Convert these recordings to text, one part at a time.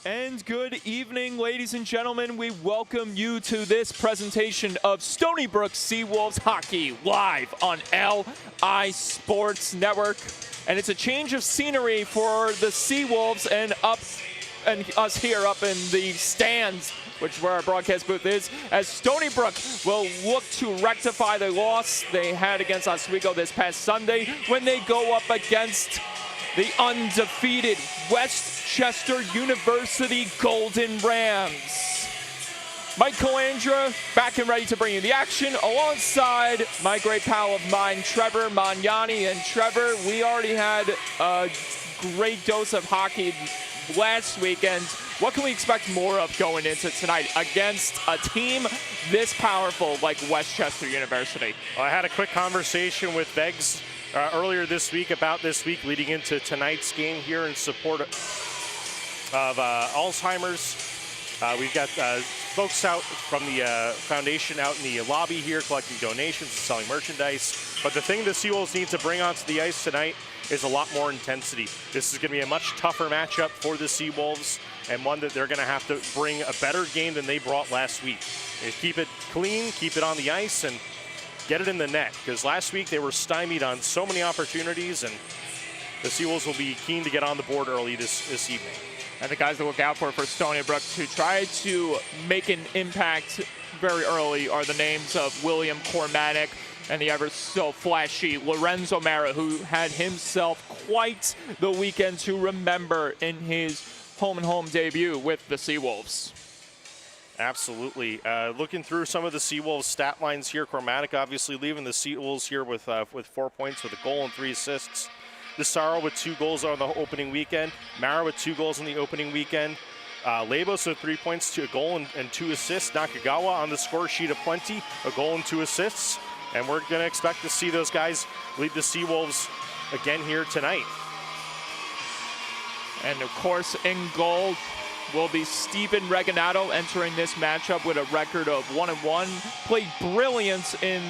And good evening, ladies and gentlemen. We welcome you to this presentation of Stony Brook Seawolves Hockey live on LI Sports Network. And it's a change of scenery for the Seawolves and us here up in the stands, which is where our broadcast booth is, as Stony Brook will look to rectify the loss they had against Oswego this past Sunday when they go up against the undefeated Westchester University Golden Rams. Mike Calandra back and ready to bring you the action alongside my great pal of mine, Trevor Magnani. And Trevor, we already had a great dose of hockey last weekend. What can we expect more of going into tonight against a team this powerful like Westchester University? Well, I had a quick conversation with Beggs earlier this week about this week leading into tonight's game here in support of Alzheimer's. We've got folks out from the foundation out in the lobby here collecting donations and selling merchandise. But the thing the Seawolves need to bring onto the ice tonight is a lot more intensity. This is going to be a much tougher matchup for the Seawolves, and one that they're going to have to bring a better game than they brought last week. They keep it clean, keep it on the ice, and get it in the net, because last week they were stymied on so many opportunities, and the Seawolves will be keen to get on the board early this evening. And the guys to look out for Stony Brook to try to make an impact very early are the names of William Cormatic and the ever so flashy Lorenzo Mara, who had himself quite the weekend to remember in his home debut with the Seawolves. Absolutely. Looking through some of the Seawolves stat lines here, Cormatic obviously leaving the Seawolves here with 4 points with a goal and 3 assists. Desaro with 2 goals on the opening weekend. Mara with 2 goals in the opening weekend. Labos with 3 points to a goal and 2 assists. Nakagawa on the score sheet aplenty, a goal and 2 assists. And we're going to expect to see those guys lead the Seawolves again here tonight. And of course, in goal will be Steven Reganato, entering this matchup with a record of 1-1. Played brilliant in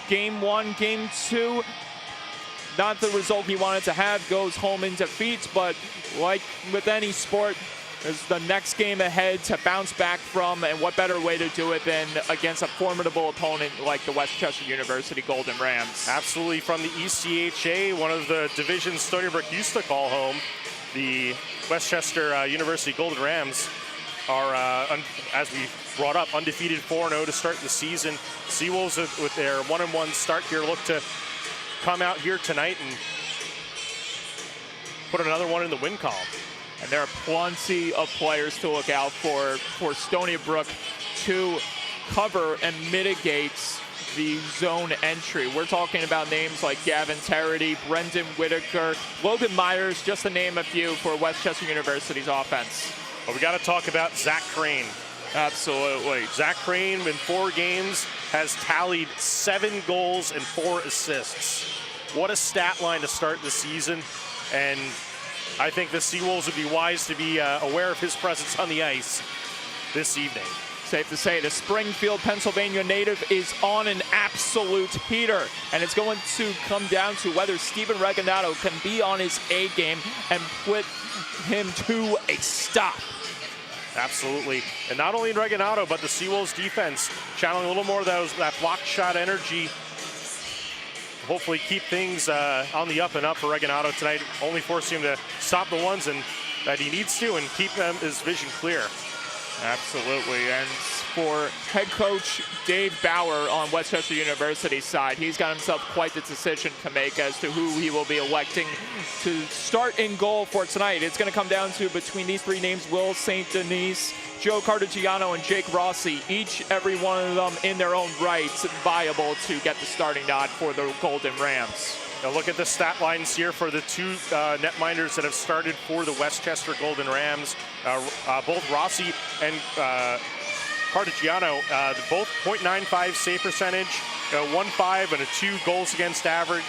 game 1, game 2. Not the result he wanted to have, goes home in defeat, but like with any sport, there's the next game ahead to bounce back from, and what better way to do it than against a formidable opponent like the Westchester University Golden Rams. Absolutely. From the ACHA, one of the divisions Stony Brook used to call home, the Westchester University Golden Rams are, as we brought up, undefeated 4-0 to start the season. Seawolves with their 1-1 start here look to come out here tonight and put another one in the win column. And there are plenty of players to look out for Stony Brook to cover and mitigate the zone entry. We're talking about names like Gavin Terity, Brendan Whitaker, Logan Myers, just to name a few for Westchester University's offense. Well, we got to talk about Zach Crane. Absolutely. Zach Crane in 4 games has tallied 7 goals and 4 assists. What a stat line to start the season. And I think the Seawolves would be wise to be aware of his presence on the ice this evening. Safe to say the Springfield, Pennsylvania native is on an absolute heater, and it's going to come down to whether Steven Reganato can be on his A game and put him to a stop. Absolutely. And not only Reganato, but the Seawolves defense channeling a little more of that block shot energy. Hopefully keep things on the up and up for Reganato tonight, only forcing him to stop the ones that he needs to and keep his vision clear. Absolutely. And for head coach Dave Bauer on Westchester University's side, he's got himself quite the decision to make as to who he will be electing to start in goal for tonight. It's going to come down to between these 3 names, Will St. Denis, Joe Cartagiano, and Jake Rossi, every one of them in their own right viable to get the starting nod for the Golden Rams. Now look at the stat lines here for the 2 netminders that have started for the Westchester Golden Rams. Both Rossi and Cartagiano, both .95 save percentage, 1.5 and a 2 goals against average.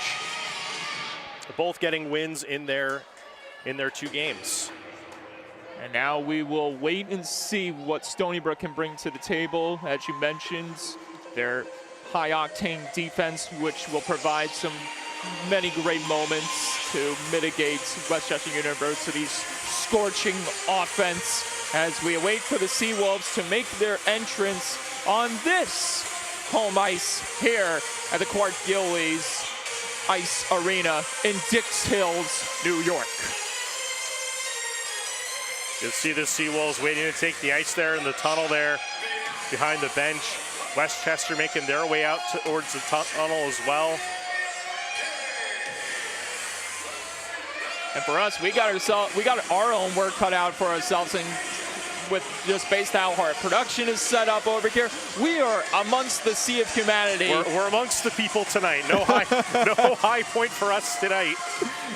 Both getting wins in their 2 games. And now we will wait and see what Stony Brook can bring to the table. As you mentioned, their high-octane defense, which will provide many great moments to mitigate Westchester University's scorching offense as we await for the Seawolves to make their entrance on this home ice here at the Quart Gillies Ice Arena in Dix Hills, New York. You'll see the Seawolves waiting to take the ice there in the tunnel there behind the bench. Westchester making their way out towards the tunnel as well. And for us, we got our own work cut out for ourselves, and with just based how our production is set up over here, we are amongst the sea of humanity. We're amongst the people tonight. No high point for us tonight.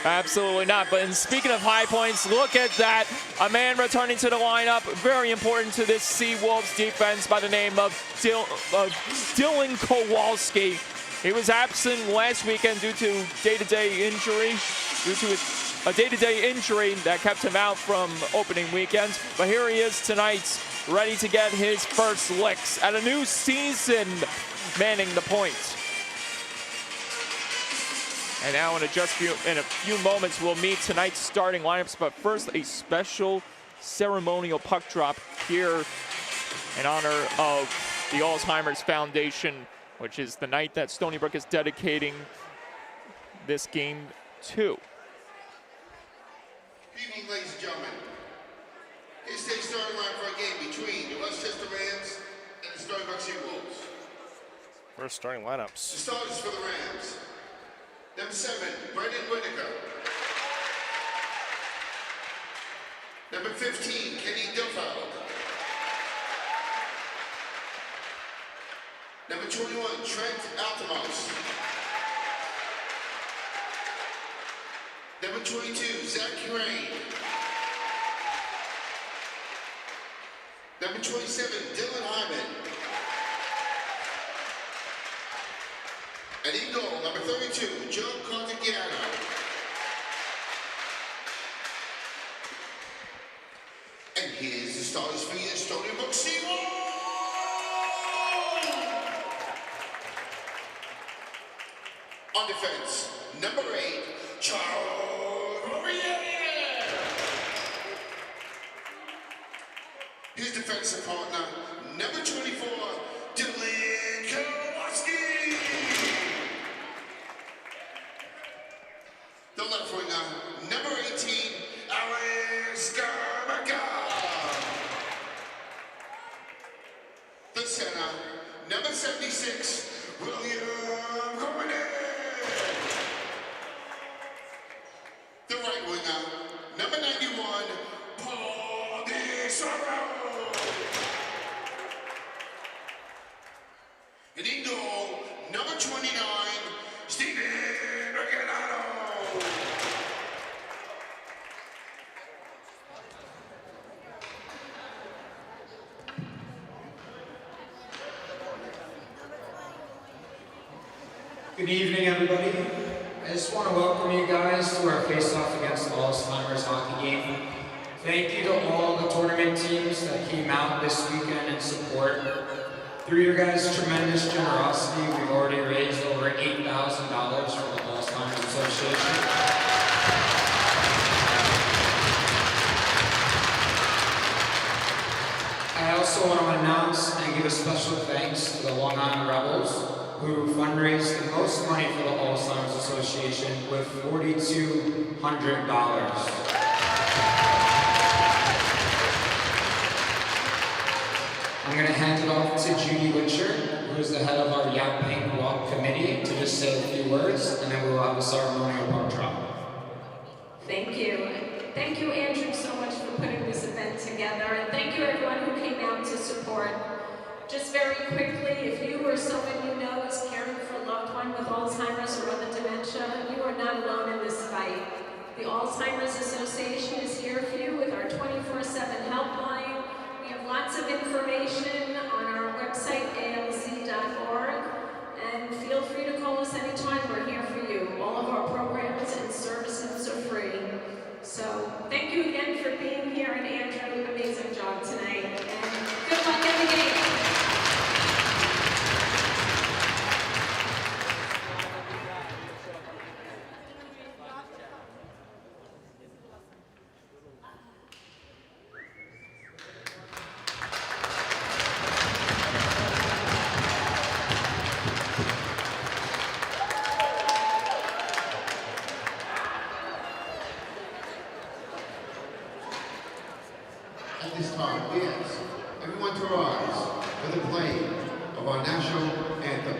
Absolutely not. But in speaking of high points, look at that. A man returning to the lineup, very important to this Seawolves defense, by the name of Dylan Kowalski. He was absent last weekend due to day-to-day injury, a day-to-day injury that kept him out from opening weekends. But here he is tonight, ready to get his first licks at a new season, manning the point. And now in a few moments, we'll meet tonight's starting lineups. But first, a special ceremonial puck drop here in honor of the Alzheimer's Foundation, which is the night that Stony Brook is dedicating this game to. Good evening, ladies and gentlemen. Here's today's starting line for a game between the Westchester Rams and the Stony Brook Seawolves. First starting lineups. The starters for the Rams. Number 7, Brendan Whitaker. Number 15, Kenny Duffield. Number 21, Trent Altamose. Number 22, Zach Rain. Number 27, Dylan Hyman. And in goal, number 32, Joe Contigiano. And here's the starters for your Stony Brook Seawolves. On defense, number 8, Charles Laurier. His defensive partner, number 24, Dylan Kowalski. The left winger, number 18, Alex Garmaga. The center, number 76, William Cornet. The right winger, number 91, Paul DeSoro. And in goal, number 29, Steven Regalado. Good evening, everybody. I just want to welcome you guys to our face-off against the Alzheimer's hockey game. Thank you to all the tournament teams that came out this weekend in support. Through your guys' tremendous generosity, we've already raised over $8,000 for the Alzheimer's Association. I also want to announce and give a special thanks to the Long Island Rebels, who fundraised the most money for the Alzheimer's Association with $4,200. I'm going to hand it off to Judy Witcher, who is the head of our Yap Pink Walk Committee, to just say a few words, and then we will have a ceremonial puck drop. Thank you. Thank you, Andrew, so much for putting this event together, and thank you everyone who came out to support. Just very quickly, if you or someone you know is caring for a loved one with Alzheimer's or other dementia, you are not alone in this fight. The Alzheimer's Association is here for you with our 24/7 helpline. We have lots of information on our website, alz.org, and feel free to call us anytime. We're here for you. All of our programs and services are free. So thank you again for being here, and Andrew, amazing job tonight. And good luck in the game. time, we ask everyone to rise for the playing of our national anthem.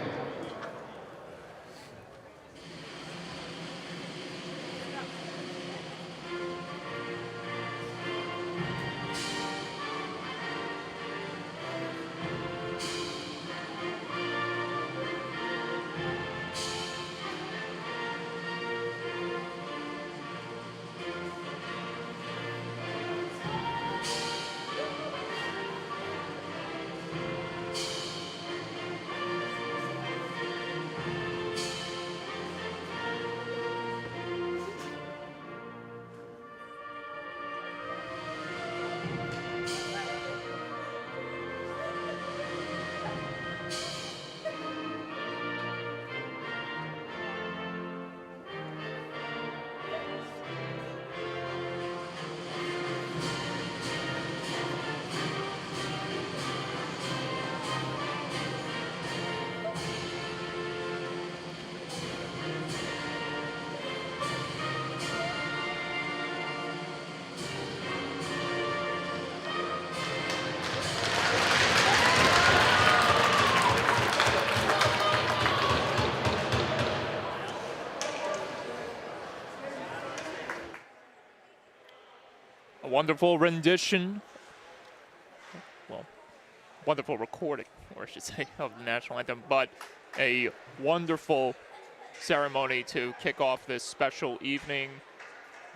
Wonderful rendition, well, wonderful recording, or I should say, of the national anthem, but a wonderful ceremony to kick off this special evening.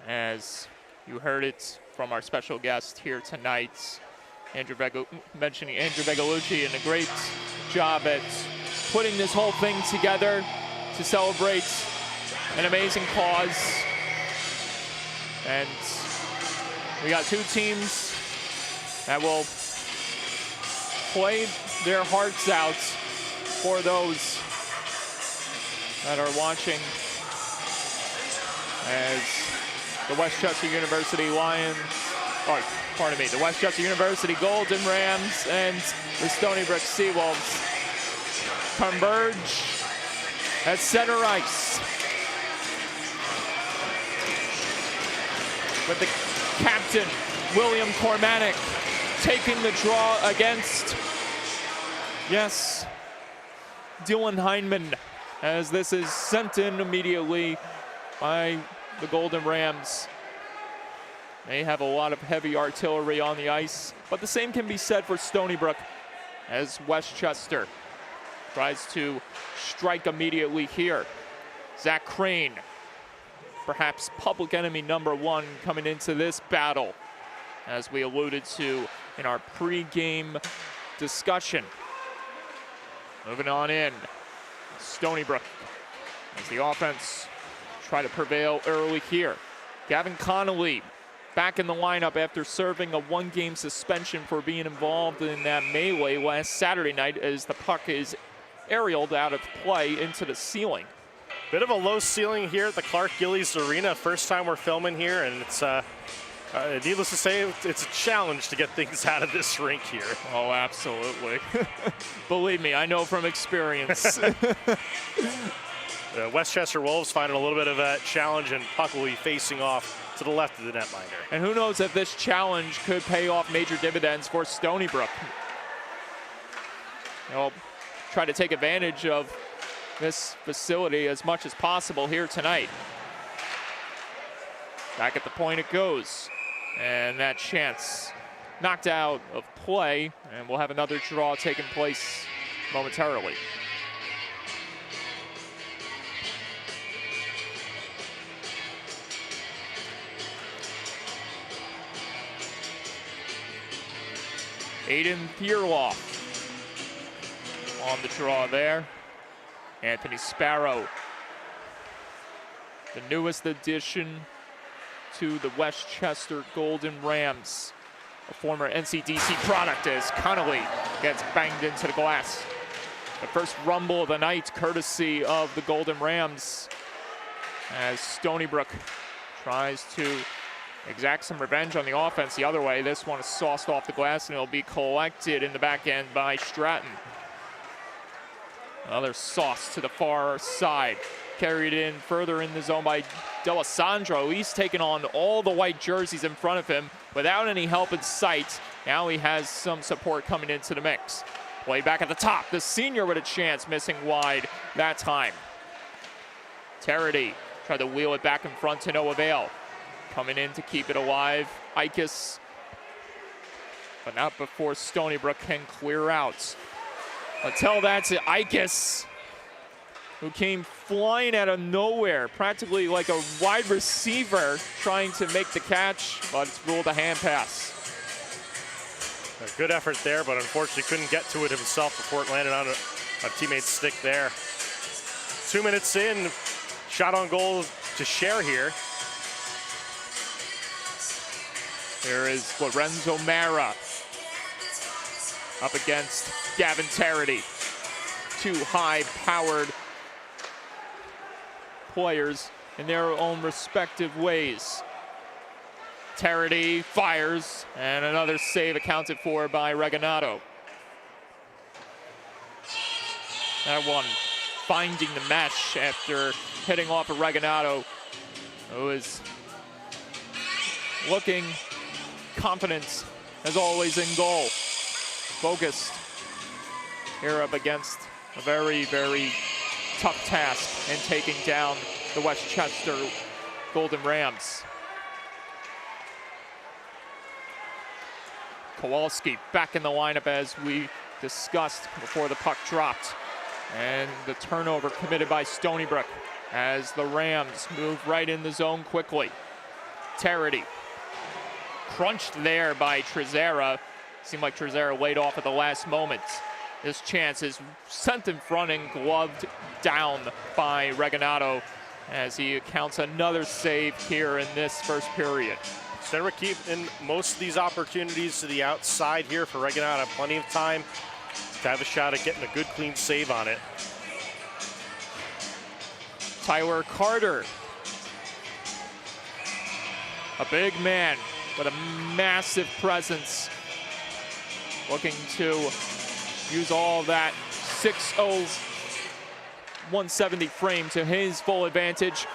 As you heard it from our special guest here tonight, mentioning Andrew Begalucci, and a great job at putting this whole thing together to celebrate an amazing cause. And we got two teams that will play their hearts out for those that are watching, as the Westchester University Lions, or pardon me, the Westchester University Golden Rams and the Stony Brook Seawolves converge at center ice with the captain, William Cormanic, taking the draw against, yes, Dylan Heineman, as this is sent in immediately by the Golden Rams. They have a lot of heavy artillery on the ice, but the same can be said for Stony Brook, as Westchester tries to strike immediately here. Zach Crane, perhaps public enemy number one coming into this battle, as we alluded to in our pre-game discussion. Moving on in, Stony Brook, as the offense try to prevail early here. Gavin Connolly back in the lineup after serving a one-game suspension for being involved in that melee last Saturday night, as the puck is aerialed out of play into the ceiling. Bit of a low ceiling here at the Clark Gillies Arena. First time we're filming here, and it's needless to say, it's a challenge to get things out of this rink here. Oh, absolutely. Believe me, I know from experience. The Westchester Wolves finding a little bit of a challenge, and puck will be facing off to the left of the netminder. And who knows if this challenge could pay off major dividends for Stony Brook. They'll try to take advantage of this facility as much as possible here tonight. Back at the point it goes. And that chance knocked out of play, and we'll have another draw taking place momentarily. Aiden Thierloff on the draw there. Anthony Sparrow, the newest addition to the Westchester Golden Rams, a former NCDC product, as Connolly gets banged into the glass. The first rumble of the night, courtesy of the Golden Rams, as Stony Brook tries to exact some revenge on the offense the other way. This one is sauced off the glass, and it'll be collected in the back end by Stratton. Another sauce to the far side. Carried in further in the zone by D'Alessandro. He's taken on all the white jerseys in front of him without any help in sight. Now he has some support coming into the mix. Play back at the top. The senior with a chance, missing wide that time. Terity tried to wheel it back in front to no avail. Coming in to keep it alive, ACHA, but not before Stony Brook can clear out. Until that's it, ACHA, who came flying out of nowhere, practically like a wide receiver trying to make the catch, but it's ruled a hand pass. A good effort there, but unfortunately couldn't get to it himself before it landed on a teammate's stick there. 2 minutes in, shot on goal to share here. Here is Lorenzo Mara up against Gavin Terity. Two high-powered players in their own respective ways. Terity fires, and another save accounted for by Reginato. That one finding the mesh after hitting off of Reginato, who is looking confident as always in goal. Focused here up against a very, very tough task in taking down the Westchester Golden Rams. Kowalski back in the lineup as we discussed before the puck dropped. And the turnover committed by Stony Brook as the Rams move right in the zone quickly. Terity crunched there by Trezera. Seemed like Trezera laid off at the last moment. This chance is sent in front and gloved down by Reginato as he accounts another save here in this first period. Stony Brook keeping most of these opportunities to the outside here for Reginato. Plenty of time to have a shot at getting a good clean save on it. Tyler Carter, a big man with a massive presence, looking to use all that 6'0", 170 frame to his full advantage.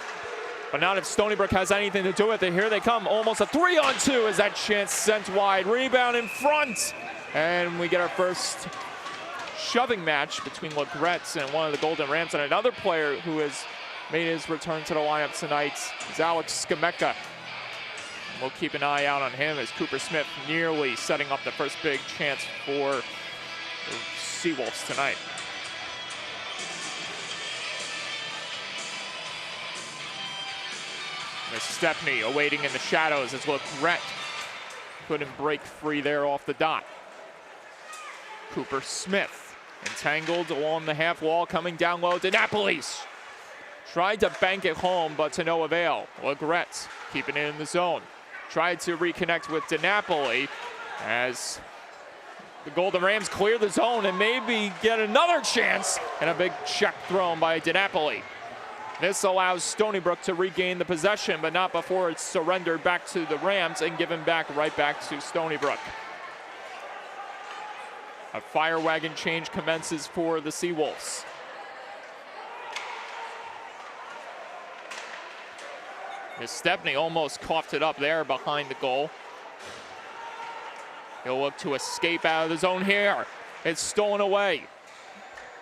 But not if Stony Brook has anything to do with it. Here they come, almost a 3-on-2 as that chance sent wide. Rebound in front. And we get our first shoving match between Legretz and one of the Golden Rams. And another player who has made his return to the lineup tonight is Alex Skameka. We'll keep an eye out on him as Cooper Smith nearly setting up the first big chance for the Seawolves tonight. There's Stepney awaiting in the shadows as Legret couldn't break free there off the dot. Cooper Smith entangled along the half wall, coming down low. DiNapolis tried to bank it home, but to no avail. Legret keeping it in the zone. Tried to reconnect with DiNapoli as the Golden Rams clear the zone and maybe get another chance, and a big check thrown by DiNapoli. This allows Stony Brook to regain the possession, but not before it's surrendered back to the Rams and given back right back to Stony Brook. A fire wagon change commences for the Seawolves. Stepney almost coughed it up there behind the goal. He'll look to escape out of the zone here. It's stolen away.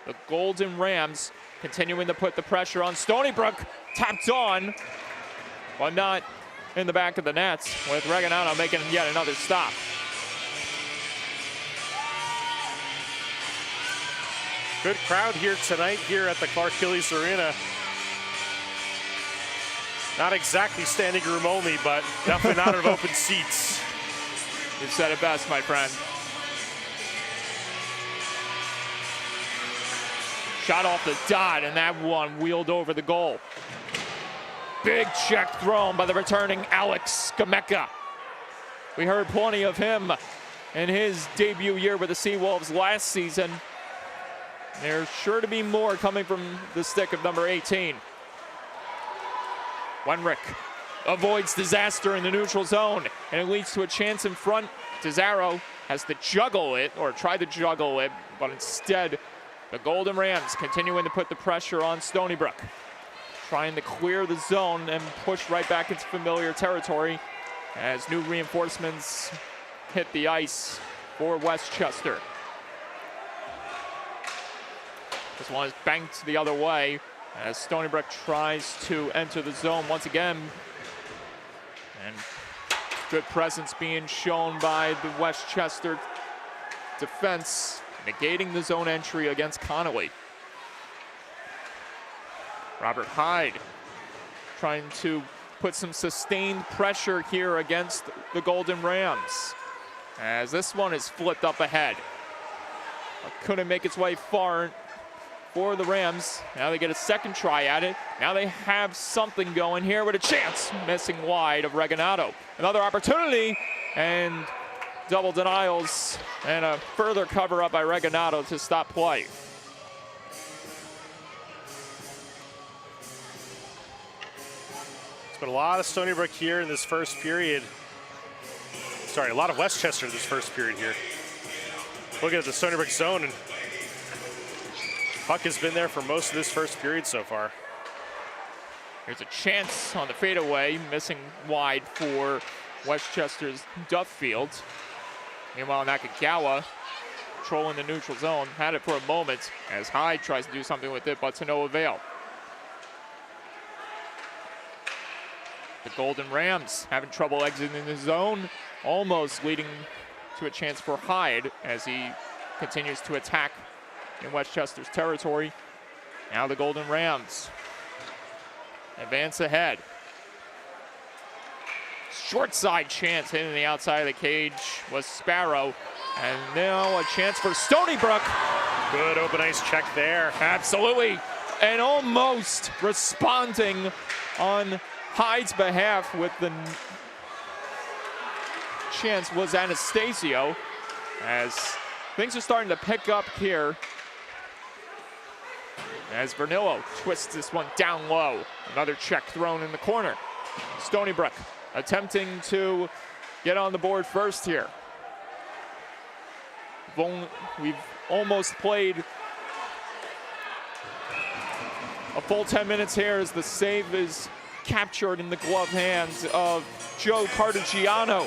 The Golden Rams continuing to put the pressure on Stony Brook. Tapped on, but not in the back of the nets, with Reginato making yet another stop. Good crowd here tonight here at the Clark Gillies Arena. Not exactly standing room only, but definitely not of open seats. You said it best, my friend. Shot off the dot, and that one wheeled over the goal. Big check thrown by the returning Alex Skameka. We heard plenty of him in his debut year with the Seawolves last season. There's sure to be more coming from the stick of number 18. Wenrick avoids disaster in the neutral zone, and it leads to a chance in front. Desaro has to juggle it, or try to juggle it, but instead the Golden Rams continuing to put the pressure on Stony Brook, trying to clear the zone and push right back into familiar territory as new reinforcements hit the ice for Westchester. This one is banked the other way as Stony Brook tries to enter the zone once again. And good presence being shown by the Westchester defense, negating the zone entry against Connolly. Robert Hyde trying to put some sustained pressure here against the Golden Rams, as this one is flipped up ahead. Couldn't make its way far for the Rams. Now they get a second try at it. Now they have something going here with a chance, missing wide of Regalado. Another opportunity, and double denials, and a further cover up by Regalado to stop play. It's been a lot of Stony Brook here in this first period. Sorry, a lot of Westchester in this first period here. Looking at the Stony Brook zone, and puck has been there for most of this first period so far. There's a chance on the fadeaway, missing wide for Westchester's Duffield. Meanwhile, Nakagawa controlling the neutral zone, had it for a moment as Hyde tries to do something with it, but to no avail. The Golden Rams having trouble exiting the zone, almost leading to a chance for Hyde as he continues to attack in Westchester's territory. Now the Golden Rams advance ahead. Short side chance hitting the outside of the cage was Sparrow. And now a chance for Stony Brook. Good open ice check there. Absolutely. And almost responding on Hyde's behalf with the chance was Anastasio, as things are starting to pick up here as Vernillo twists this one down low. Another check thrown in the corner. Stony Brook attempting to get on the board first here. We've almost played a full 10 minutes here as the save is captured in the glove hands of Joe Cartagiano.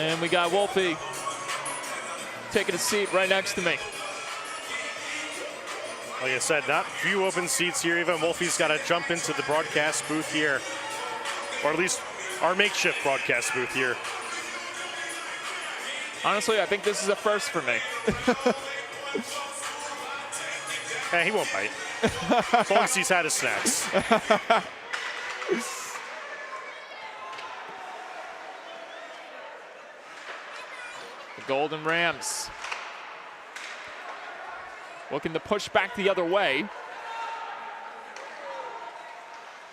And we got Wolfie taking a seat right next to me. Like I said, not few open seats here. Even Wolfie's got to jump into the broadcast booth here, or at least our makeshift broadcast booth here. Honestly, I think this is a first for me. Hey, he won't bite. As long as he's had his snacks. The Golden Rams looking to push back the other way.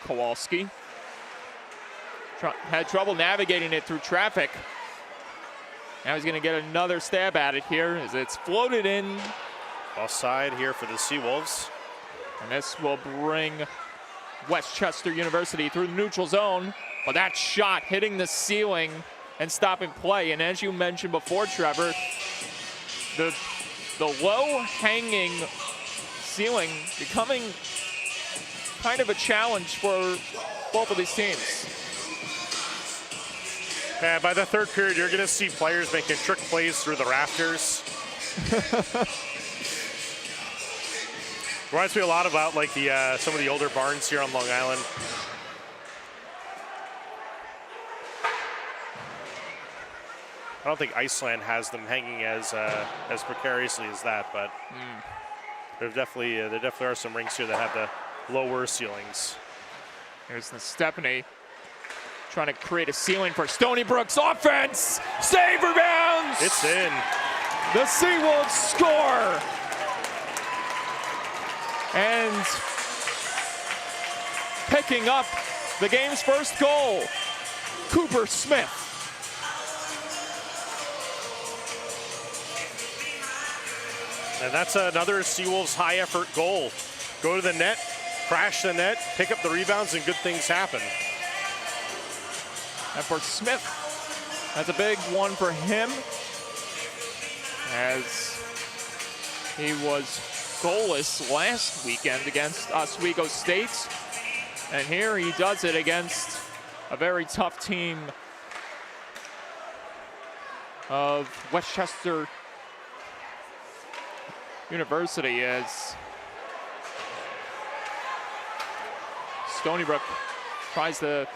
Kowalski had trouble navigating it through traffic. Now he's going to get another stab at it here as it's floated in. Offside here for the Seawolves. And this will bring Westchester University through the neutral zone. But that shot hitting the ceiling and stopping play. And as you mentioned before, Trevor, the low-hanging ceiling becoming kind of a challenge for both of these teams. Yeah, by the third period, you're going to see players making trick plays through the rafters. Reminds me a lot about like the some of the older barns here on Long Island. I don't think Iceland has them hanging as precariously as that, but there definitely are some rinks here that have the lower ceilings. Here's the Stepney trying to create a ceiling for Stony Brook's offense. Save, rebounds! It's in. The Seawolves score. And picking up the game's first goal, Cooper Smith. And that's another Seawolves high effort goal. Go to the net, crash the net, pick up the rebounds, and good things happen. And for Smith, that's a big one for him, as he was goalless last weekend against Oswego State. And here he does it against a very tough team of Westchester University as Stony Brook tries to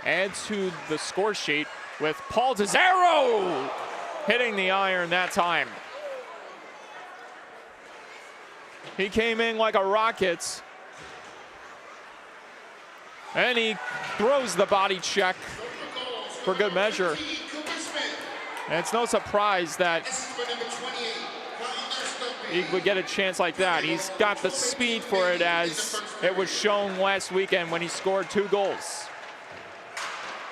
add to the score sheet with Paul DeZaro hitting the iron that time. He came in like a rocket, and he throws the body check for good measure. And it's no surprise that he would get a chance like that. He's got the speed for it, as it was shown last weekend when he scored 2 goals.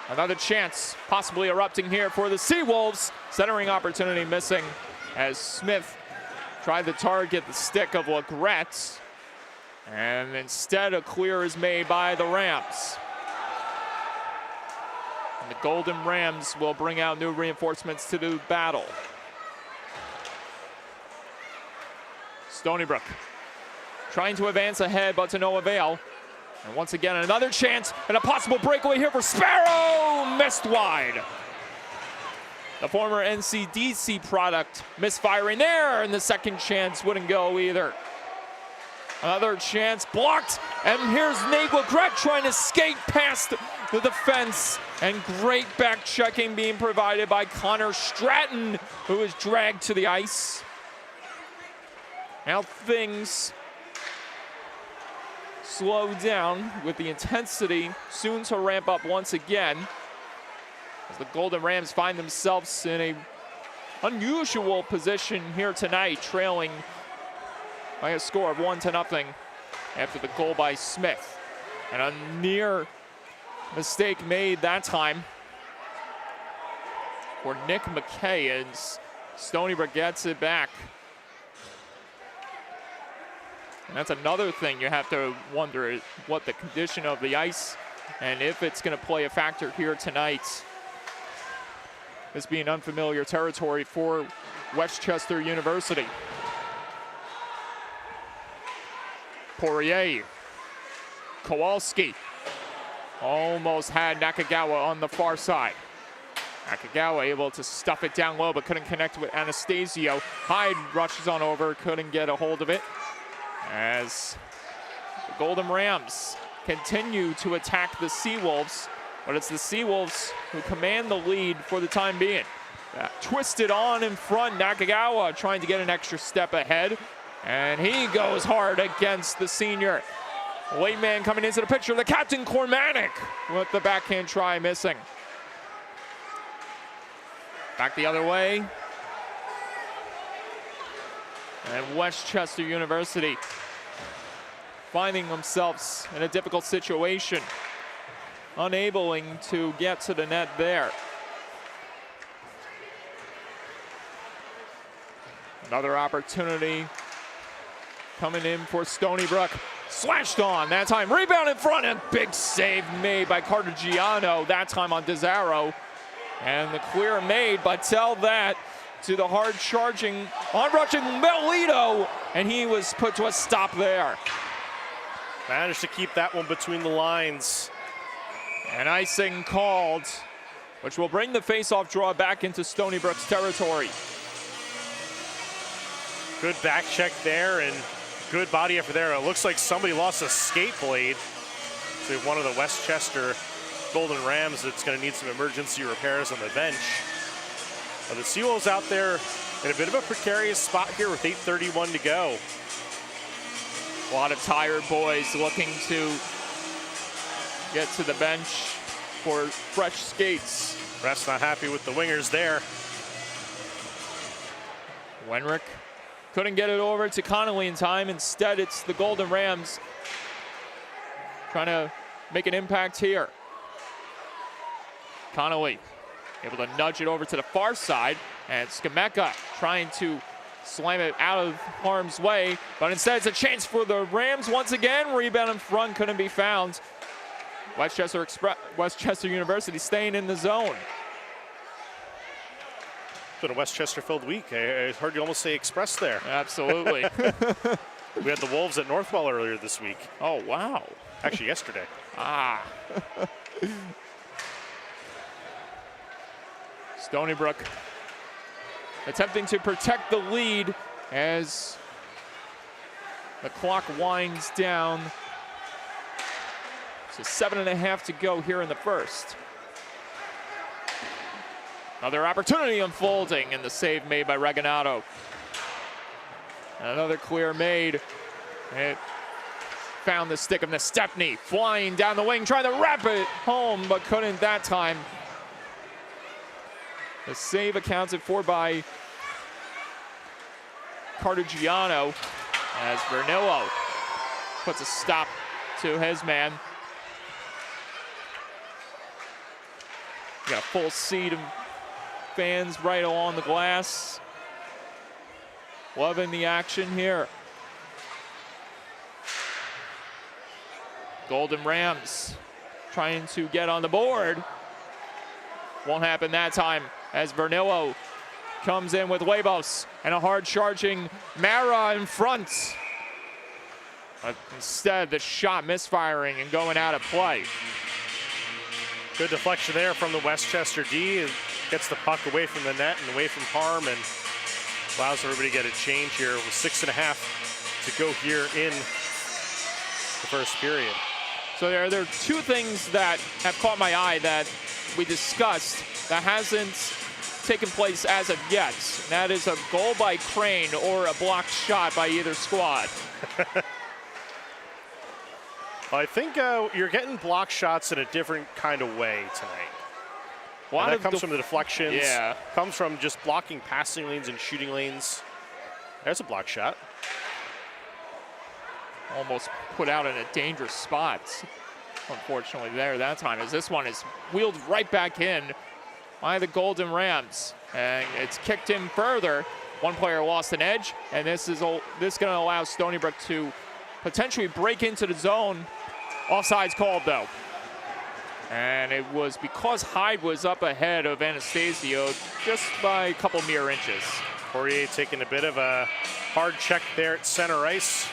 Another chance possibly erupting here for the Seawolves. Centering opportunity missing as Smith tried to target the stick of Legret. And instead a clear is made by the Rams. And the Golden Rams will bring out new reinforcements to the battle. Stony Brook trying to advance ahead, but to no avail. And once again, another chance and a possible breakaway here for Sparrow. Missed wide. The former NCDC product misfiring there, and the second chance wouldn't go either. Another chance blocked, and here's Nate Legret trying to skate past the defense, and great back checking being provided by Connor Stratton, who is dragged to the ice. Now things slow down with the intensity soon to ramp up once again, as the Golden Rams find themselves in a unusual position here tonight, trailing by a score of 1-0 after the goal by Smith. And a near mistake made that time for Nick McKay as Stony Brook gets it back. And that's another thing you have to wonder, is what the condition of the ice and if it's going to play a factor here tonight. This being unfamiliar territory for Westchester University. Poirier, Kowalski almost had Nakagawa on the far side. Nakagawa able to stuff it down low, but couldn't connect with Anastasio. Hyde rushes on over, couldn't get a hold of it, as the Golden Rams continue to attack the Seawolves, but it's the Seawolves who command the lead for the time being. Twisted on in front, Nakagawa trying to get an extra step ahead, and he goes hard against the senior. Late man coming into the picture, the captain Cormanic with the backhand try missing. Back the other way. And Westchester University finding themselves in a difficult situation, unable to get to the net there. Another opportunity coming in for Stony Brook. Slashed on, that time rebound in front, and big save made by Carter Giano, that time on DeZaro. And the clear made, but tell that to the hard charging, on-rushing Melito, and he was put to a stop there. Managed to keep that one between the lines. And icing called, which will bring the face-off draw back into Stony Brook's territory. Good back check there and good body effort there. It looks like somebody lost a skate blade to one of the Westchester Golden Rams that's going to need some emergency repairs on the bench. But the Seawolves out there in a bit of a precarious spot here with 8:31 to go. A lot of tired boys looking to get to the bench for fresh skates. Ref's not happy with the wingers there. Wenrick couldn't get it over to Connolly in time. Instead, it's the Golden Rams trying to make an impact here. Connolly able to nudge it over to the far side, and Skameka trying to slam it out of harm's way, but instead it's a chance for the Rams once again. Rebound in front couldn't be found. Westchester University staying in the zone. It's been a Westchester-filled week. I heard you almost say Express there. Absolutely. We had the Wolves at Northwell earlier this week. Oh, wow. Actually, yesterday. Ah. Stony Brook attempting to protect the lead as the clock winds down. So 7.5 to go here in the first. Another opportunity unfolding, and the save made by Regalado. Another clear made. It found the stick of Stepney, flying down the wing, trying to wrap it home, but couldn't that time. The save accounted for by Cartagiano as Vernillo puts a stop to his man. Got a full seat of fans right along the glass. Loving the action here. Golden Rams trying to get on the board. Won't happen that time as Vernillo comes in with Huevos and a hard charging Mara in front. But instead, the shot misfiring and going out of play. Good deflection there from the Westchester D. It gets the puck away from the net and away from harm and allows everybody to get a change here with 6.5 to go here in the first period. So there are two things that have caught my eye that we discussed that hasn't taken place as of yet. And that is a goal by Crane or a blocked shot by either squad. I think you're getting block shots in a different kind of way tonight. And that comes from the deflections. Yeah. Comes from just blocking passing lanes and shooting lanes. There's a block shot. Almost put out in a dangerous spot. Unfortunately there that time, as this one is wheeled right back in by the Golden Rams. And it's kicked in further. One player lost an edge, and this is going to allow Stony Brook to potentially break into the zone. Offside's called though. And it was because Hyde was up ahead of Anastasio just by a couple mere inches. Poirier taking a bit of a hard check there at center ice.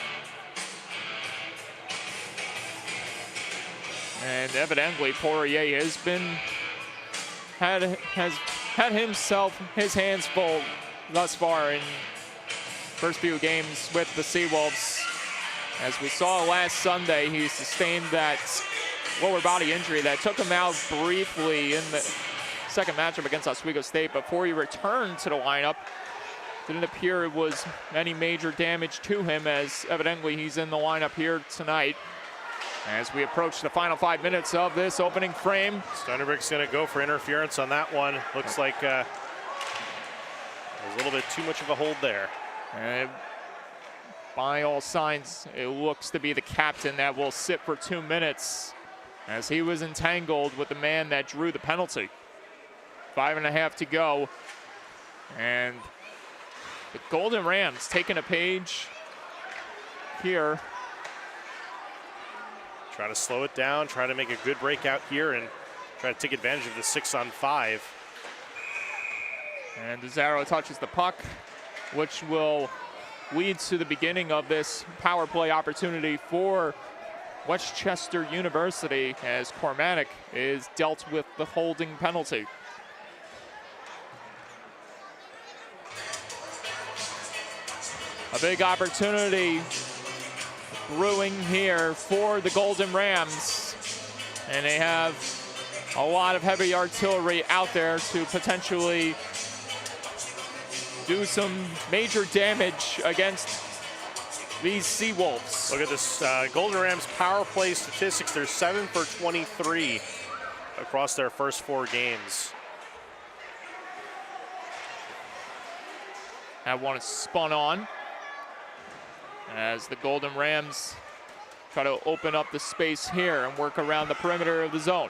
And evidently Poirier has had himself his hands full thus far in first few games with the Seawolves. As we saw last Sunday, he sustained that lower body injury that took him out briefly in the second matchup against Oswego State before he returned to the lineup. Didn't appear it was any major damage to him, as evidently he's in the lineup here tonight. As we approach the final 5 minutes of this opening frame. Stony Brook's going to go for interference on that one. Looks like there's a little bit too much of a hold there. And by all signs, it looks to be the captain that will sit for 2 minutes, as he was entangled with the man that drew the penalty. 5.5 to go. And the Golden Rams taking a page here. Try to slow it down, try to make a good breakout here, and try to take advantage of the 6-on-5. And DeZaro touches the puck, which will lead to the beginning of this power play opportunity for Westchester University, as Cormatic is dealt with the holding penalty. A big opportunity brewing here for the Golden Rams, and they have a lot of heavy artillery out there to potentially do some major damage against these Seawolves. Look at this Golden Rams power play statistics. They're 7 for 23 across their first 4 games. That one is spun on as the Golden Rams try to open up the space here and work around the perimeter of the zone.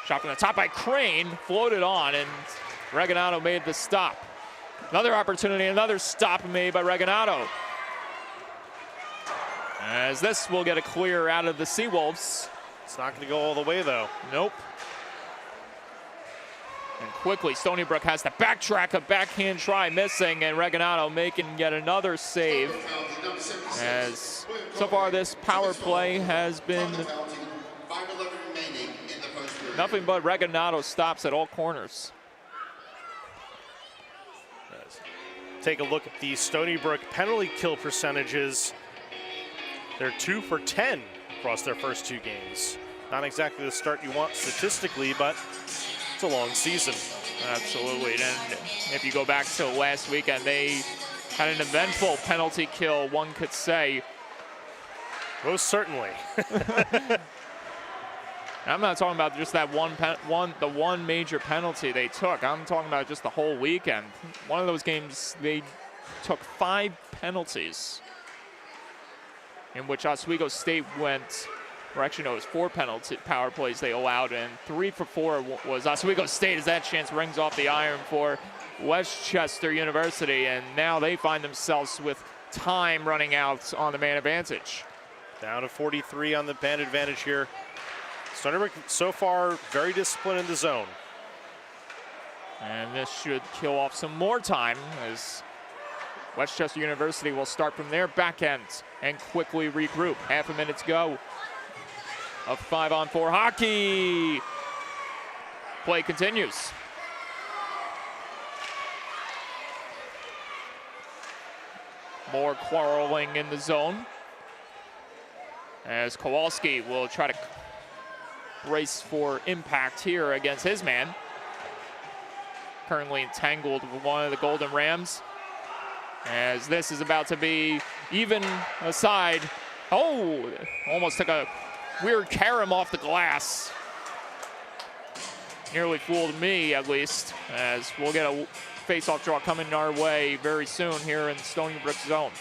Shot from the top by Crane, floated on, and Regalado made the stop. Another opportunity, another stop made by Regalado. As this will get a clear out of the Seawolves. It's not going to go all the way, though. Nope. And quickly, Stony Brook has to backtrack, a backhand try missing, and Regalado making yet another save. As so far this power play has been nothing but Regalado stops at all corners. take a look at the Stony Brook penalty kill percentages. They're 2 for 10 across their first 2 games. Not exactly the start you want statistically, but it's a long season. Absolutely, and if you go back to last weekend, they had an eventful penalty kill, one could say. Most certainly. I'm not talking about just that one major penalty they took. I'm talking about just the whole weekend. One of those games, they took 5 penalties, in which Oswego State went, or actually no, it was 4 penalty power plays they allowed, and 3 for 4 was Oswego State, as that chance rings off the iron for Westchester University, and now they find themselves with time running out on the man advantage. Down to 43 on the man advantage here. Stony Brook so far very disciplined in the zone. And this should kill off some more time, as Westchester University will start from their back end and quickly regroup. Half a minute to go of 5-on-4 hockey. Play continues. More quarreling in the zone, as Kowalski will try to race for impact here against his man. Currently entangled with one of the Golden Rams, as this is about to be even aside. Oh, almost took a weird carom off the glass. Nearly fooled me, at least, as we'll get a face-off draw coming our way very soon here in Stony Brook zone.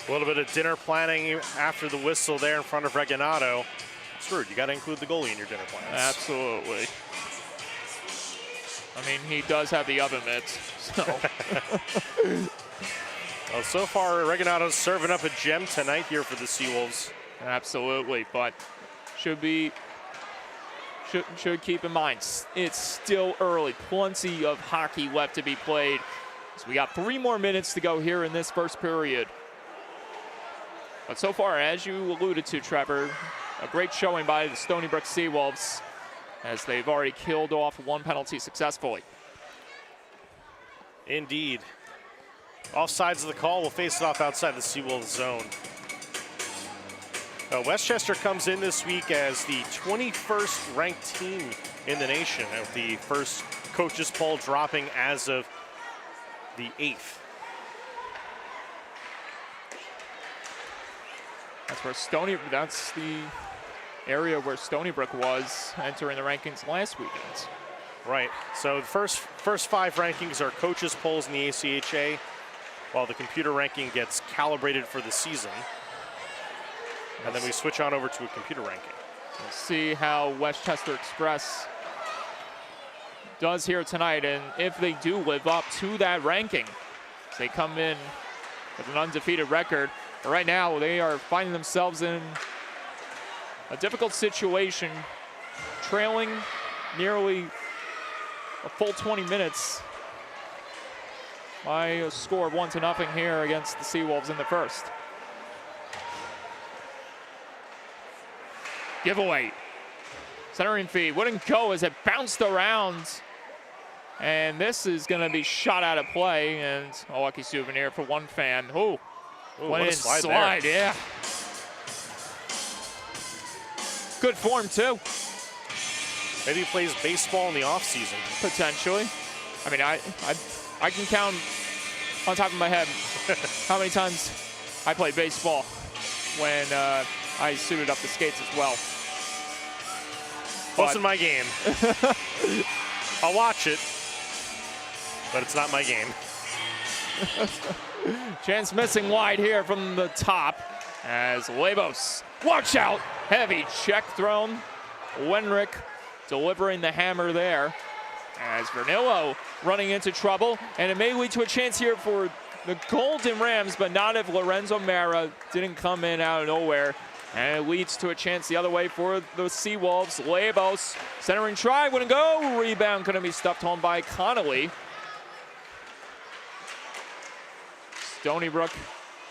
A little bit of dinner planning after the whistle there in front of Reginato. Screwed, you got to include the goalie in your dinner plans. Absolutely. I mean, he does have the oven mitts, so. Well, so far, Reginato's serving up a gem tonight here for the Seawolves. Absolutely, but should keep in mind, it's still early. Plenty of hockey left to be played. So we got 3 more minutes to go here in this first period. But so far, as you alluded to, Trevor, a great showing by the Stony Brook Seawolves, as they've already killed off 1 penalty successfully. Indeed. Off sides of the call will face it off outside the Seawolves zone. Westchester comes in this week as the 21st ranked team in the nation, with the first coaches poll dropping as of the 8th. That's the area where Stony Brook was entering the rankings last weekend. Right, so the first 5 rankings are coaches polls in the ACHA, while the computer ranking gets calibrated for the season. And then we switch on over to a computer ranking. We'll see how Westchester Express does here tonight, and if they do live up to that ranking. They come in with an undefeated record. But right now, they are finding themselves in a difficult situation, trailing nearly a full 20 minutes by a score of 1-0 here against the Seawolves in the first. Giveaway. Centering feed wouldn't go as it bounced around. And this is going to be shot out of play. And a lucky souvenir for one fan. Ooh, went in slide, yeah. Good form, too. Maybe he plays baseball in the offseason. Potentially. I mean, I can count on top of my head how many times I played baseball when I suited up the skates as well. Wasn't my game. I'll watch it, but it's not my game. Chance missing wide here from the top as Labos. Watch out! Heavy check thrown. Wenrick delivering the hammer there as Vernillo running into trouble, and it may lead to a chance here for the Golden Rams, but not if Lorenzo Mara didn't come in out of nowhere. And it leads to a chance the other way for the Seawolves. Labos, centering try, wouldn't go. Rebound going to be stuffed home by Connolly. Stony Brook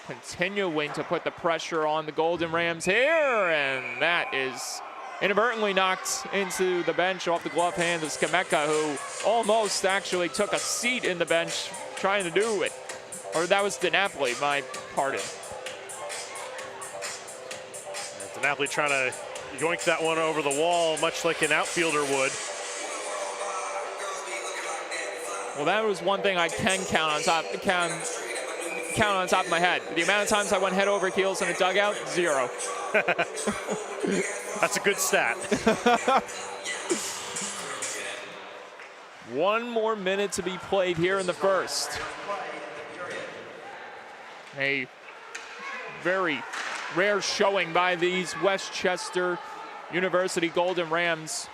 continuing to put the pressure on the Golden Rams here, and that is inadvertently knocked into the bench off the glove hand of Skameka, who almost actually took a seat in the bench trying to do it. Or that was DiNapoli, my pardon. DiNapoli trying to yoink that one over the wall, much like an outfielder would. Well, that was one thing I can count on top of my head. The amount of times I went head over heels in a dugout, 0. That's a good stat. 1 more minute to be played here in the first. A very rare showing by these Westchester University Golden Rams,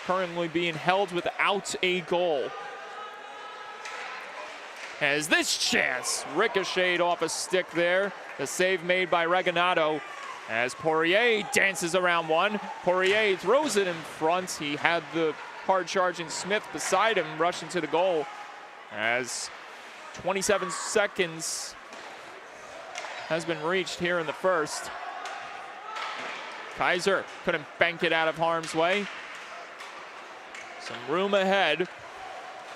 currently being held without a goal. As this chance ricocheted off a stick there. The save made by Regalado as Poirier dances around one. Poirier throws it in front. He had the hard-charging Smith beside him, rushing to the goal. As 27 seconds has been reached here in the first. Kaiser couldn't bank it out of harm's way. Some room ahead.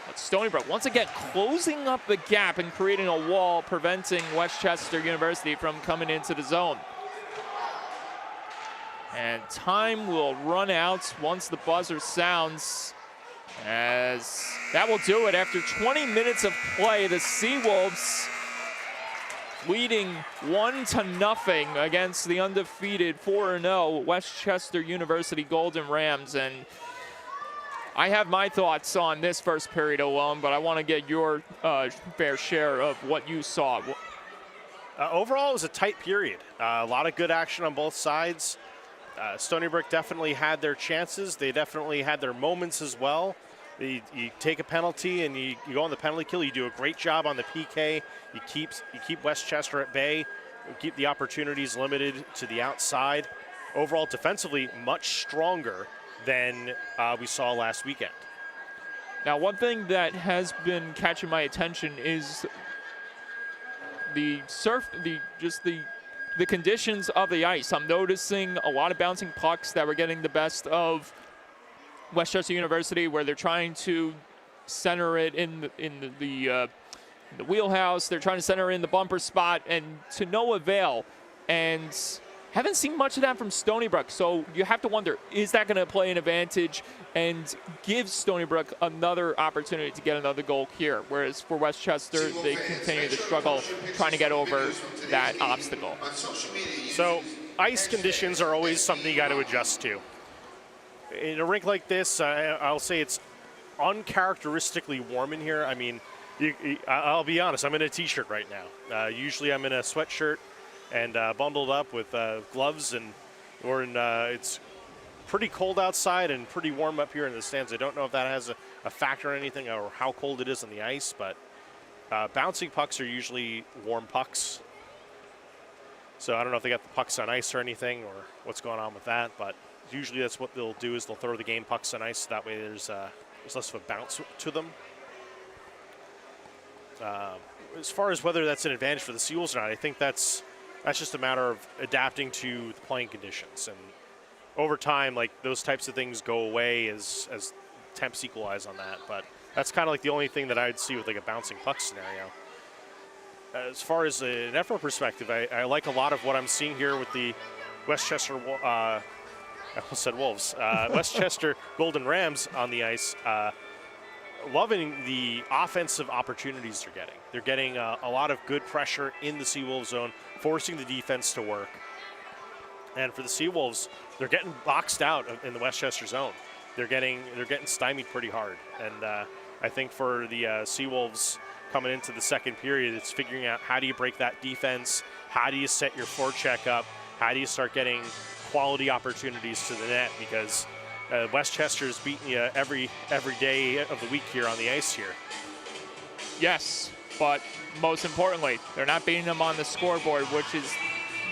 But Stony Brook once again closing up the gap and creating a wall, preventing Westchester University from coming into the zone. And time will run out once the buzzer sounds, as that will do it. After 20 minutes of play, the Seawolves leading 1-0 against the undefeated 4-0 Westchester University Golden Rams. And I have my thoughts on this first period alone, but I want to get your fair share of what you saw. Overall, it was a tight period. A lot of good action on both sides. Stony Brook definitely had their chances. They definitely had their moments as well. You take a penalty and you go on the penalty kill. You do a great job on the PK. You keep Westchester at bay. You keep the opportunities limited to the outside. Overall, defensively, much stronger than we saw last weekend. Now, one thing that has been catching my attention is the conditions of the ice. I'm noticing a lot of bouncing pucks that were getting the best of Westchester University, where they're trying to center it in the wheelhouse. They're trying to center in the bumper spot, and to no avail. And haven't seen much of that from Stony Brook. So you have to wonder, is that going to play an advantage and give Stony Brook another opportunity to get another goal here? Whereas for Westchester, they continue to struggle trying to get over that obstacle. So ice conditions are always something you got to adjust to. In a rink like this, I'll say it's uncharacteristically warm in here. I mean, I'll be honest, I'm in a t-shirt right now. Usually I'm in a sweatshirt and bundled up with gloves, and it's pretty cold outside and pretty warm up here in the stands. I don't know if that has a factor in anything or how cold it is on the ice, but bouncing pucks are usually warm pucks. So I don't know if they got the pucks on ice or anything or what's going on with that, but usually that's what they'll do, is they'll throw the game pucks on ice. That way there's less of a bounce to them. As far as whether that's an advantage for the Seawolves or not, I think that's just a matter of adapting to the playing conditions. And over time, like, those types of things go away as temps equalize on that. But that's kind of like the only thing that I would see with like a bouncing puck scenario. As far as an effort perspective, I like a lot of what I'm seeing here with the Westchester, I almost said Wolves, Westchester Golden Rams on the ice. Loving the offensive opportunities they're getting. They're getting a lot of good pressure in the Seawolves zone, forcing the defense to work. And for the Seawolves, they're getting boxed out in the Westchester zone. They're getting stymied pretty hard. And I think for the Seawolves coming into the second period, it's figuring out, how do you break that defense? How do you set your forecheck up? How do you start getting quality opportunities to the net? Because Westchester's beating you every day of the week here on the ice here. Yes, but most importantly, they're not beating them on the scoreboard, which is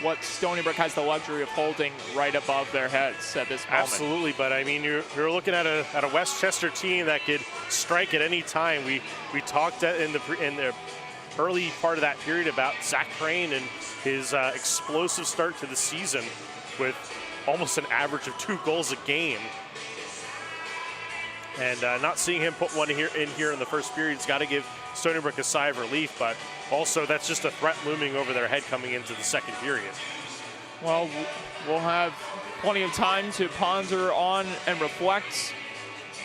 what Stony Brook has the luxury of holding right above their heads at this moment. Absolutely, but I mean, you're looking at a Westchester team that could strike at any time. We talked in the early part of that period about Zach Crane and his explosive start to the season with almost an average of 2 goals a game. And not seeing him put one in here in the first period has got to give Stony Brook a sigh of relief, but also that's just a threat looming over their head coming into the second period. Well, we'll have plenty of time to ponder on and reflect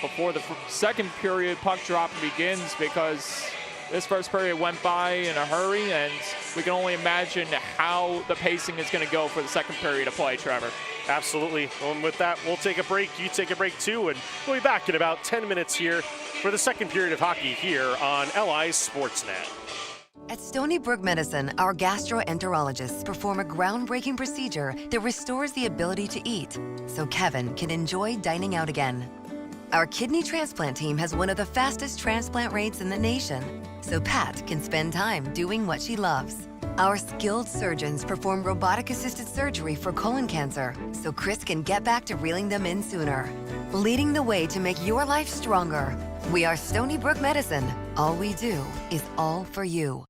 before the second period puck drop begins, because this first period went by in a hurry, and we can only imagine how the pacing is going to go for the second period of play, Trevor. Absolutely. And with that, we'll take a break. You take a break too, and we'll be back in about 10 minutes here for the second period of hockey here on LI Sportsnet. At Stony Brook Medicine, our gastroenterologists perform a groundbreaking procedure that restores the ability to eat, so Kevin can enjoy dining out again. Our kidney transplant team has one of the fastest transplant rates in the nation, so Pat can spend time doing what she loves. Our skilled surgeons perform robotic-assisted surgery for colon cancer, so Chris can get back to reeling them in sooner. Leading the way to make your life stronger. We are Stony Brook Medicine. All we do is all for you.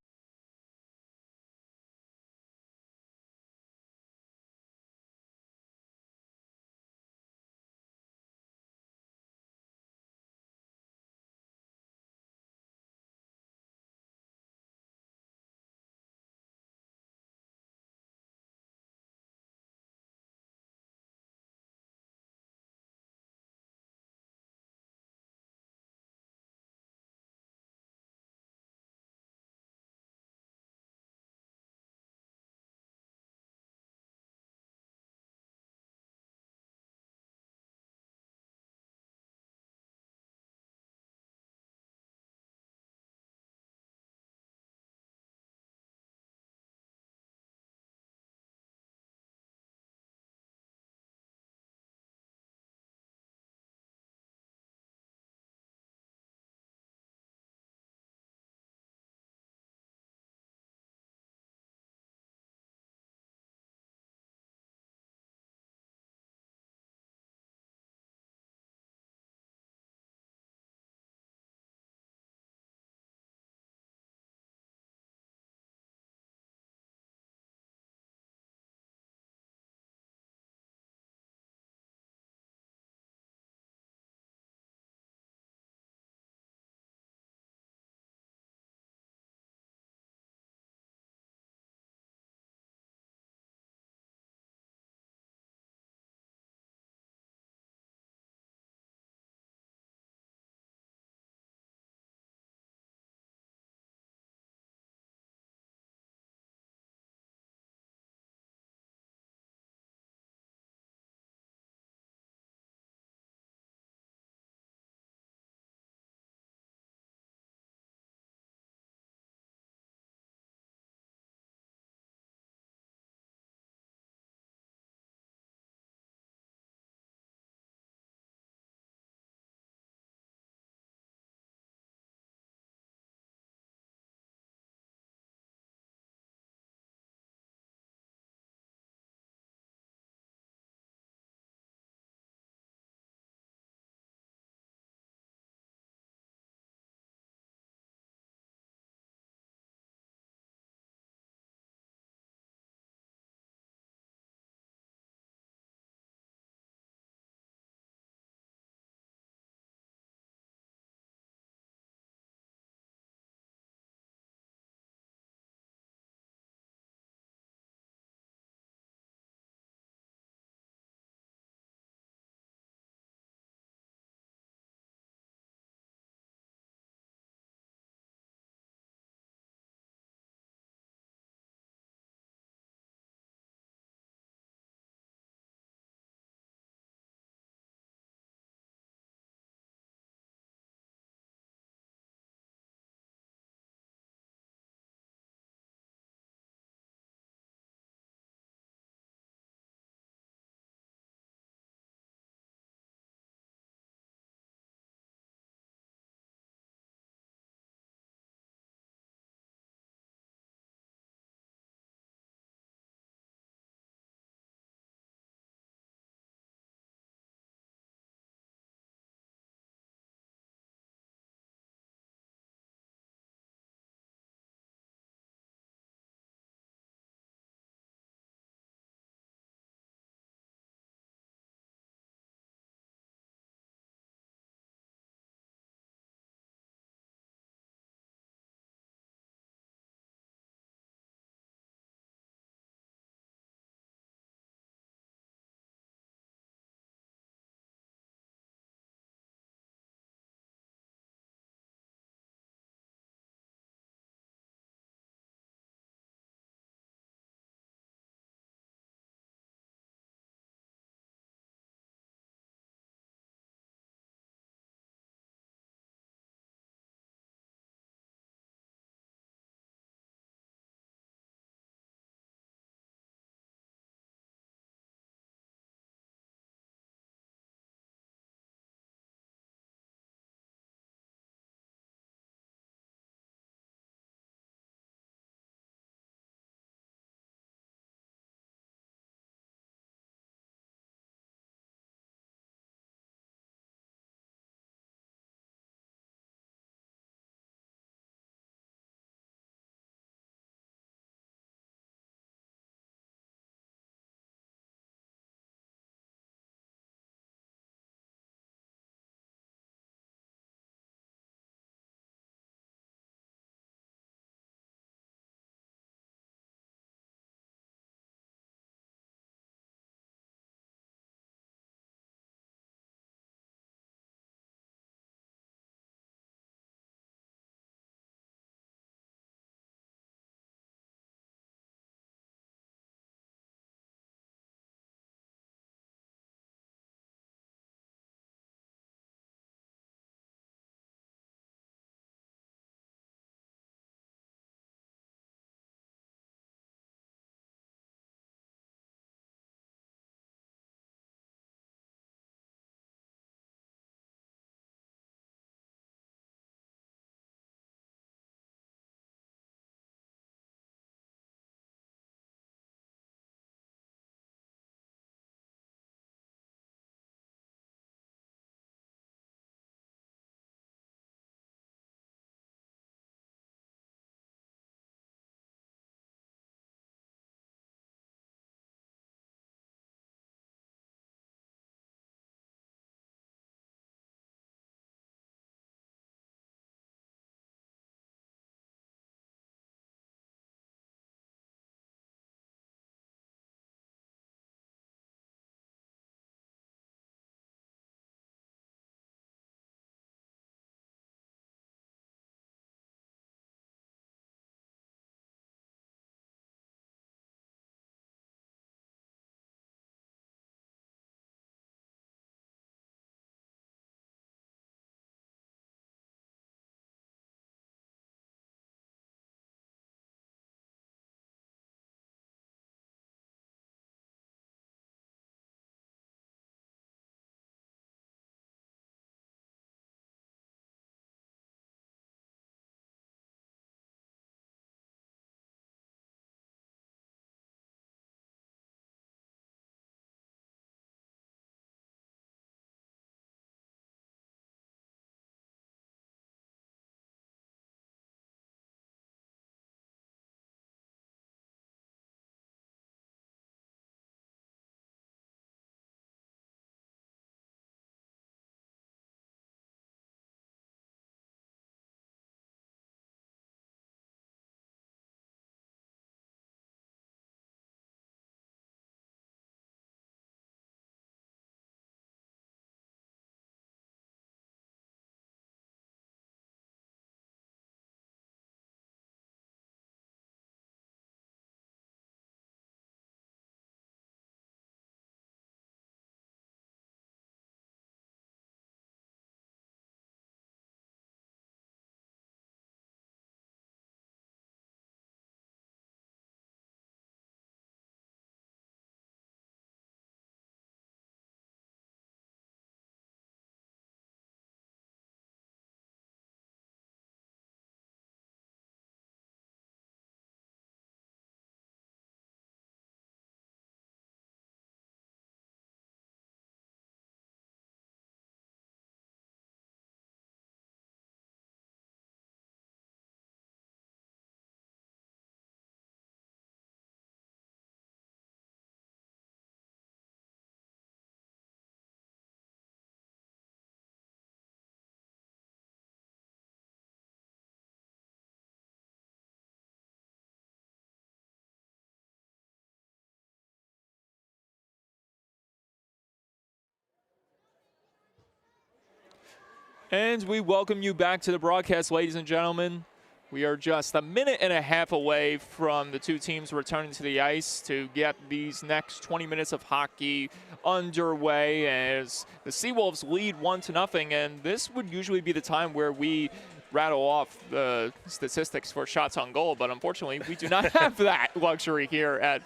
And we welcome you back to the broadcast, ladies and gentlemen. We are just a minute and a half away from the two teams returning to the ice to get these next 20 minutes of hockey underway as the Seawolves lead 1-0. And this would usually be the time where we rattle off the statistics for shots on goal, but unfortunately we do not have that luxury here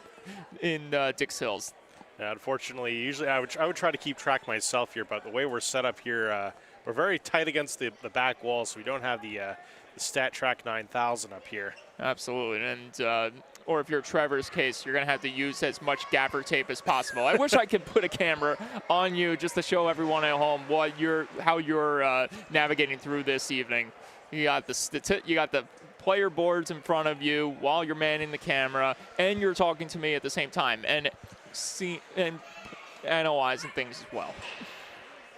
in Dix Hills. Yeah, unfortunately, usually I would try to keep track myself here, but the way we're set up here, we're very tight against the back wall, so we don't have the Stat Track 9000 up here. Absolutely, and or if you're Trevor's case, you're going to have to use as much gaffer tape as possible. I wish I could put a camera on you just to show everyone at home how you're navigating through this evening. You got the player boards in front of you while you're manning the camera, and you're talking to me at the same time, and analyzing things as well.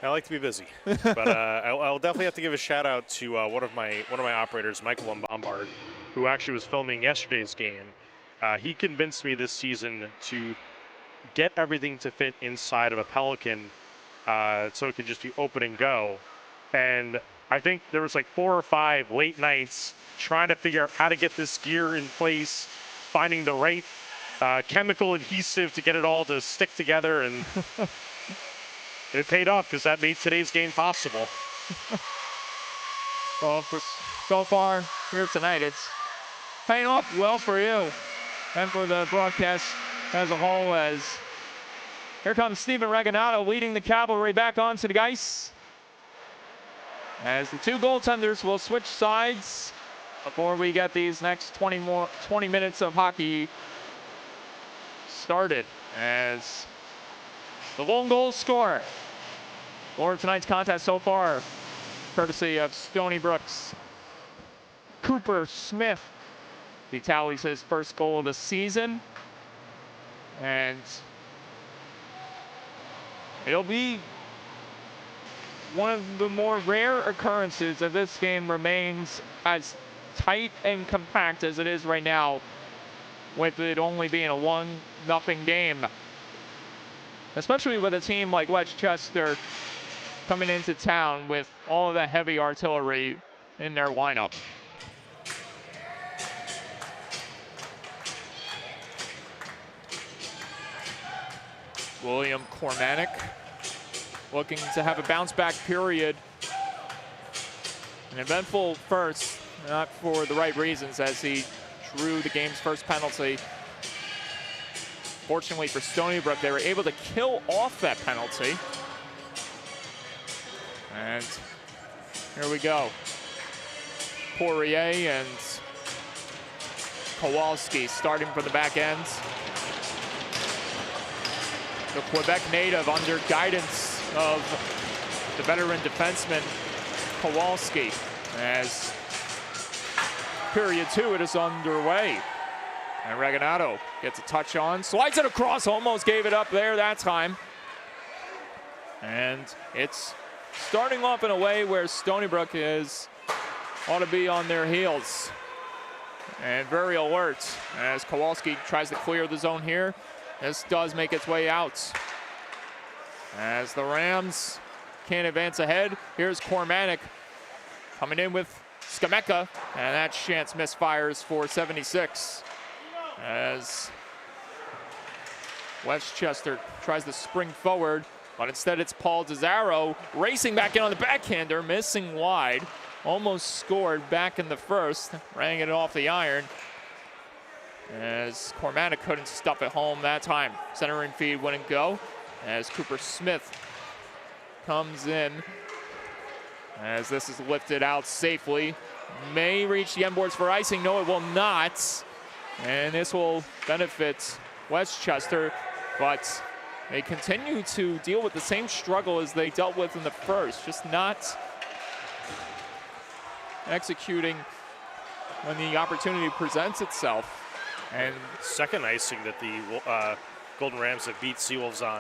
I like to be busy, but I'll definitely have to give a shout out to one of my operators, Michael Bombard, who actually was filming yesterday's game. He convinced me this season to get everything to fit inside of a Pelican, so it could just be open and go. And I think there was like 4 or 5 late nights trying to figure out how to get this gear in place, finding the right chemical adhesive to get it all to stick together, and it paid off because that made today's game possible. Well, so far here tonight, it's paying off well for you and for the broadcast as a whole. As here comes Steven Regginato leading the Cavalry back onto the ice. As the two goaltenders will switch sides before we get these next 20 minutes of hockey started. As the lone goal scorer for tonight's contest so far, courtesy of Stony Brook's Cooper Smith. He tallies his first goal of the season. And it'll be one of the more rare occurrences that this game remains as tight and compact as it is right now, with it only being a 1-0 game. Especially with a team like Westchester coming into town with all of the heavy artillery in their lineup. William Cormanic looking to have a bounce-back period. An eventful first, not for the right reasons, as he drew the game's first penalty. Fortunately for Stony Brook, they were able to kill off that penalty. And here we go. Poirier and Kowalski starting from the back end. The Quebec native under guidance of the veteran defenseman Kowalski. As period 2, it is underway. And Regginato gets a touch on, slides it across, almost gave it up there that time. And it's starting off in a way where Stony Brook ought to be on their heels and very alert as Kowalski tries to clear the zone here. This does make its way out. As the Rams can't advance ahead, here's Cormanic coming in with Skameka, and that chance misfires for 76. As Westchester tries to spring forward, but instead it's Paul DeZaro racing back in on the backhander, missing wide. Almost scored back in the first, rang it off the iron. As Cormanic couldn't stuff it home that time. Centering feed wouldn't go. As Cooper Smith comes in. As this is lifted out safely. May reach the end boards for icing. No, it will not. And this will benefit Westchester, but they continue to deal with the same struggle as they dealt with in the first, just not executing when the opportunity presents itself. And second icing that the Golden Rams have beat Seawolves on.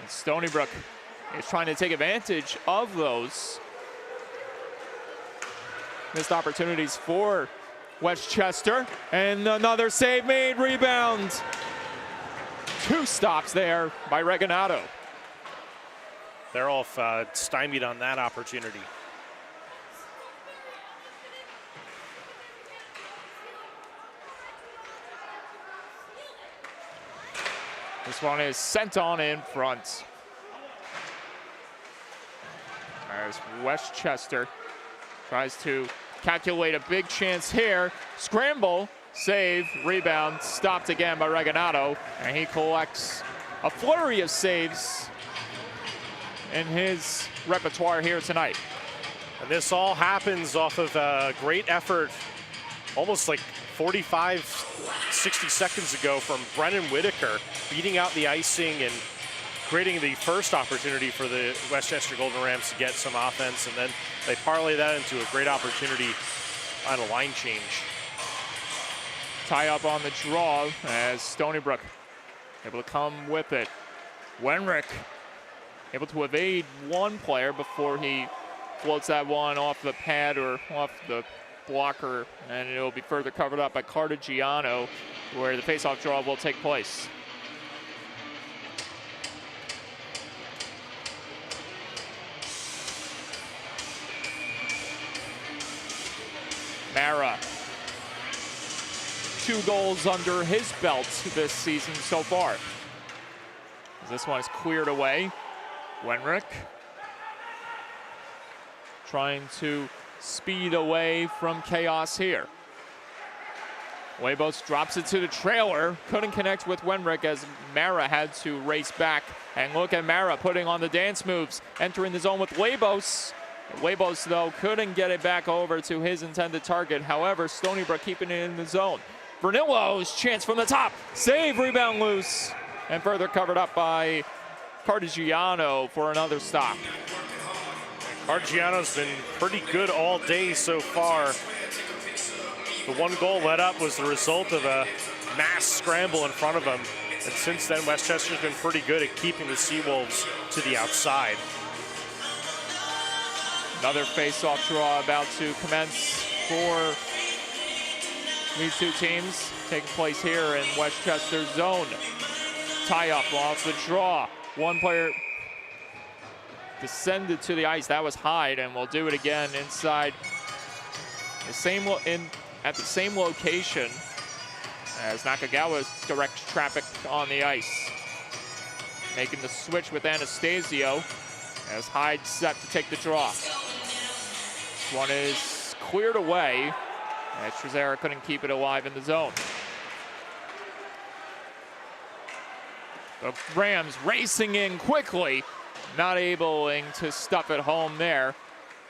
And Stony Brook is trying to take advantage of those missed opportunities for Westchester, and another save made, rebound. 2 stops there by Regginato. they're all stymied on that opportunity. This one is sent on in front. As Westchester tries to calculate a big chance here. Scramble, save, rebound, stopped again by Regalado, and he collects a flurry of saves in his repertoire here tonight. And this all happens off of a great effort, almost like 45, 60 seconds ago from Brennan Whitaker, beating out the icing and creating the first opportunity for the Westchester Golden Rams to get some offense, and then they parlay that into a great opportunity on a line change. Tie up on the draw as Stony Brook able to come with it. Wenrick able to evade one player before he floats that one off the pad or off the blocker, and it will be further covered up by Cartagiano, where the faceoff draw will take place. Mara, 2 goals under his belt this season so far. This one is cleared away. Wenrick trying to speed away from chaos here. Huevos drops it to the trailer. Couldn't connect with Wenrick as Mara had to race back. And look at Mara putting on the dance moves, entering the zone with Huevos. Huevos, though, couldn't get it back over to his intended target. However, Stony Brook keeping it in the zone. Vernillo's chance from the top. Save, rebound loose. And further covered up by Cartagiano for another stop. Cartagiano's been pretty good all day so far. The 1 goal let up was the result of a mass scramble in front of him. And since then, Westchester's been pretty good at keeping the Seawolves to the outside. Another face-off draw about to commence for these two teams, taking place here in Westchester's zone. Tie-up off the draw. One player descended to the ice. That was Hyde, and we'll do it again inside the same at the same location as Nakagawa directs traffic on the ice. Making the switch with Anastasio as Hyde set to take the draw. This one is cleared away as Trezera couldn't keep it alive in the zone. The Rams racing in quickly, not able to stuff it home there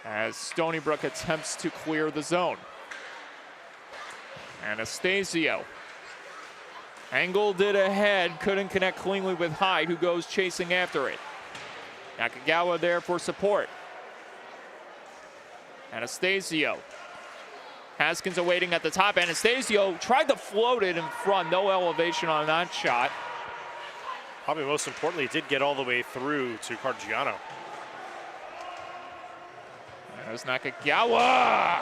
as Stony Brook attempts to clear the zone. Anastasio angled it ahead, couldn't connect cleanly with Hyde, who goes chasing after it. Nakagawa there for support. Anastasio. Haskins awaiting at the top. Anastasio tried to float it in front, no elevation on that shot. Probably most importantly, it did get all the way through to Cartagiano. There's Nakagawa.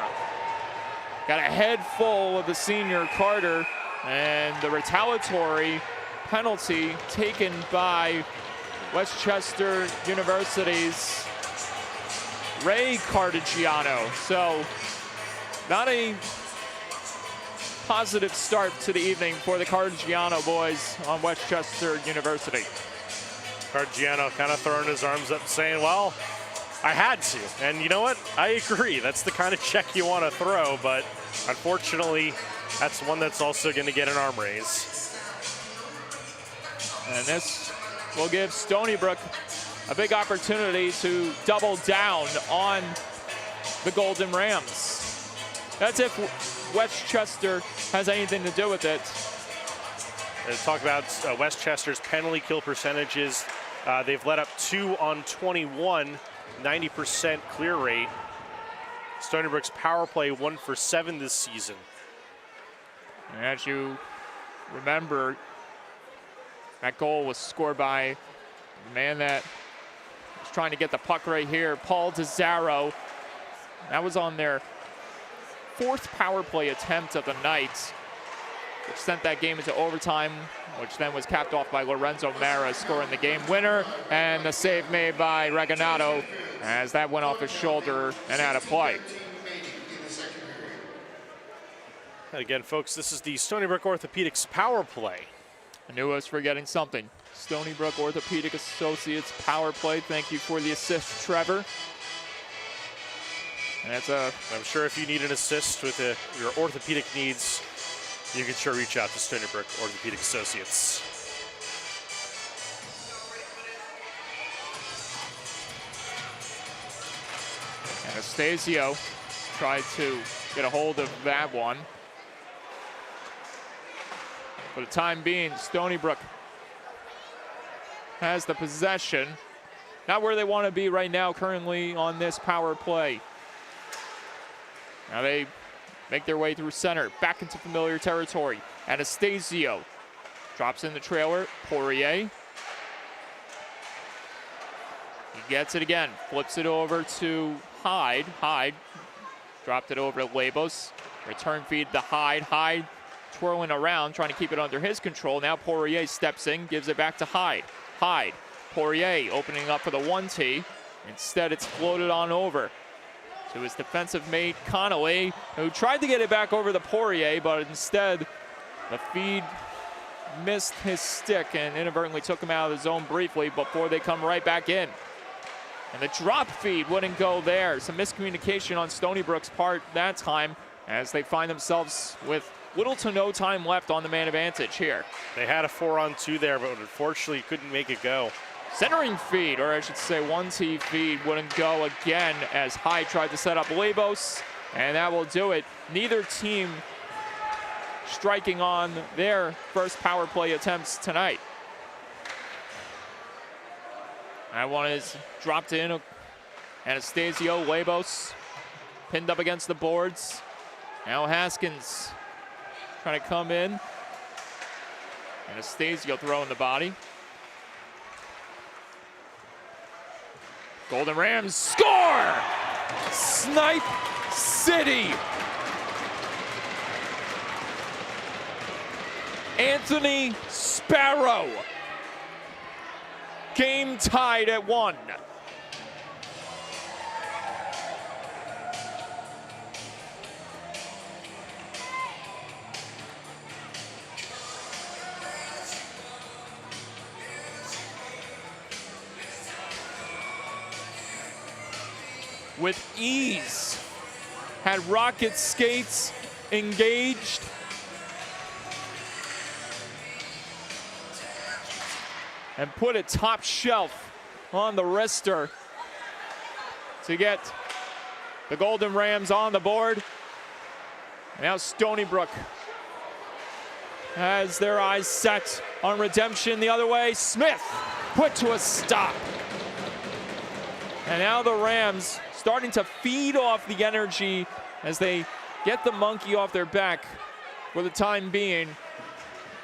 Got a head full of the senior Carter, and the retaliatory penalty taken by Westchester University's Ray Cartagiano. So not a positive start to the evening for the Cartagiano boys on Westchester University. Cartagiano kind of throwing his arms up saying, well, I had to. And you know what? I agree. That's the kind of check you want to throw, but unfortunately, that's one that's also going to get an arm raise. And this will give Stony Brook a big opportunity to double down on the Golden Rams. That's if Westchester has anything to do with it. Let's talk about Westchester's penalty kill percentages. They've let up 2 on 21, 90% clear rate. Stony Brook's power play 1 for 7 this season. And as you remember, that goal was scored by the man that was trying to get the puck right here, Paul DeZaro. That was on their 4th power play attempt of the night, which sent that game into overtime which then was capped off by Lorenzo Mara scoring the game winner, and the save made by Regalado as that went off his shoulder and out of play. And again, folks, this is the Stony Brook Orthopedics power play. I knew I was forgetting something. Stony Brook Orthopedic Associates power play. Thank you for the assist, Trevor. And I'm sure if you need an assist with your orthopedic needs, you can sure reach out to Stony Brook Orthopedic Associates. Anastasio tried to get a hold of that one. For the time being, Stony Brook has the possession. Not where they want to be right now currently on this power play. Now they make their way through center, back into familiar territory. Anastasio drops in the trailer. Poirier. He gets it again, flips it over to Hyde. Hyde dropped it over to Labos. Return feed to Hyde. Hyde twirling around, trying to keep it under his control. Now Poirier steps in, gives it back to Hyde. Hyde, Poirier opening up for the 1T. Instead, it's floated on over to his defensive mate, Connolly, who tried to get it back over to Poirier, but instead the feed missed his stick and inadvertently took him out of the zone briefly before they come right back in. And the drop feed wouldn't go there. Some miscommunication on Stony Brook's part that time as they find themselves with little to no time left on the man advantage here. They had a 4-on-2 there, but unfortunately couldn't make it go. Centering feed, or I should say 1T feed, wouldn't go again as Hyde tried to set up Labos, and that will do it. Neither team striking on their first power play attempts tonight. That one is dropped in. Anastasio, Labos, pinned up against the boards. Now Haskins trying to come in. Anastasio throwing the body. Golden Rams score! Snipe City! Anthony Sparrow. Game tied at 1. With ease, had rocket skates engaged. And put it top shelf on the wrister to get the Golden Rams on the board. Now Stony Brook has their eyes set on redemption the other way. Smith put to a stop. And now the Rams starting to feed off the energy as they get the monkey off their back for the time being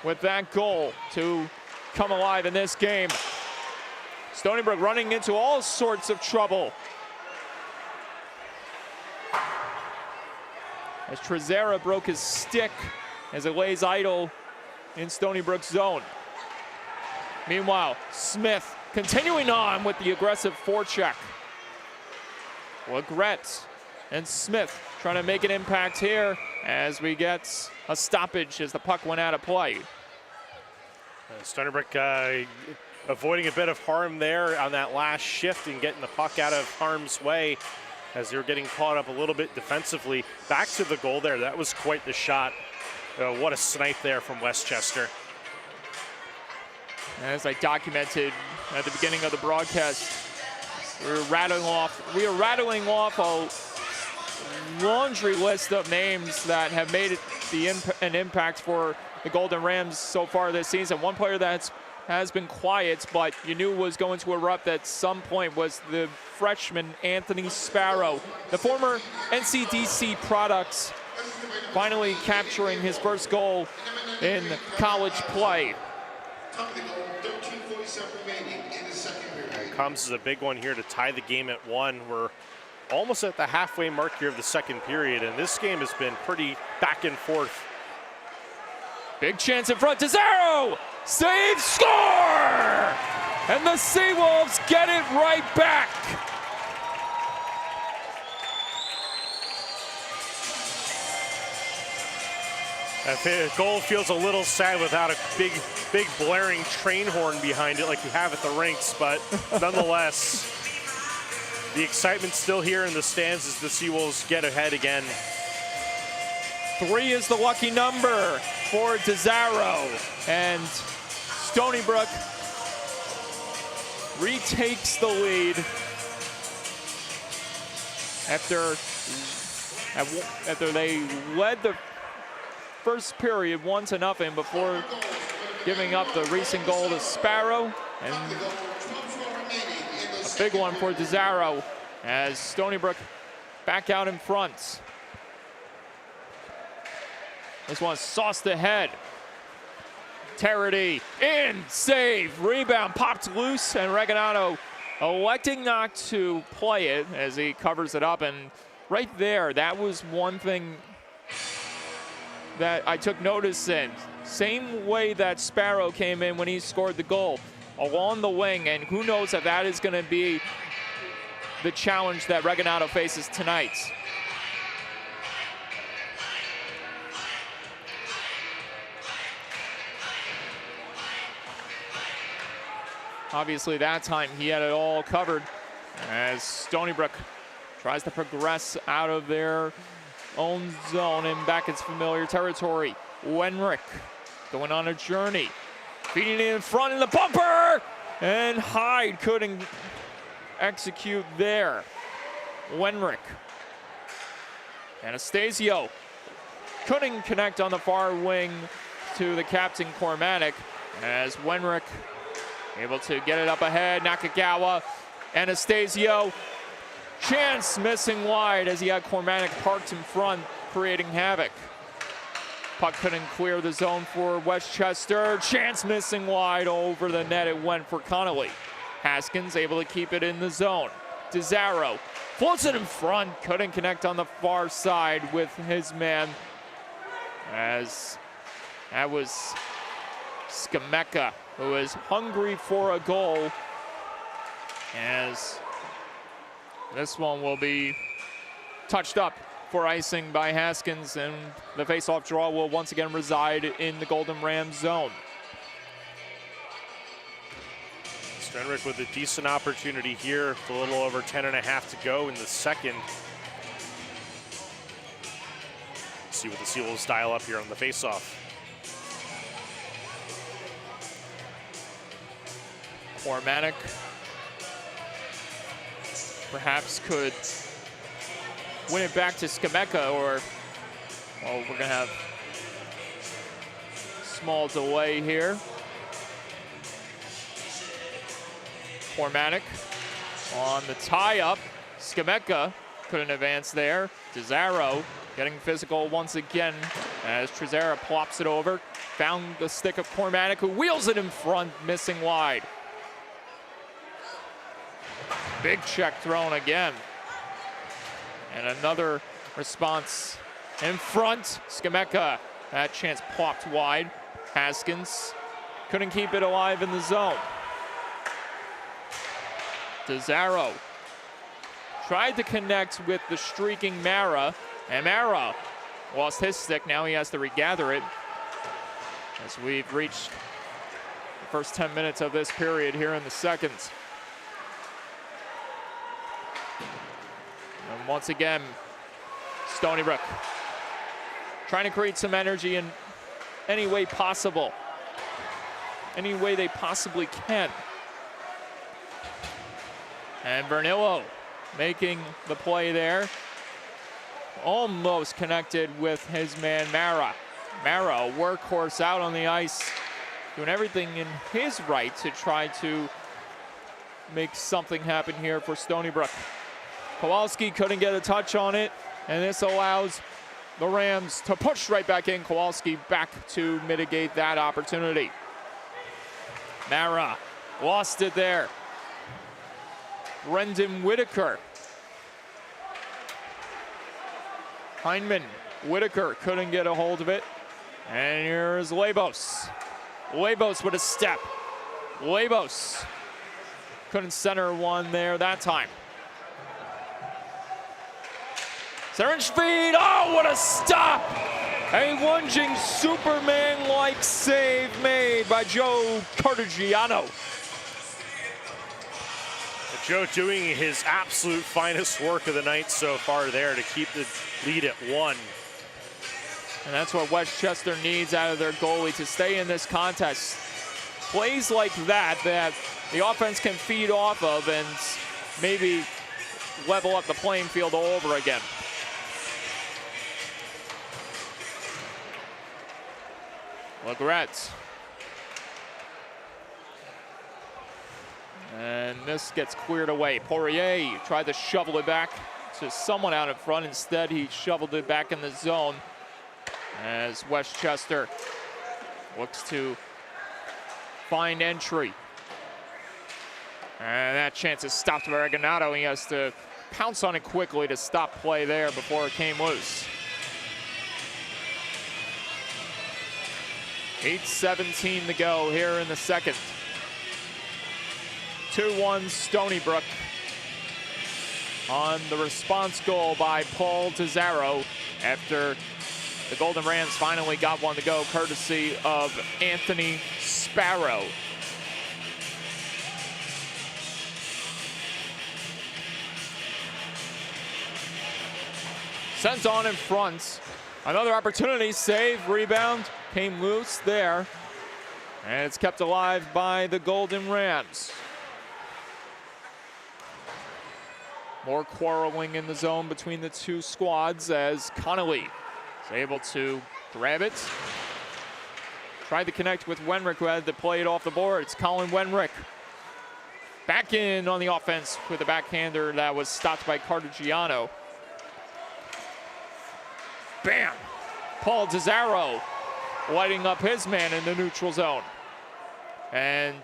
with that goal to come alive in this game. Stony Brook running into all sorts of trouble as Trezera broke his stick as it lays idle in Stony Brook's zone. Meanwhile, Smith continuing on with the aggressive forecheck. Legret and Smith trying to make an impact here as we get a stoppage as the puck went out of play. Stony Brook avoiding a bit of harm there on that last shift and getting the puck out of harm's way as they were getting caught up a little bit defensively. Back to the goal there. That was quite the shot. What a snipe there from Westchester. As I documented at the beginning of the broadcast, we were rattling off a laundry list of names that have made it an impact for the Golden Rams so far this season. One player that has been quiet, but you knew was going to erupt at some point, was the freshman Anthony Sparrow, the former NCDC product, finally capturing his first goal in college play. Comes as a big one here to tie the game at 1. We're almost at the halfway mark here of the second period, and this game has been pretty back and forth. Big chance in front to Zero! Save, score! And the Seawolves get it right back. That goal feels a little sad without a big blaring train horn behind it like you have at the rinks, but nonetheless, the excitement's still here in the stands as the Seawolves get ahead again. 3 is the lucky number for DeZaro, and Stony Brook retakes the lead after they led the first period 1-0 before giving up the recent goal to Sparrow, and a big one for DeZaro as Stony Brook back out in front. This one sauced ahead. Terity in, save, rebound, popped loose, and Reganado electing not to play it as he covers it up. And right there, that was one thing that I took notice in. Same way that Sparrow came in when he scored the goal, along the wing, and who knows if that is going to be the challenge that Reganado faces tonight. Obviously that time he had it all covered as Stony Brook tries to progress out of their own zone and back its familiar territory. Wenrick going on a journey, feeding it in front in the bumper, and Hyde couldn't execute there. Wenrick. Anastasio couldn't connect on the far wing to the captain Cormatic as Wenrick able to get it up ahead. Nakagawa, Anastasio, chance missing wide as he had Cormatic parked in front, creating havoc. Puck couldn't clear the zone for Westchester. Chance missing wide over the net. It went for Connolly. Haskins able to keep it in the zone. DeZaro floats it in front. Couldn't connect on the far side with his man. As that was Skameka, who is hungry for a goal. As this one will be touched up for icing by Haskins, and the face-off draw will once again reside in the Golden Rams zone. Strenrick with a decent opportunity here, with a little over 10.5 to go in the second. See what the Seawolves dial up here on the face-off. Cormatic perhaps could win it back to Skameka, or, well, we're gonna have small delay here. Cormatic on the tie-up. Skameka couldn't advance there. DeZaro getting physical once again as Trezera plops it over. Found the stick of Cormatic, who wheels it in front, missing wide. Big check thrown again. And another response in front. Skameka, that chance plopped wide. Haskins couldn't keep it alive in the zone. DeZaro tried to connect with the streaking Mara, and Mara lost his stick. Now he has to regather it as we've reached the first 10 minutes of this period here in the second. And once again, Stony Brook trying to create some energy in any way possible, any way they possibly can. And Vernillo making the play there. Almost connected with his man Mara. Mara, a workhorse out on the ice, doing everything in his right to try to make something happen here for Stony Brook. Kowalski couldn't get a touch on it, and this allows the Rams to push right back in. Kowalski back to mitigate that opportunity. Mara lost it there. Brendan Whitaker. Heineman, Whitaker couldn't get a hold of it. And here's Labos. Labos with a step. Labos couldn't center one there that time. Center feed, oh, what a stop! A lunging Superman-like save made by Joe Cartagiano. Joe doing his absolute finest work of the night so far there to keep the lead at 1. And that's what Westchester needs out of their goalie to stay in this contest. Plays like that the offense can feed off of and maybe level up the playing field all over again. Legret. And this gets cleared away. Poirier tried to shovel it back to someone out in front. Instead, he shoveled it back in the zone as Westchester looks to find entry. And that chance is stopped by Regagnado. He has to pounce on it quickly to stop play there before it came loose. 8:17 to go here in the second. 2-1 Stony Brook on the response goal by Paul Tizarro after the Golden Rams finally got one to go, courtesy of Anthony Sparrow. Sent on in front. Another opportunity, save, rebound, came loose there. And it's kept alive by the Golden Rams. More quarreling in the zone between the two squads as Connolly is able to grab it. Tried to connect with Wenrick, who had to play it off the boards. Colin Wenrick back in on the offense with a backhander that was stopped by Cartagiano. Bam! Paul Tizarro lighting up his man in the neutral zone. And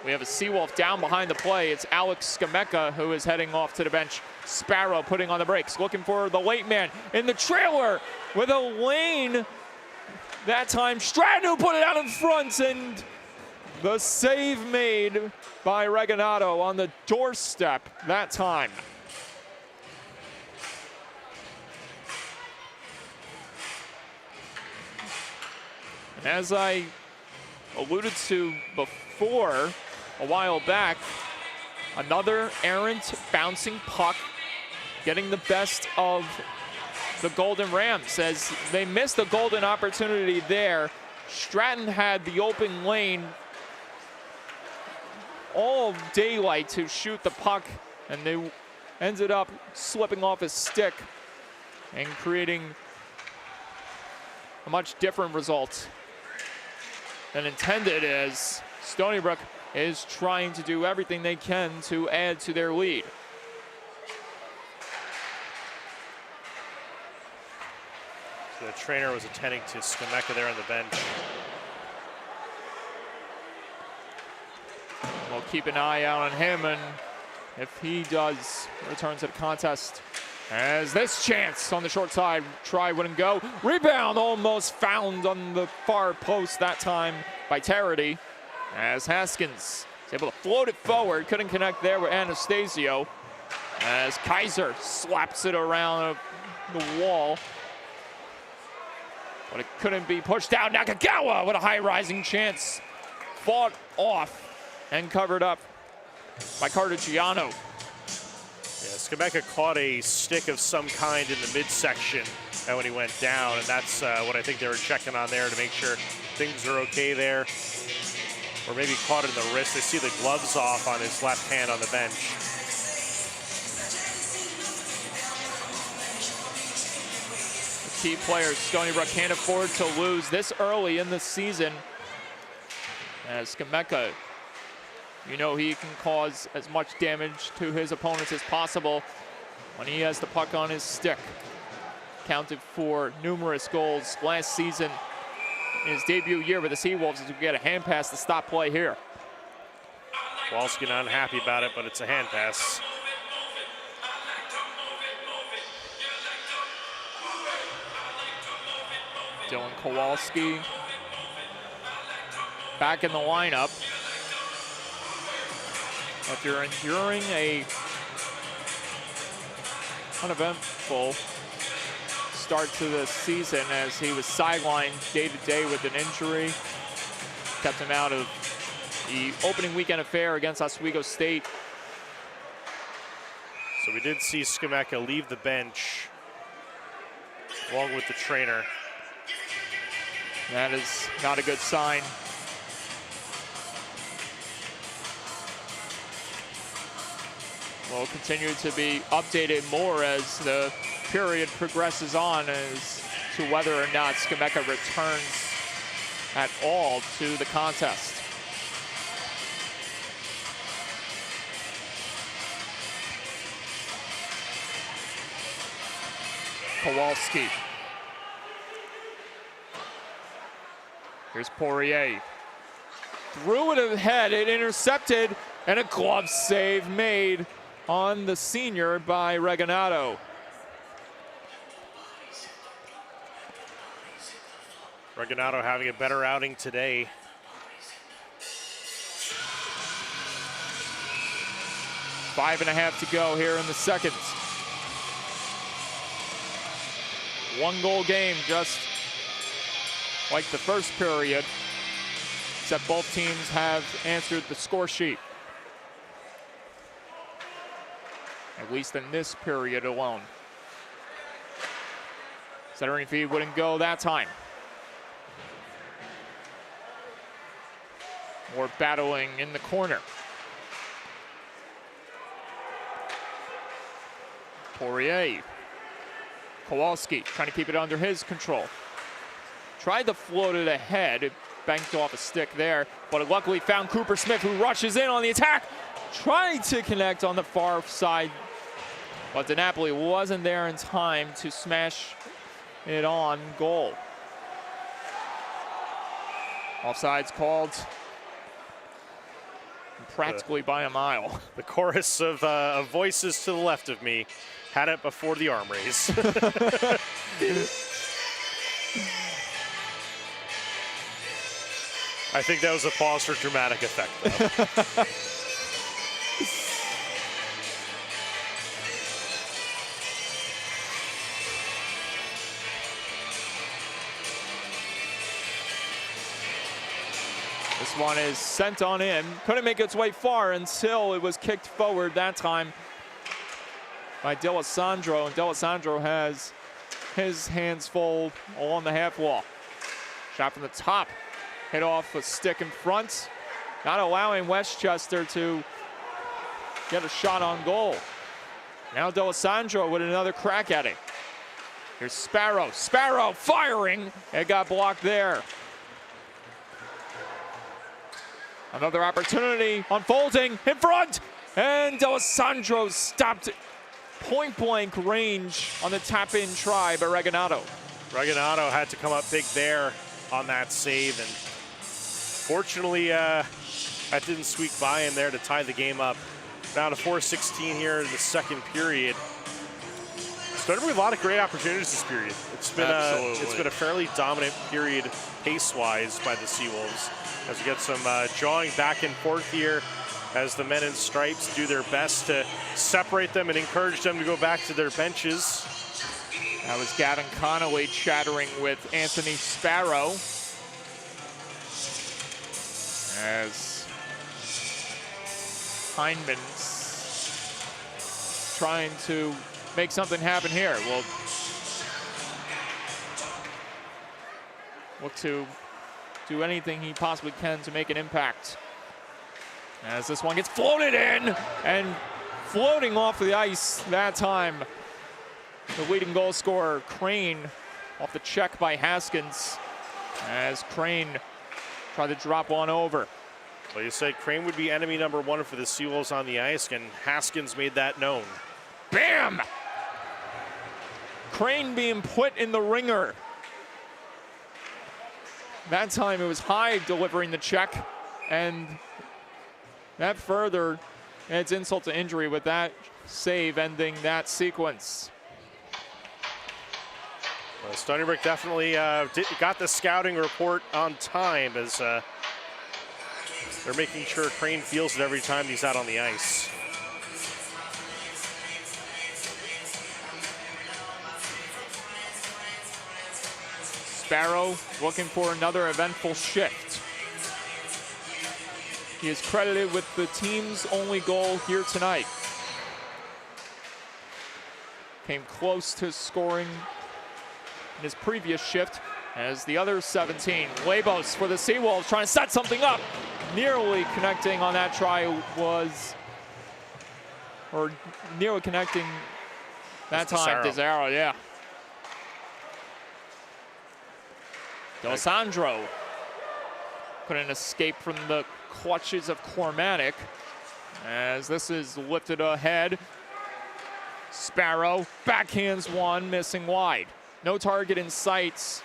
we have a Seawolf down behind the play. It's Alex Skameka who is heading off to the bench. Sparrow putting on the brakes, looking for the late man in the trailer with a lane. That time Stratton who put it out in front, and the save made by Regagnado on the doorstep that time. As I alluded to before, a while back, another errant bouncing puck getting the best of the Golden Rams as they missed a golden opportunity there. Stratton had the open lane all daylight to shoot the puck, and they ended up slipping off his stick and creating a much different result than intended, as Stony Brook is trying to do everything they can to add to their lead. So the trainer was attending to Skameka there on the bench. We'll keep an eye out on him, and if he does return to the contest, as this chance on the short side, try wouldn't go. Rebound almost found on the far post that time by Tarity, as Haskins is able to float it forward. Couldn't connect there with Anastasio, as Kaiser slaps it around the wall. But it couldn't be pushed out. Nakagawa with a high rising chance. Fought off and covered up by Cartagiano. Skameka caught a stick of some kind in the midsection when he went down, and that's what I think they were checking on there to make sure things are okay there. Or maybe caught it in the wrist. They see the gloves off on his left hand on the bench. The key players Stony Brook can't afford to lose this early in the season. As Skameka, you know he can cause as much damage to his opponents as possible when he has the puck on his stick. Counted for numerous goals last season in his debut year with the Seawolves, as we get a hand pass to stop play here. Kowalski not happy about it, but it's a hand pass. Dylan Kowalski back in the lineup after enduring a uneventful start to the season as he was sidelined day to day with an injury. Kept him out of the opening weekend affair against Oswego State. So we did see Skimeka leave the bench along with the trainer. That is not a good sign. We'll continue to be updated more as the period progresses on as to whether or not Skimeka returns at all to the contest. Kowalski. Here's Poirier. Threw it ahead, it intercepted, and a glove save made on the senior by Regalado. Regalado having a better outing today. Five and a half to go here in the second. One goal game, just like the first period, except both teams have answered the score sheet. At least in this period alone. Centering feed wouldn't go that time. More battling in the corner. Poirier. Kowalski trying to keep it under his control. Tried to float it ahead. It banked off a stick there, but it luckily found Cooper Smith, who rushes in on the attack. Tried to connect on the far side, but DiNapoli wasn't there in time to smash it on goal. Offsides called practically by a mile. The chorus of voices to the left of me had it before the arm raise. I think that was a pause for dramatic effect, though. This one is sent on in. Couldn't make its way far until it was kicked forward that time by D'Alessandro, and D'Alessandro has his hands full along the half wall. Shot from the top, hit off a stick in front, not allowing Westchester to get a shot on goal. Now D'Alessandro with another crack at it. Here's Sparrow, Sparrow firing, it got blocked there. Another opportunity unfolding in front, and D'Alessandro stopped point-blank range on the tap-in try by Regalado. Regalado had to come up big there on that save, and fortunately that didn't squeak by in there to tie the game up. Down to 4:16 here in the second period. Started with a lot of great opportunities this period. It's been a fairly dominant period pace-wise by the Seawolves as we get some jawing back and forth here as the men in stripes do their best to separate them and encourage them to go back to their benches. That was Gavin Connolly chattering with Anthony Sparrow as Hindman's trying to make something happen here. We'll look to do anything he possibly can to make an impact. As this one gets floated in, and floating off the ice that time, the leading goal scorer, Crane, off the check by Haskins, as Crane tried to drop one over. Well, you said Crane would be enemy number one for the Seawolves on the ice, and Haskins made that known. Bam! Crane being put in the ringer. That time it was Hyde delivering the check, and that further adds insult to injury with that save ending that sequence. Well, Stony Brook definitely got the scouting report on time as They're making sure Crane feels it every time he's out on the ice. Sparrow looking for another eventful shift. He is credited with the team's only goal here tonight. Came close to scoring in his previous shift as the other 17. Labos for the Seawolves trying to set something up. Nearly connecting on that try was, or nearly connecting that time, Desaro, yeah. D'Alessandro couldn't escape from the clutches of Cormatic as this is lifted ahead. Sparrow backhands one, missing wide. No target in sight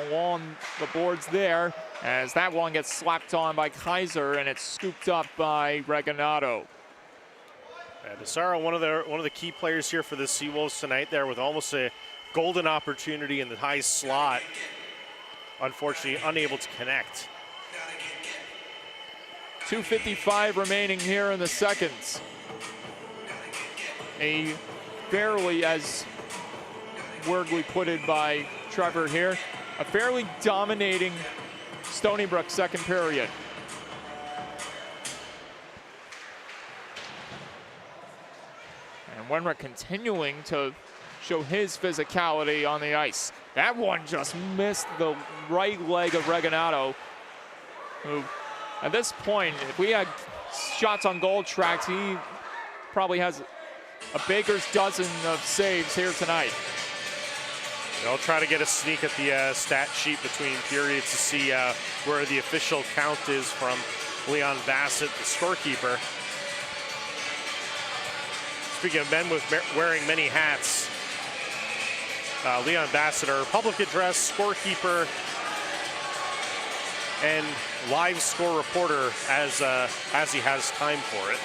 along the boards there as that one gets slapped on by Kaiser and it's scooped up by Reganato. Yeah, Desaro, one of the key players here for the Seawolves tonight there with almost a golden opportunity in the high slot. Unfortunately, unable to connect. 2:55 remaining here in the seconds. A fairly, as wordly put it by Trevor here, a fairly dominating Stony Brook second period. And Wenrick continuing to show his physicality on the ice. That one just missed the right leg of Reganato, who at this point, if we had shots on goal tracks, he probably has a baker's dozen of saves here tonight. They'll try to get a sneak at the stat sheet between periods to see where the official count is from Leon Bassett, the scorekeeper. Speaking of men with wearing many hats, Leon Bassett, our public address, scorekeeper, and live score reporter as he has time for it.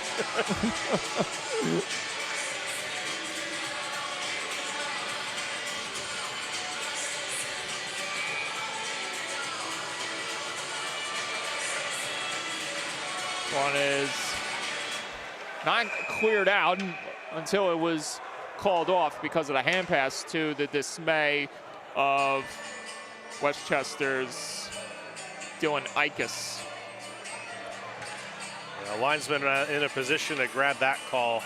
One is not cleared out until it was called off because of the hand pass, to the dismay of Westchester's Dylan Ikas. The linesman in a position to grab that call.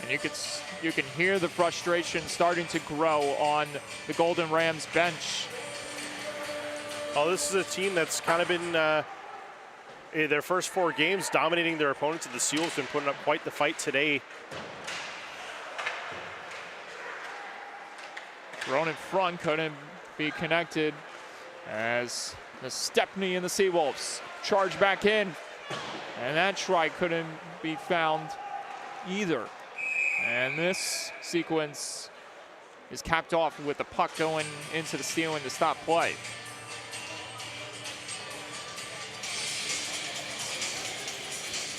And you can hear the frustration starting to grow on the Golden Rams bench. Oh, this is a team that's kind of been in their first 4 games dominating their opponents, and the Seals been putting up quite the fight today. Thrown in front, couldn't be connected as the Stepney and the Seawolves charge back in. And that try couldn't be found either. And this sequence is capped off with the puck going into the ceiling to stop play.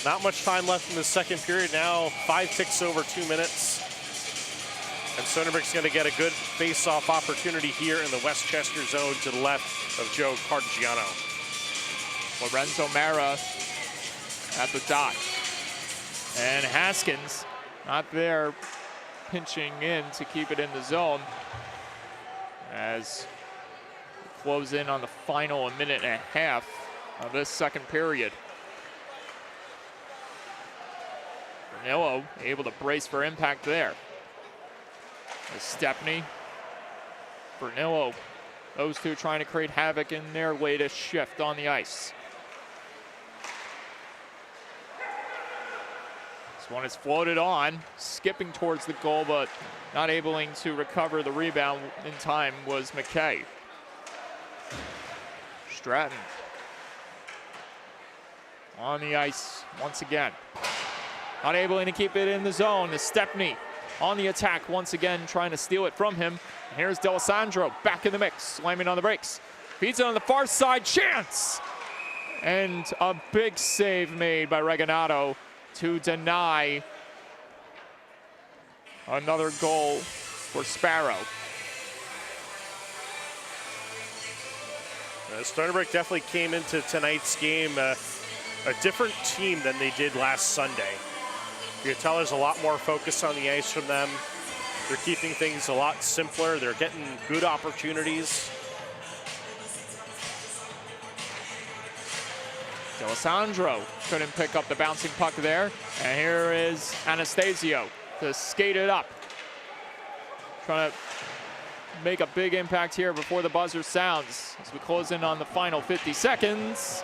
Not much time left in the second period now. 5 ticks over 2 minutes. And Stony Brook's going to get a good face-off opportunity here in the Westchester zone to the left of Joe Cartagiano. Lorenzo Mara at the dot. And Haskins not there, pinching in to keep it in the zone as we close in on the final minute and a half of this second period. Danilo able to brace for impact there. Stepney, Bernillo, those two trying to create havoc in their latest shift on the ice. This one is floated on, skipping towards the goal, but not able to recover the rebound in time was McKay. Stratton on the ice once again. Not able to keep it in the zone. Stepney on the attack once again, trying to steal it from him. And here's D'Alessandro back in the mix, slamming on the brakes. Feeds it on the far side, chance! And a big save made by Reganato to deny another goal for Sparrow. Stony Brook definitely came into tonight's game a different team than they did last Sunday. You can tell there's a lot more focus on the ice from them. They're keeping things a lot simpler. They're getting good opportunities. D'Alessandro couldn't pick up the bouncing puck there. And here is Anastasio to skate it up. Trying to make a big impact here before the buzzer sounds as we close in on the final 50 seconds.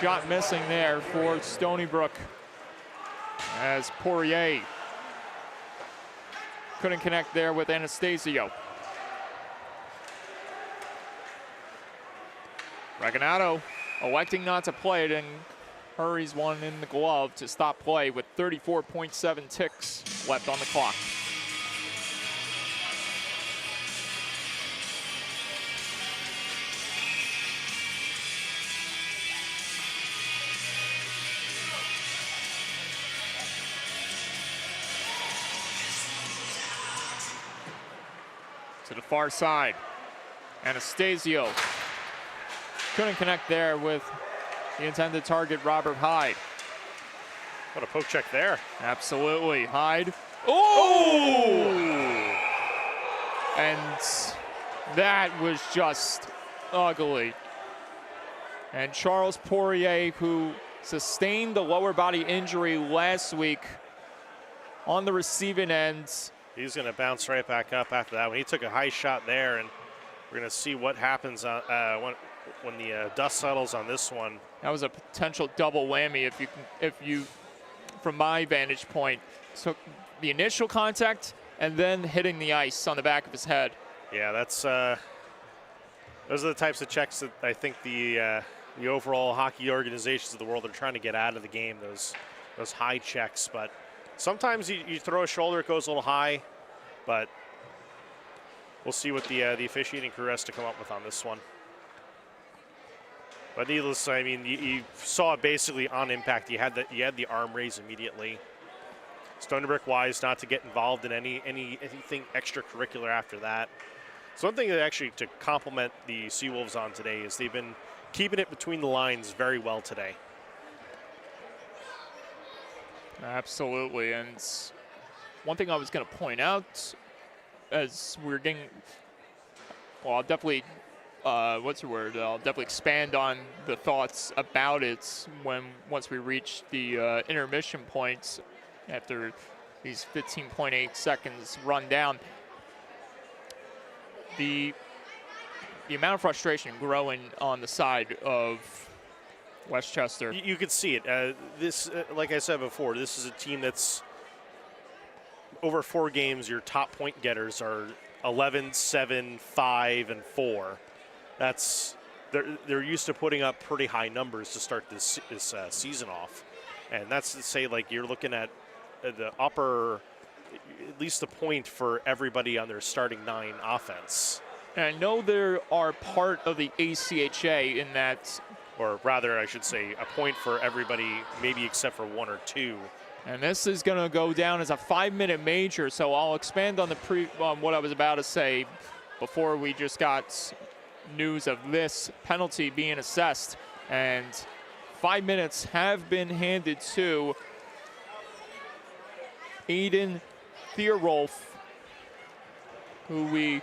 Shot missing there for Stony Brook as Poirier couldn't connect there with Anastasio. Regalado electing not to play it and hurries one in the glove to stop play with 34.7 ticks left on the clock. To the far side, Anastasio couldn't connect there with the intended target, Robert Hyde. What a poke check there. Absolutely, Hyde. Oh! And that was just ugly. And Charles Poirier, who sustained the lower body injury last week on the receiving end. He's going to bounce right back up after that one. He took a high shot there, and we're going to see what happens when the dust settles on this one. That was a potential double whammy if you, from my vantage point, took the initial contact and then hitting the ice on the back of his head. Yeah, that's those are the types of checks that I think the overall hockey organizations of the world are trying to get out of the game. Those high checks, but sometimes you throw a shoulder, it goes a little high, but we'll see what the officiating crew has to come up with on this one. But needless, I mean, you saw it basically on impact. You had the arm raise immediately. Stony Brook wise not to get involved in anything extracurricular after that. So one thing that actually to compliment the Seawolves on today is they've been keeping it between the lines very well today. Absolutely, and one thing I was going to point out as we're getting, well, I'll definitely, I'll definitely expand on the thoughts about it once we reach the intermission points after these 15.8 seconds run down. The amount of frustration growing on the side of Westchester. You could see it. Like I said before, this is a team that's over 4 games. Your top point getters are 11, 7, 5, and 4. They're used to putting up pretty high numbers to start this season off, and that's to say, like, you're looking at the upper, at least the point for everybody on their starting 9 offense. And I know they are part of the ACHA in that, or rather, I should say, a point for everybody, maybe except for 1 or 2. And this is going to go down as a 5-minute major, so I'll expand on on what I was about to say before we just got news of this penalty being assessed. And 5 minutes have been handed to Aiden Theorolf, who we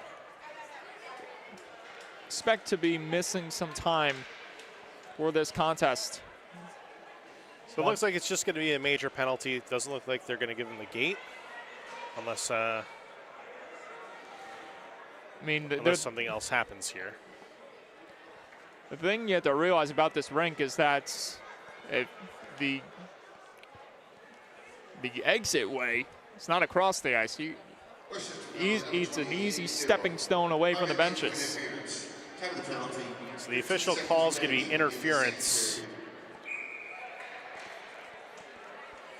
expect to be missing some time for this contest. So it looks like it's just going to be a major penalty. It doesn't look like they're going to give him the gate, unless unless something else happens here. The thing you have to realize about this rink is that the exit way, it's not across the ice. It's an easy stepping stone away from the benches. So the official call is going to be interference.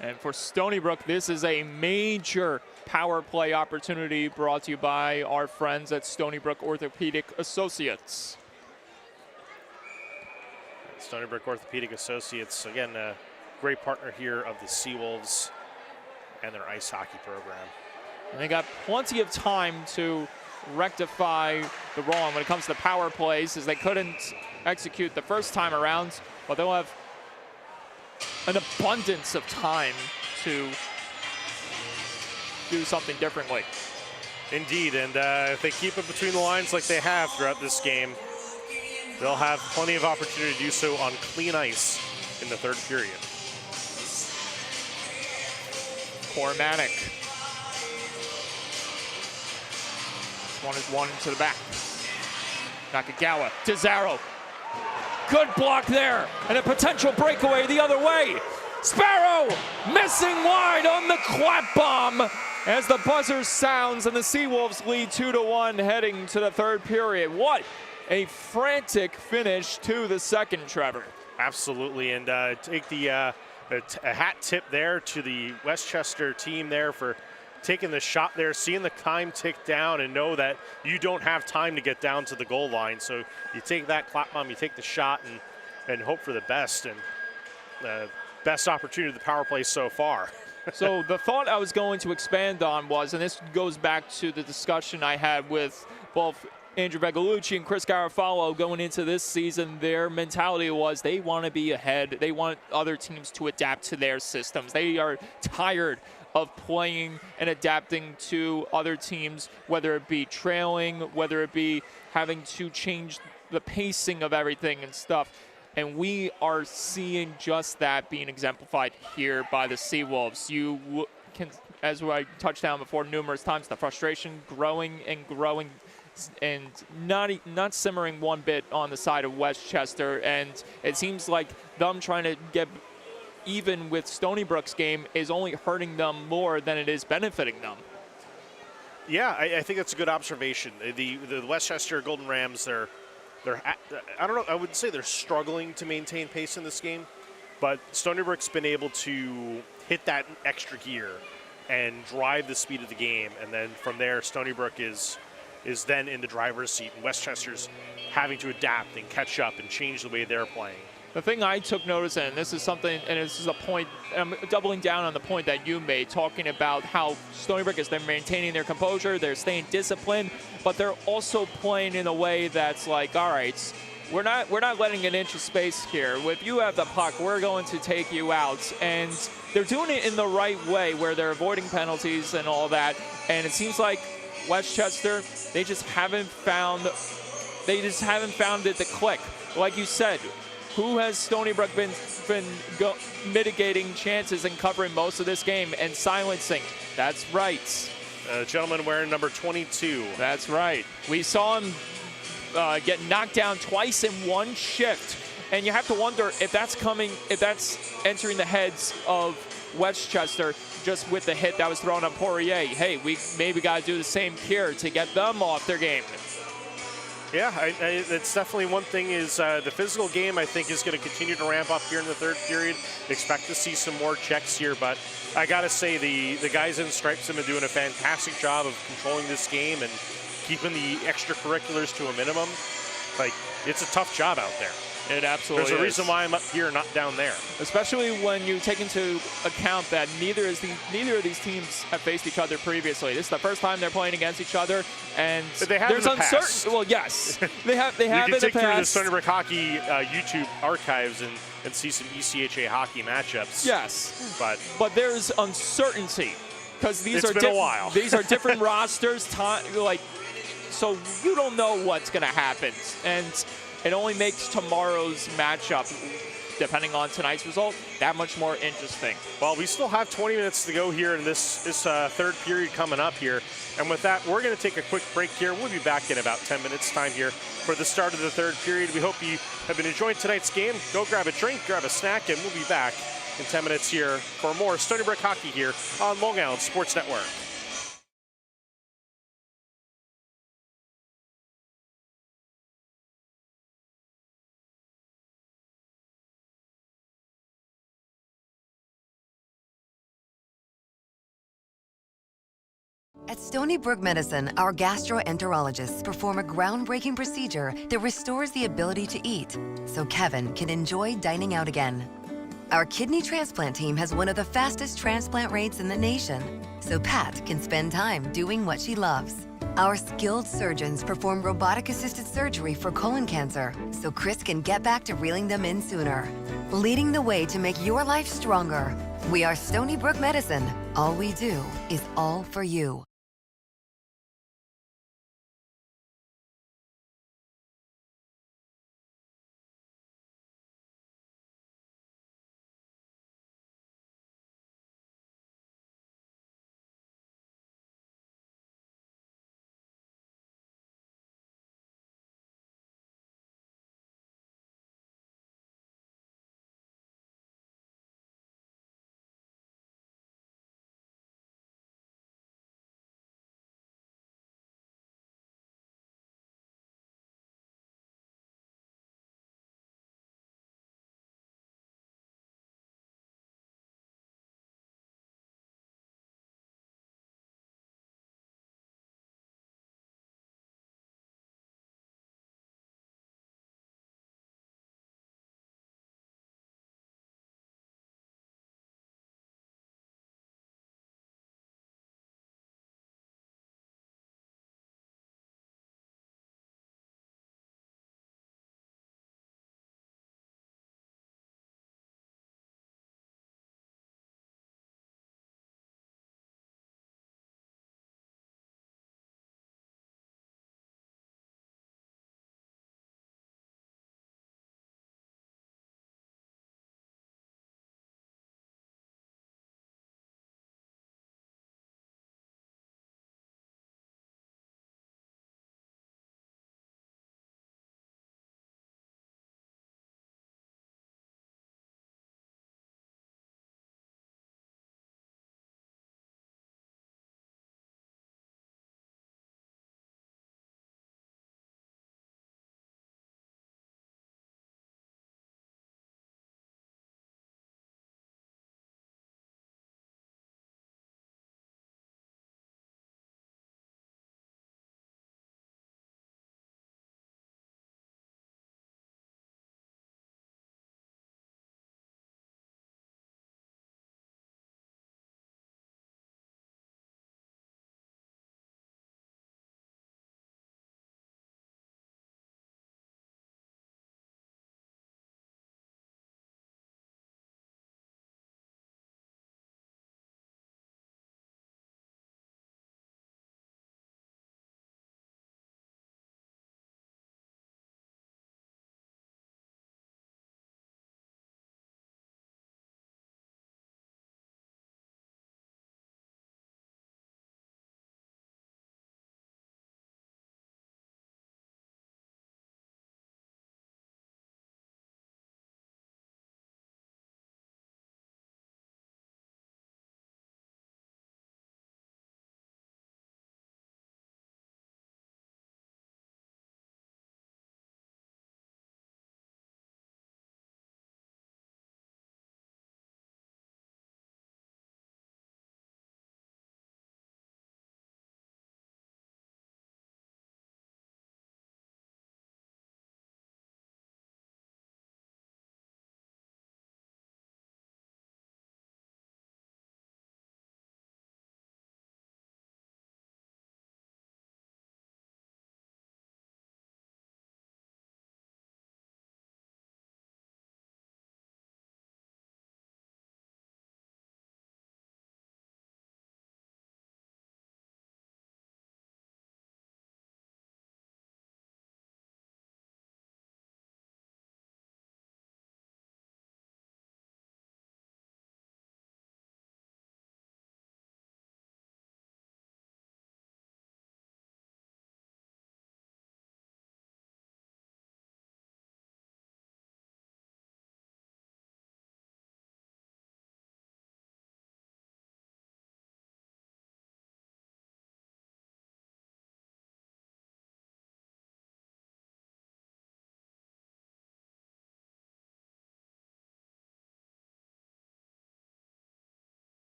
And for Stony Brook, this is a major power play opportunity brought to you by our friends at Stony Brook Orthopedic Associates. Stony Brook Orthopedic Associates, again, a great partner here of the Seawolves and their ice hockey program. And they got plenty of time to rectify the wrong when it comes to power plays, as they couldn't execute the first time around, but they'll have an abundance of time to do something differently. Indeed, and if they keep it between the lines like they have throughout this game, they'll have plenty of opportunity to do so on clean ice in the third period. Cormatic. This one into the back. Nakagawa, Desaro. Good block there, and a potential breakaway the other way. Sparrow missing wide on the clap bomb as the buzzer sounds and the Seawolves lead 2-1 heading to the third period. What a frantic finish to the second, Trevor. Absolutely, and take a hat tip there to the Westchester team there for taking the shot there, seeing the time tick down and know that you don't have time to get down to the goal line. So you take that clap bomb, you take the shot and hope for the best, and best opportunity of the power play so far. So the thought I was going to expand on was, and this goes back to the discussion I had with both Andrew Vegalucci and Chris Garofalo going into this season, their mentality was they want to be ahead. They want other teams to adapt to their systems. They are tired of playing and adapting to other teams, whether it be trailing, whether it be having to change the pacing of everything and stuff. And we are seeing just that being exemplified here by the Seawolves. You can, as I touched on before numerous times, the frustration growing and growing, and not simmering one bit on the side of Westchester. And it seems like them trying to get even with Stony Brook's game is only hurting them more than it is benefiting them. Yeah, I think that's a good observation. The Westchester Golden Rams, they're I don't know, I wouldn't say they're struggling to maintain pace in this game, but Stony Brook's been able to hit that extra gear and drive the speed of the game, and then from there Stony Brook is then in the driver's seat, and Westchester's having to adapt and catch up and change the way they're playing. The thing I took notice in, this is something, and this is a point, I'm doubling down on the point that you made, talking about how Stony Brook is they're maintaining their composure, they're staying disciplined, but they're also playing in a way that's like, all right, we're not letting an inch of space here. If you have the puck, we're going to take you out. And they're doing it in the right way, where they're avoiding penalties and all that. And it seems like Westchester, they just haven't found it to click. Like you said, who has Stony Brook been mitigating chances and covering most of this game and silencing? That's right. Gentleman wearing number 22. That's right. We saw him get knocked down twice in one shift, and you have to wonder if that's entering the heads of Westchester just with the hit that was thrown on Poirier. Hey, we maybe got to do the same here to get them off their game. Yeah, it's definitely one thing is the physical game, I think, is going to continue to ramp up here in the third period. Expect to see some more checks here, but I got to say the guys in stripes have been doing a fantastic job of controlling this game and keeping the extracurriculars to a minimum. Like, it's a tough job out there. It absolutely is. There's a reason why I'm up here, not down there. Especially when you take into account that neither of these teams have faced each other previously. This is the first time they're playing against each other, and there's uncertainty. Well, yes, they have. They have in the past. You can take through the Stony Brook Hockey YouTube archives and see some ECHA hockey matchups. Yes, but there's uncertainty because these been a while. These are different rosters. So you don't know what's going to happen, and it only makes tomorrow's matchup, depending on tonight's result, that much more interesting. Well, we still have 20 minutes to go here in this third period coming up here. And with that, we're going to take a quick break here. We'll be back in about 10 minutes time here for the start of the third period. We hope you have been enjoying tonight's game. Go grab a drink, grab a snack, and we'll be back in 10 minutes here for more Stony Brook Hockey here on Long Island Sports Network. At Stony Brook Medicine, our gastroenterologists perform a groundbreaking procedure that restores the ability to eat, so Kevin can enjoy dining out again. Our kidney transplant team has one of the fastest transplant rates in the nation, so Pat can spend time doing what she loves. Our skilled surgeons perform robotic-assisted surgery for colon cancer, so Chris can get back to reeling them in sooner. Leading the way to make your life stronger. We are Stony Brook Medicine. All we do is all for you.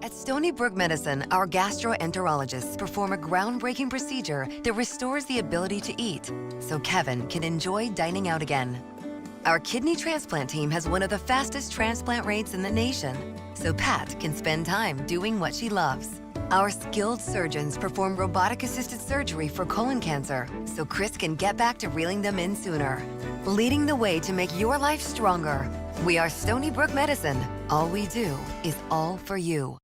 At Stony Brook Medicine, our gastroenterologists perform a groundbreaking procedure that restores the ability to eat, so Kevin can enjoy dining out again. Our kidney transplant team has one of the fastest transplant rates in the nation, so Pat can spend time doing what she loves. Our skilled surgeons perform robotic-assisted surgery for colon cancer, so Chris can get back to reeling them in sooner. Leading the way to make your life stronger. We are Stony Brook Medicine. All we do is all for you.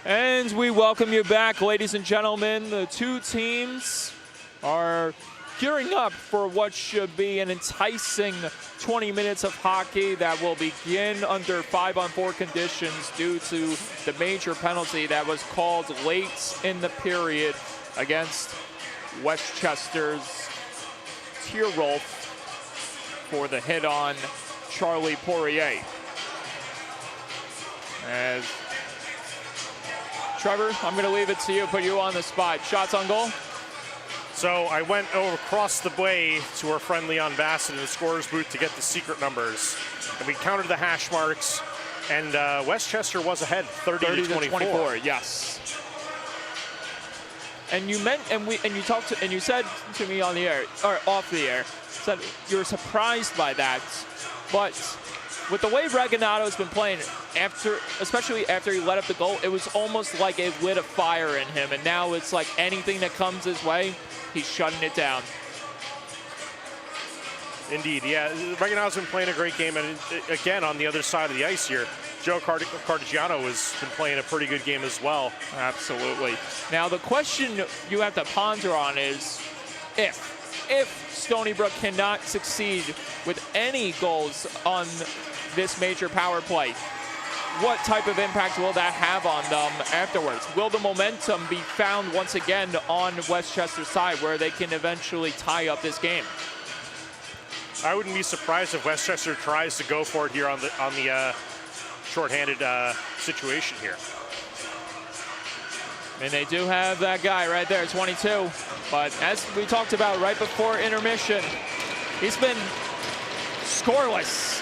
And we welcome you back, ladies and gentlemen. The two teams are gearing up for what should be an enticing 20 minutes of hockey that will begin under 5-on-4 conditions due to the major penalty that was called late in the period against Westchester's Tierolf for the hit on Charlie Poirier. As Trevor, I'm going to leave it to you, put you on the spot. Shots on goal? So I went over across the way to our friend Leon Bassett in the scorer's booth to get the secret numbers. And we counted the hash marks. And Westchester was ahead 30 to 24. Yes. And you you said to me on the air or off the air, said you're surprised by that, but with the way Reganato's been playing, especially after he let up the goal, it was almost like it lit a fire in him, and now it's like anything that comes his way, he's shutting it down. Indeed, yeah. Reganato's been playing a great game, and again, on the other side of the ice here, Joe Cardigiano has been playing a pretty good game as well. Absolutely. Now, the question you have to ponder on is if Stony Brook cannot succeed with any goals on this major power play, what type of impact will that have on them afterwards? Will the momentum be found once again on Westchester's side where they can eventually tie up this game? I wouldn't be surprised if Westchester tries to go for it here on the shorthanded situation here. And they do have that guy right there, 22. But as we talked about right before intermission, he's been scoreless,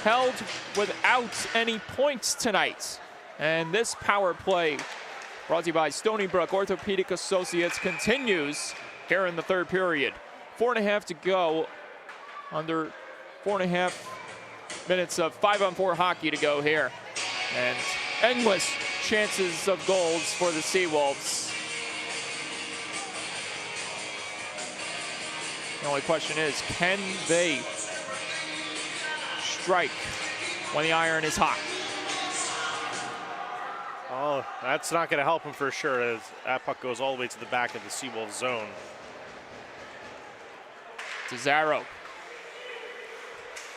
held without any points tonight. And this power play, brought to you by Stony Brook Orthopedic Associates, continues here in the third period. 4.5 to go, under 4.5 minutes of 5-on-4 hockey to go here. And endless chances of goals for the Seawolves. The only question is, can they strike when the iron is hot? Oh, that's not going to help him for sure, as that puck goes all the way to the back of the Seawolves zone. Cesaro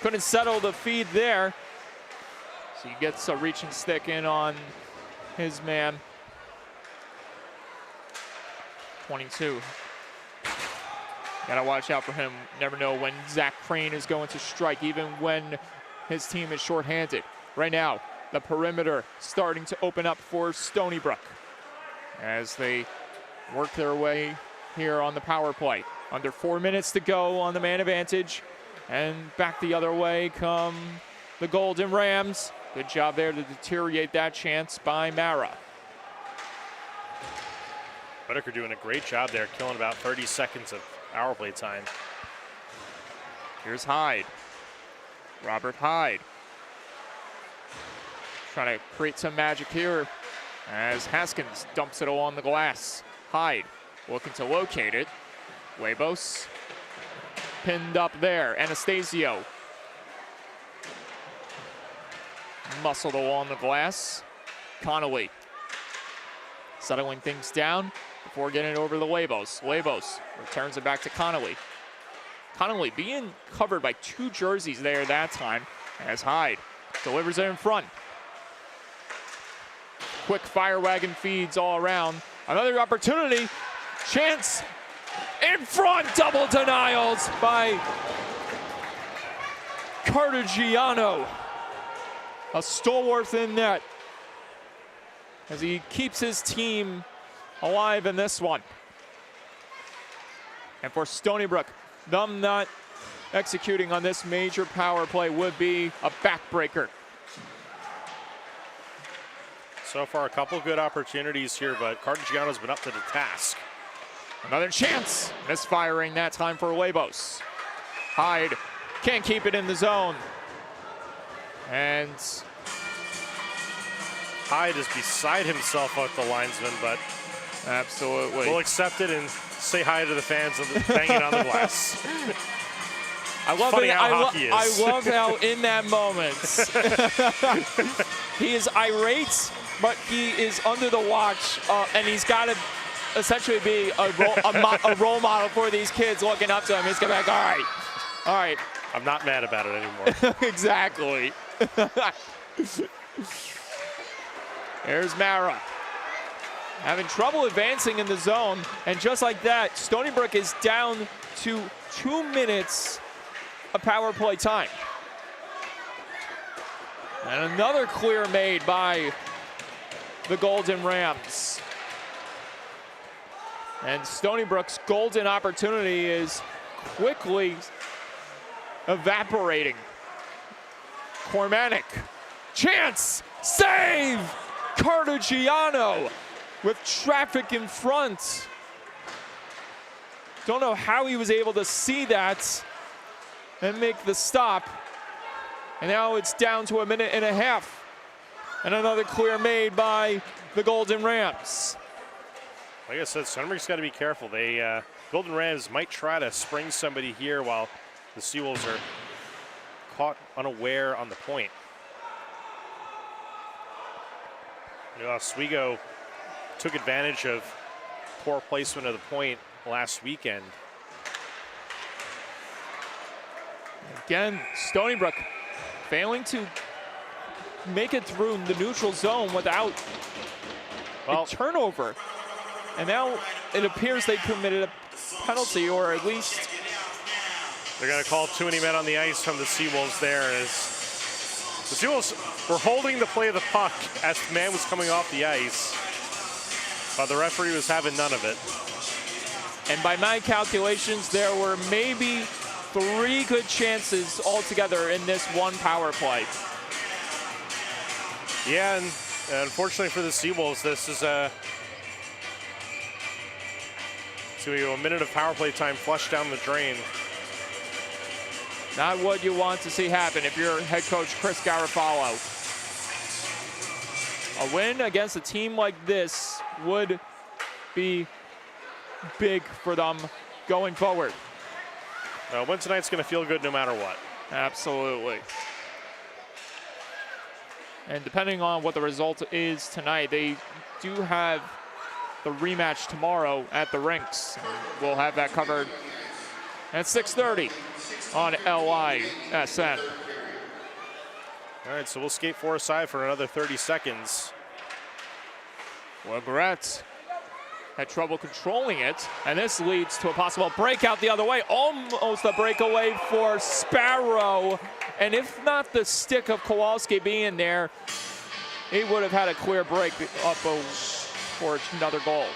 couldn't settle the feed there. So he gets a reaching stick in on his man. 22. Gotta watch out for him. Never know when Zach Crane is going to strike, even when his team is shorthanded. Right now, the perimeter starting to open up for Stony Brook as they work their way here on the power play. Under 4 minutes to go on the man advantage. And back the other way come the Golden Rams. Good job there to deteriorate that chance by Mara. Whitaker doing a great job there, killing about 30 seconds of power play time. Here's Hyde. Robert Hyde. Trying to create some magic here as Haskins dumps it along the glass. Hyde looking to locate it. Huevos pinned up there. Anastasio muscled along the glass. Connolly settling things down before getting it over the Huevos. Huevos returns it back to Connolly. Connolly being covered by 2 jerseys there that time as Hyde delivers it in front. Quick fire wagon feeds all around. Another opportunity. Chance in front. Double denials by Cardigiano. A stalwart in net as he keeps his team alive in this one. And for Stony Brook, them not executing on this major power play would be a backbreaker. So far, a couple good opportunities here, but Cardigiano's been up to the task. Another chance. Misfiring that time for Huevos. Hyde can't keep it in the zone. And Hyde is beside himself with the linesman, but absolutely. we'll accept it and say hi to the fans and banging on the glass. I love funny it. how hockey is. I love how in that moment he is irate, but he is under the watch, and he's got to essentially be a role model for these kids looking up to him. He's going to be like, all right. I'm not mad about it anymore. Exactly. There's Mara. Having trouble advancing in the zone, and just like that, Stony Brook is down to 2 minutes of power play time. And another clear made by the Golden Rams. And Stony Brook's golden opportunity is quickly evaporating. Cormanic chance, save! Cartagiano with traffic in front. Don't know how he was able to see that and make the stop. And now it's down to a minute and a half. And another clear made by the Golden Rams. Like I said, Stony Brook's got to be careful. They Golden Rams might try to spring somebody here while the Seawolves are caught unaware on the point. Oswego took advantage of poor placement of the point last weekend. Again, Stony Brook failing to make it through the neutral zone without a turnover. And now it appears they committed a penalty, or at least they're going to call too many men on the ice from the Seawolves there, as the Seawolves were holding the play of the puck as the man was coming off the ice, but the referee was having none of it. And by my calculations, there were maybe 3 good chances altogether in this one power play. Yeah, and unfortunately for the Seawolves, this is a minute of power play time flushed down the drain. Not what you want to see happen if you're head coach Chris Garofalo. A win against a team like this would be big for them going forward. A win tonight's going to feel good no matter what. Absolutely. And depending on what the result is tonight, they do have the rematch tomorrow at the rinks. We'll have that covered at 6:30 on LISN. All right, so we'll skate 4 aside for another 30 seconds. Legret had trouble controlling it, and this leads to a possible breakout the other way. Almost a breakaway for Sparrow. And if not the stick of Kowalski being there, he would have had a clear break up for another goal.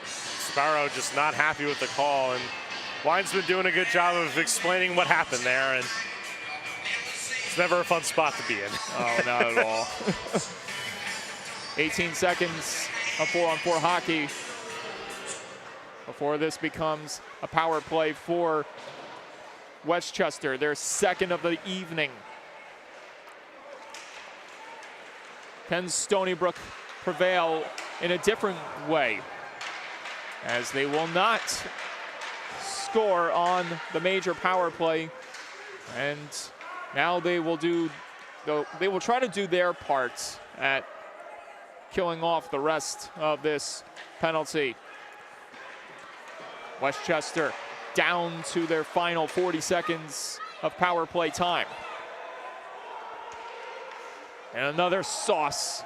Sparrow just not happy with the call, and linesman doing a good job of explaining what happened there, and it's never a fun spot to be in. Oh, not at all. 18 seconds of 4-on-4 hockey before this becomes a power play for Westchester, their second of the evening. Can Stony Brook prevail in a different way, as they will not score on the major power play, and now they will try to do their part at killing off the rest of this penalty. Westchester down to their final 40 seconds of power play time. And another sauce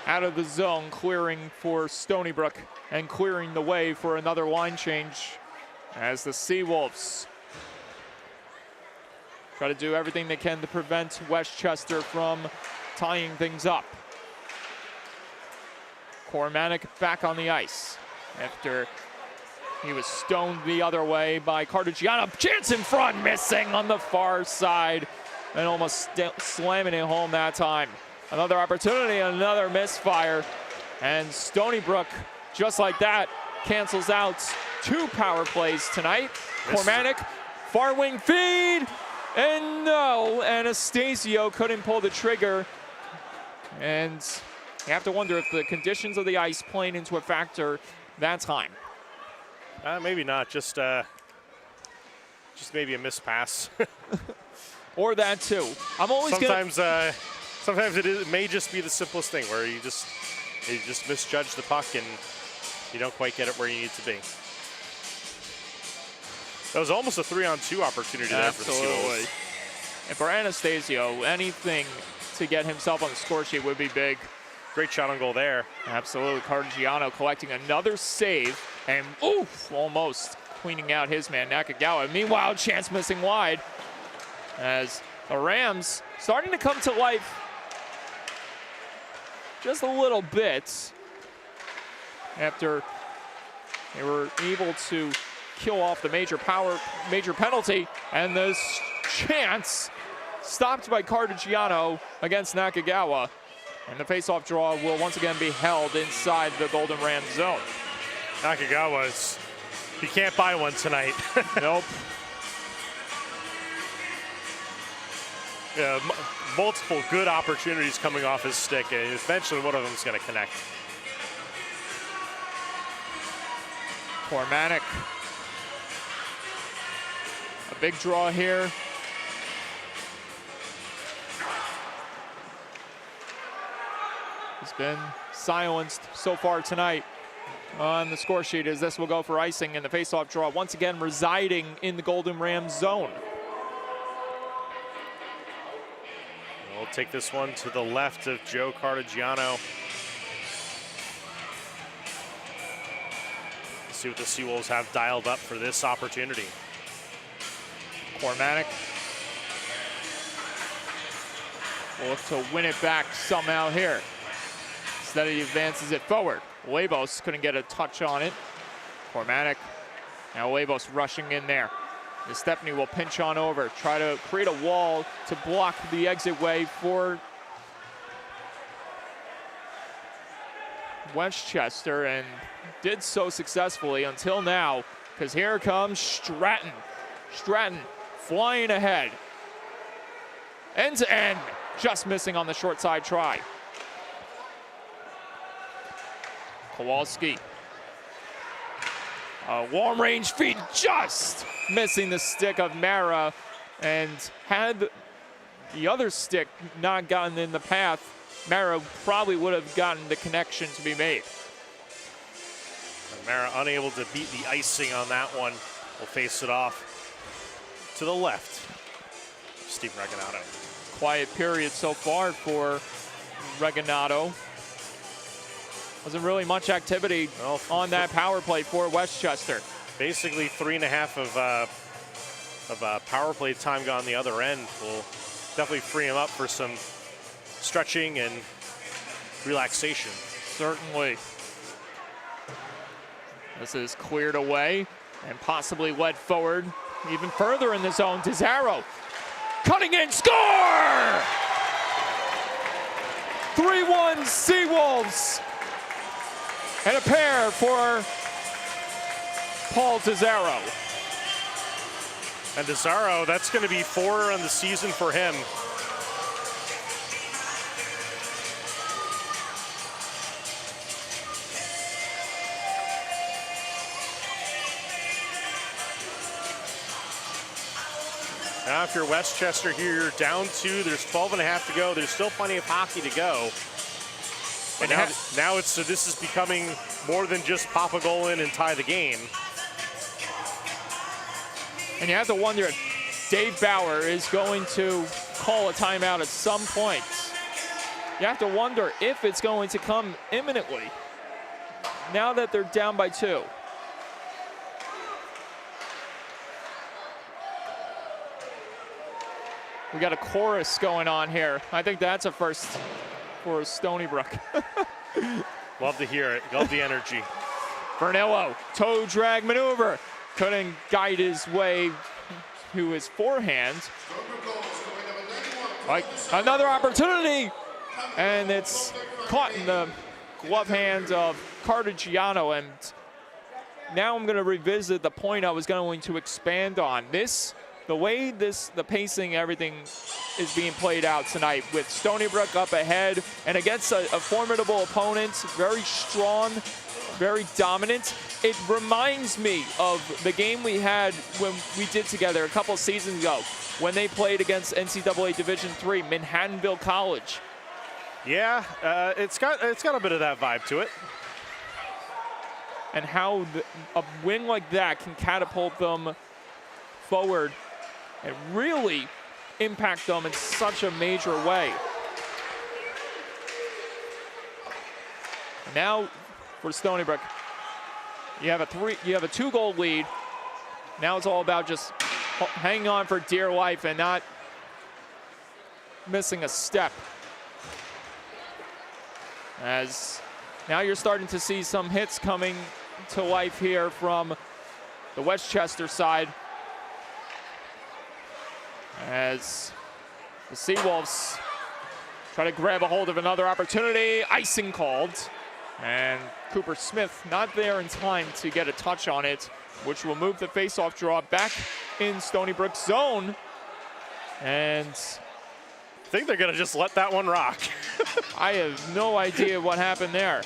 out of the zone, clearing for Stony Brook and clearing the way for another line change as the Seawolves try to do everything they can to prevent Westchester from tying things up. Cormanic back on the ice after he was stoned the other way by Cartagiano. Chance in front, missing on the far side, and almost slamming it home that time. Another opportunity, another misfire, and Stony Brook, just like that, cancels out 2 power plays tonight. Cormanic, far wing feed, and no, Anastasio couldn't pull the trigger. And you have to wonder if the conditions of the ice playing into a factor that time. Maybe not, just maybe a missed pass. Or that too. I'm always sometimes it may just be the simplest thing where you just misjudge the puck and you don't quite get it where you need to be. That was almost a 3-on-2 opportunity there for the Seawolves. And for Anastasio, anything to get himself on the score sheet would be big. Great shot on goal there. Absolutely. Cartagiano collecting another save, and oof, almost cleaning out his man, Nakagawa. Meanwhile, chance missing wide as the Rams starting to come to life just a little bit after they were able to kill off the major penalty, and this chance. Stopped by Cardigiano against Nakagawa. And the faceoff draw will once again be held inside the Golden Ram zone. Nakagawa's, he can't buy one tonight. Nope. Yeah, multiple good opportunities coming off his stick, and eventually one of them is going to connect. Cormanic. A big draw here. He's been silenced so far tonight on the score sheet as this will go for icing, and the faceoff draw once again residing in the Golden Ram zone. We'll take this one to the left of Joe Cardigiano. See what the Seawolves have dialed up for this opportunity. Cormanic will look to win it back somehow here. Instead he advances it forward. Labos couldn't get a touch on it. Cormanic, now Labos rushing in there. Stephanie will pinch on over, try to create a wall to block the exit way for Westchester, and did so successfully until now, because here comes Stratton. Stratton flying ahead. End to end, just missing on the short side try. Kowalski. A long range feed, just missing the stick of Mara, and had the other stick not gotten in the path, Mara probably would have gotten the connection to be made. And Mara unable to beat the icing on that one. Will face it off to the left. Steve Regginato. Quiet period so far for Regginato. Wasn't really much activity on that power play for Westchester. Basically 3.5 of power play time gone the other end will definitely free him up for some stretching and relaxation. Certainly. This is cleared away and possibly led forward even further in the zone. Tizarro cutting in, score! 3-1 Seawolves. And a pair for Paul Tizarro. And Tizarro, that's going to be 4 on the season for him. Now if you're Westchester here, you're down 2, there's 12.5 to go. There's still plenty of hockey to go. And now it's, so this is becoming more than just pop a goal in and tie the game. And you have to wonder if Dave Bauer is going to call a timeout at some point. You have to wonder if it's going to come imminently now that they're down by 2. We got a chorus going on here. I think that's a first for Stony Brook. Love to hear it. Love the energy. Vernillo, toe drag maneuver. Couldn't guide his way to his forehand. Like another opportunity. And it's caught in the glove hand of Cardigiano. And now I'm going to revisit the point I was going to expand on. The way the pacing, everything is being played out tonight with Stony Brook up ahead and against a formidable opponent, very strong, very dominant. It reminds me of the game we had when we did together a couple seasons ago when they played against NCAA Division III, Manhattanville College. Yeah, it's got a bit of that vibe to it. And how a win like that can catapult them forward and really impact them in such a major way. Now for Stony Brook, you have a 2-goal lead. Now it's all about just hanging on for dear life and not missing a step. As now you're starting to see some hits coming to life here from the Westchester side. as the Seawolves try to grab a hold of another opportunity. Icing called, and Cooper Smith not there in time to get a touch on it, which will move the faceoff draw back in Stony Brook's zone. And I think they're going to just let that one rock. I have no idea what happened there.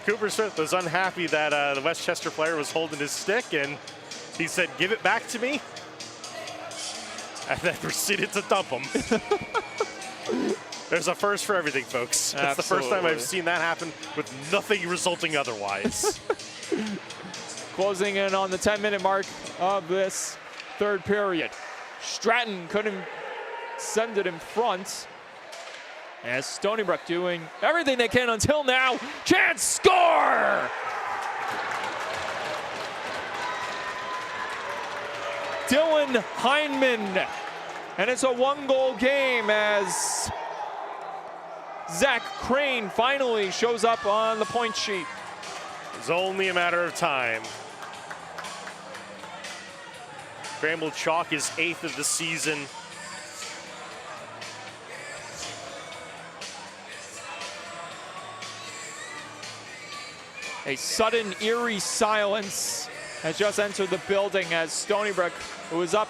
Cooper Smith was unhappy that the Westchester player was holding his stick, and he said, "Give it back to me," and then proceeded to dump him. There's a first for everything, folks. That's the first time I've seen that happen with nothing resulting otherwise. Closing in on the 10-minute mark of this third period. Stratton couldn't send it in front, as Stony Brook doing everything they can until now. Chance, score! Dylan Heineman, and it's a one-goal game as Zach Crane finally shows up on the point sheet. It's only a matter of time. Scrambled chalk is 8th of the season. A sudden eerie silence has just entered the building as Stony Brook, who was up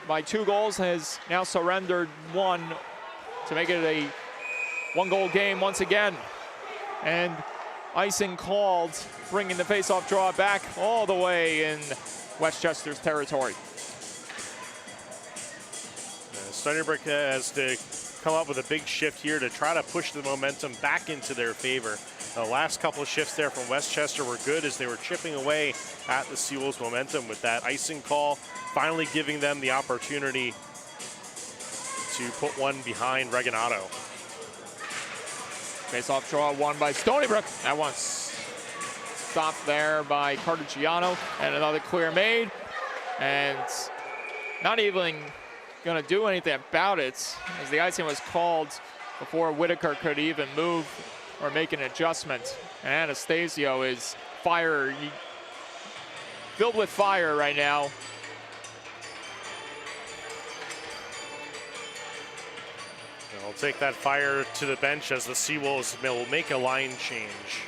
by 2 goals, has now surrendered 1 to make it a one-goal game once again. And icing called, bringing the face-off draw back all the way in Westchester's territory. Stony Brook has to come up with a big shift here to try to push the momentum back into their favor. The last couple of shifts there from Westchester were good as they were chipping away at the Seawolves' momentum with that icing call, finally giving them the opportunity to put one behind Reganado. Face-off draw won by Stony Brook. That one's stopped there by Cartagiano, and another clear made. And not even gonna do anything about it, as the icing was called before Whitaker could even move or make an adjustment. And Anastasio is filled with fire right now. They'll take that fire to the bench as the Seawolves will make a line change.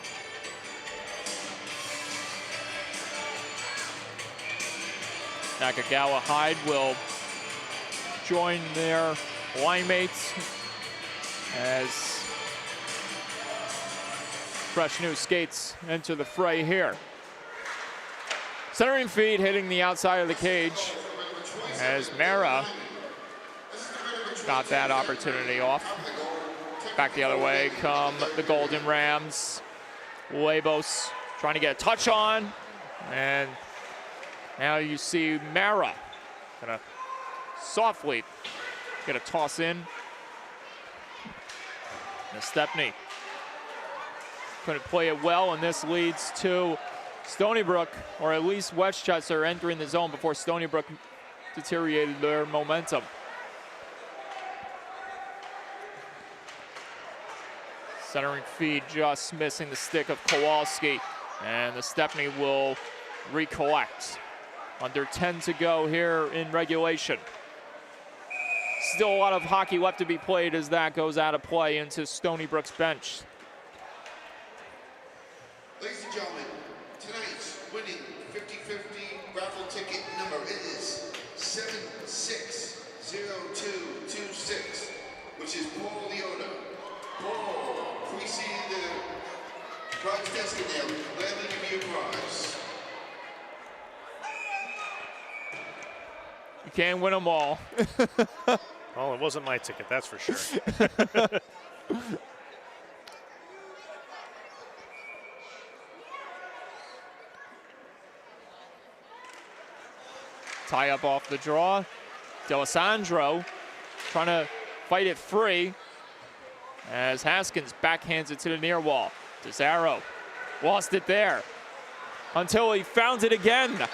Nakagawa Hyde will join their line mates as fresh new skates enter the fray here. Centering feed hitting the outside of the cage as Mara got that opportunity off. Back the other way come the Golden Rams. Huevos trying to get a touch on, and now you see Mara gonna softly get a toss in. And Stepney couldn't play it well, and this leads to Stony Brook, or at least Westchester, entering the zone before Stony Brook deteriorated their momentum. Centering feed just missing the stick of Kowalski, and the Stepney will recollect. Under 10 to go here in regulation. Still a lot of hockey left to be played as that goes out of play into Stony Brook's bench. Ladies and gentlemen, tonight's winning 50-50 raffle ticket number is 760226, which is Paul Leota. Paul, preceding the prize desk in there, gladly give you a prize. You can't win them all. Well, it wasn't my ticket, that's for sure. Tie up off the draw. D'Alessandro trying to fight it free as Haskins backhands it to the near wall. DeZaro lost it there until he found it again.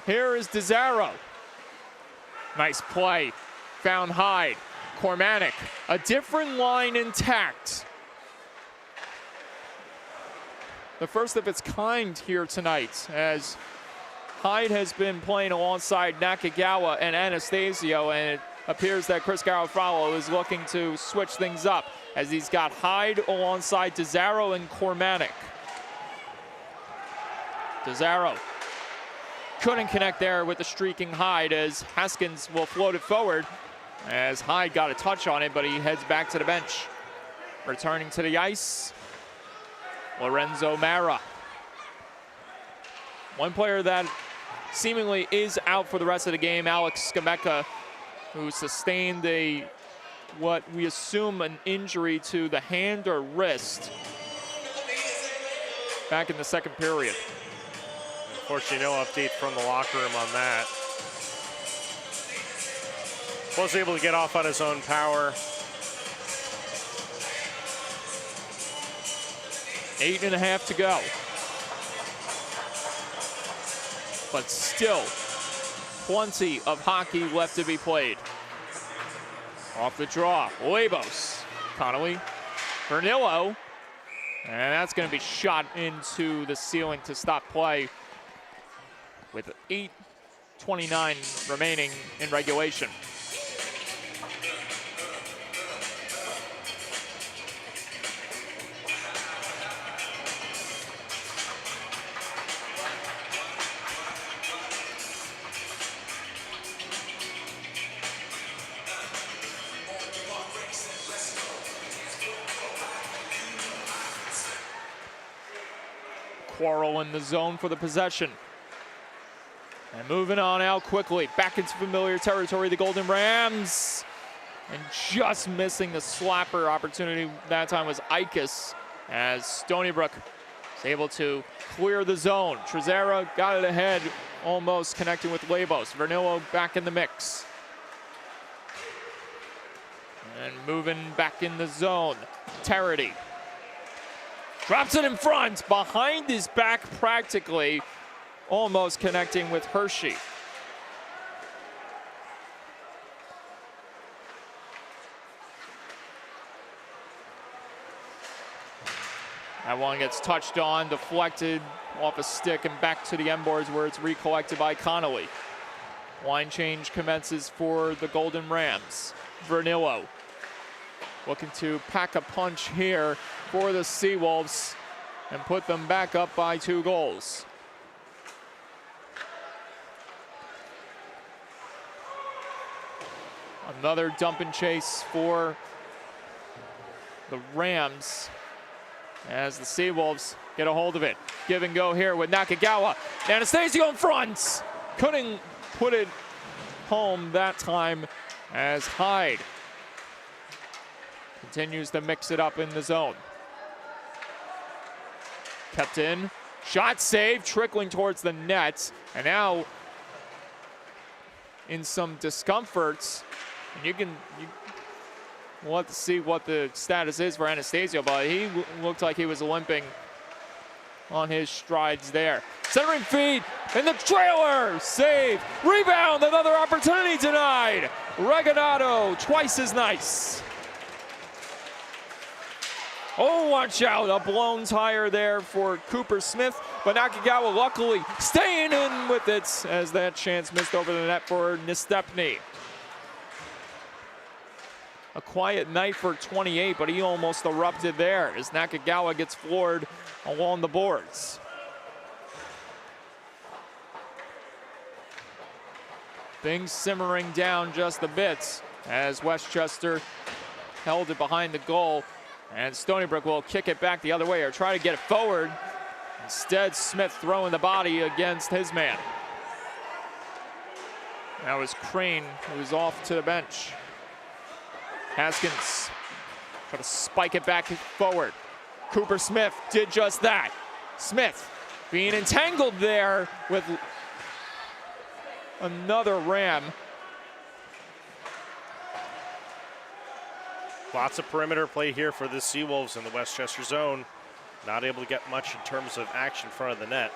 Here is DeZaro. Nice play. Found Hyde. Cormanic. A different line intact. The first of its kind here tonight as Hyde has been playing alongside Nakagawa and Anastasio, and it appears that Chris Garofalo is looking to switch things up as he's got Hyde alongside DeZaro and Cormanic. DeZaro couldn't connect there with the streaking Hyde as Haskins will float it forward as Hyde got a touch on it, but he heads back to the bench. Returning to the ice, Lorenzo Mara. One player that seemingly is out for the rest of the game, Alex Skameka, who sustained what we assume an injury to the hand or wrist back in the second period. Unfortunately, no update from the locker room on that. Was able to get off on his own power. 8.5 to go. But still, plenty of hockey left to be played. Off the draw, Labos, Connolly, Vernillo, and that's going to be shot into the ceiling to stop play with 8:29 remaining in regulation. Quarrel in the zone for the possession. And moving on out quickly, back into familiar territory, the Golden Rams. And just missing the slapper opportunity that time was Ikas as Stony Brook is able to clear the zone. Trezera got it ahead, almost connecting with Labos. Vernillo back in the mix. And moving back in the zone, Tarity. Drops it in front, behind his back practically, almost connecting with Hershey. That one gets touched on, deflected off a stick and back to the end boards where it's recollected by Connolly. Line change commences for the Golden Rams. Vernillo looking to pack a punch here for the Seawolves and put them back up by 2 goals. Another dump and chase for the Rams as the Seawolves get a hold of it. Give and go here with Nakagawa. Anastasio in front. Couldn't put it home that time as Hyde continues to mix it up in the zone. Kept in, shot saved, trickling towards the net, and now in some discomforts. And we'll have to see what the status is for Anastasio, but he looked like he was limping on his strides there. Centering feed in the trailer, save, rebound, another opportunity denied. Regalado, twice as nice. Oh, watch out, a blown tire there for Cooper Smith, but Nakagawa luckily staying in with it as that chance missed over the net for Nestepny. A quiet night for 28, but he almost erupted there as Nakagawa gets floored along the boards. Things simmering down just a bit as Westchester held it behind the goal. And Stony Brook will kick it back the other way or try to get it forward. Instead, Smith throwing the body against his man. That was Crane, who's off to the bench. Haskins try to spike it back forward. Cooper Smith did just that. Smith being entangled there with another Ram. Lots of perimeter play here for the Seawolves in the Westchester zone. Not able to get much in terms of action in front of the net.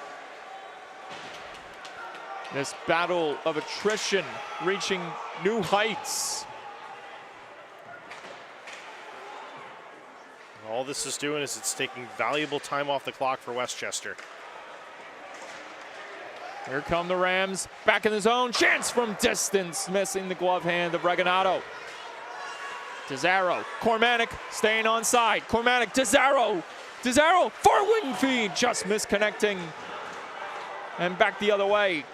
This battle of attrition reaching new heights. All this is doing is it's taking valuable time off the clock for Westchester. Here come the Rams, back in the zone, chance from distance, missing the glove hand of Regalado. DeZaro, Cormanic staying on side. Cormanic, DeZaro for wing feed, just misconnecting. And back the other way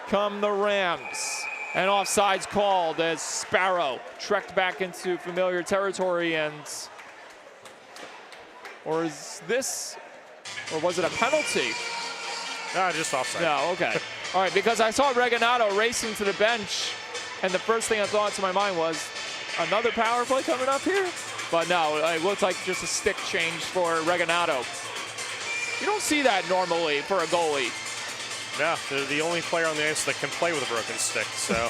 come the Rams. And offsides called as Sparrow trekked back into familiar territory. And or is this, or was it a penalty? No, just offside. No, okay. All right, because I saw Regalado racing to the bench, and the first thing I thought to my mind was another power play coming up here? But no, it looked like just a stick change for Regalado. You don't see that normally for a goalie. Yeah, they're the only player on the ice that can play with a broken stick, so.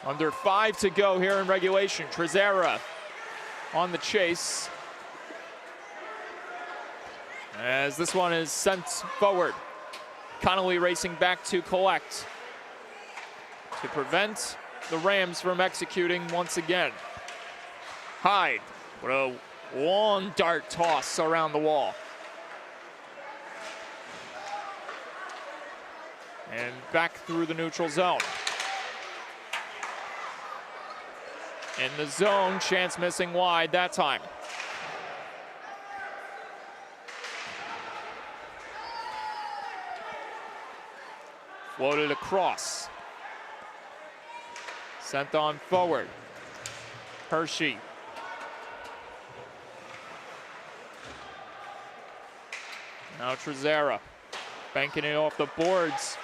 Under 5 to go here in regulation. Trezera on the chase. As this one is sent forward. Connolly racing back to collect to prevent the Rams from executing once again. Hyde with a long dart toss around the wall. And back through the neutral zone. In the zone, chance missing wide that time. Floated across. Sent on forward. Hershey. Now Trezera banking it off the boards.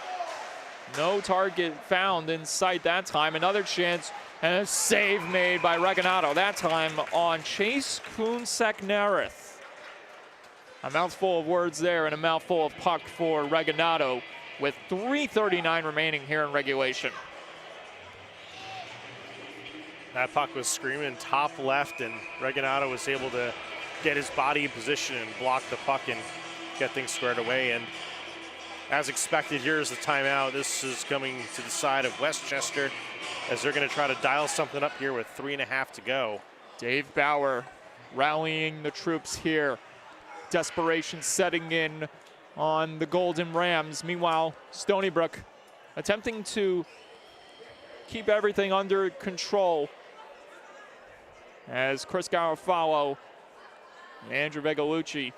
No target found in sight that time. Another chance and a save made by Regalado. That time on Chase Kunsek-Nareth. A mouthful of words there and a mouthful of puck for Regalado with 3:39 remaining here in regulation. That puck was screaming top left, and Regalado was able to get his body in position and block the puck and get things squared away. And as expected, here is the timeout. This is coming to the side of Westchester as they're going to try to dial something up here with 3.5 to go. Dave Bauer rallying the troops here. Desperation setting in on the Golden Rams. Meanwhile, Stony Brook attempting to keep everything under control as Chris Garofalo and Andrew Vegalucci,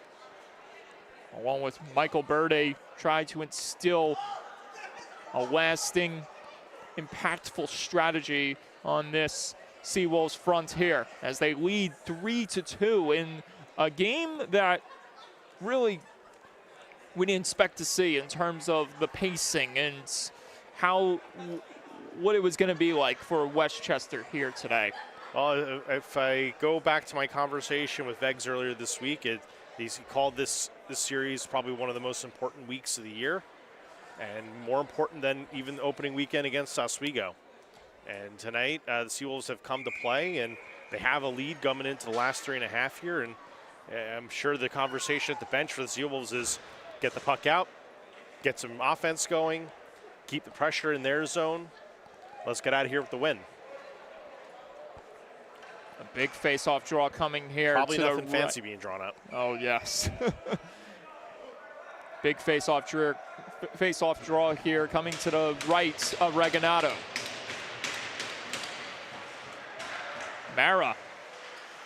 along with Michael Burde, try to instill a lasting, impactful strategy on this Seawolves front here as they lead 3-2 in a game that really we didn't expect to see in terms of the pacing and what it was going to be like for Westchester here today. Well, if I go back to my conversation with Vegs earlier this week, he called this series probably one of the most important weeks of the year, and more important than even the opening weekend against Oswego. And tonight, the Seawolves have come to play, and they have a lead coming into the last 3.5 here. And I'm sure the conversation at the bench for the Seawolves is get the puck out, get some offense going, keep the pressure in their zone. Let's get out of here with the win. A big face-off draw coming here. Probably to nothing fancy being drawn up. Oh, yes. Big face-off draw here coming to the right of Regalado. Mara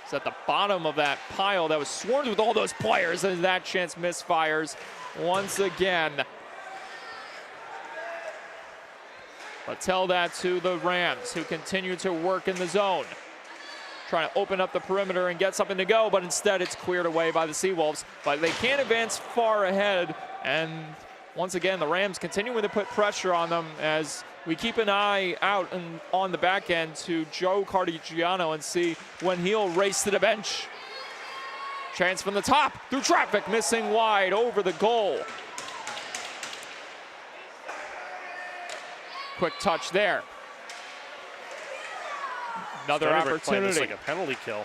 is at the bottom of that pile that was swarmed with all those players, and that chance misfires once again. But tell that to the Rams, who continue to work in the zone, trying to open up the perimeter and get something to go, but instead it's cleared away by the Seawolves. But they can't advance far ahead, and once again, the Rams continuing to put pressure on them as we keep an eye out on the back end to Joe Cardigiano and see when he'll race to the bench. Chance from the top, through traffic, missing wide over the goal. Quick touch there. Another opportunity. This like a penalty kill.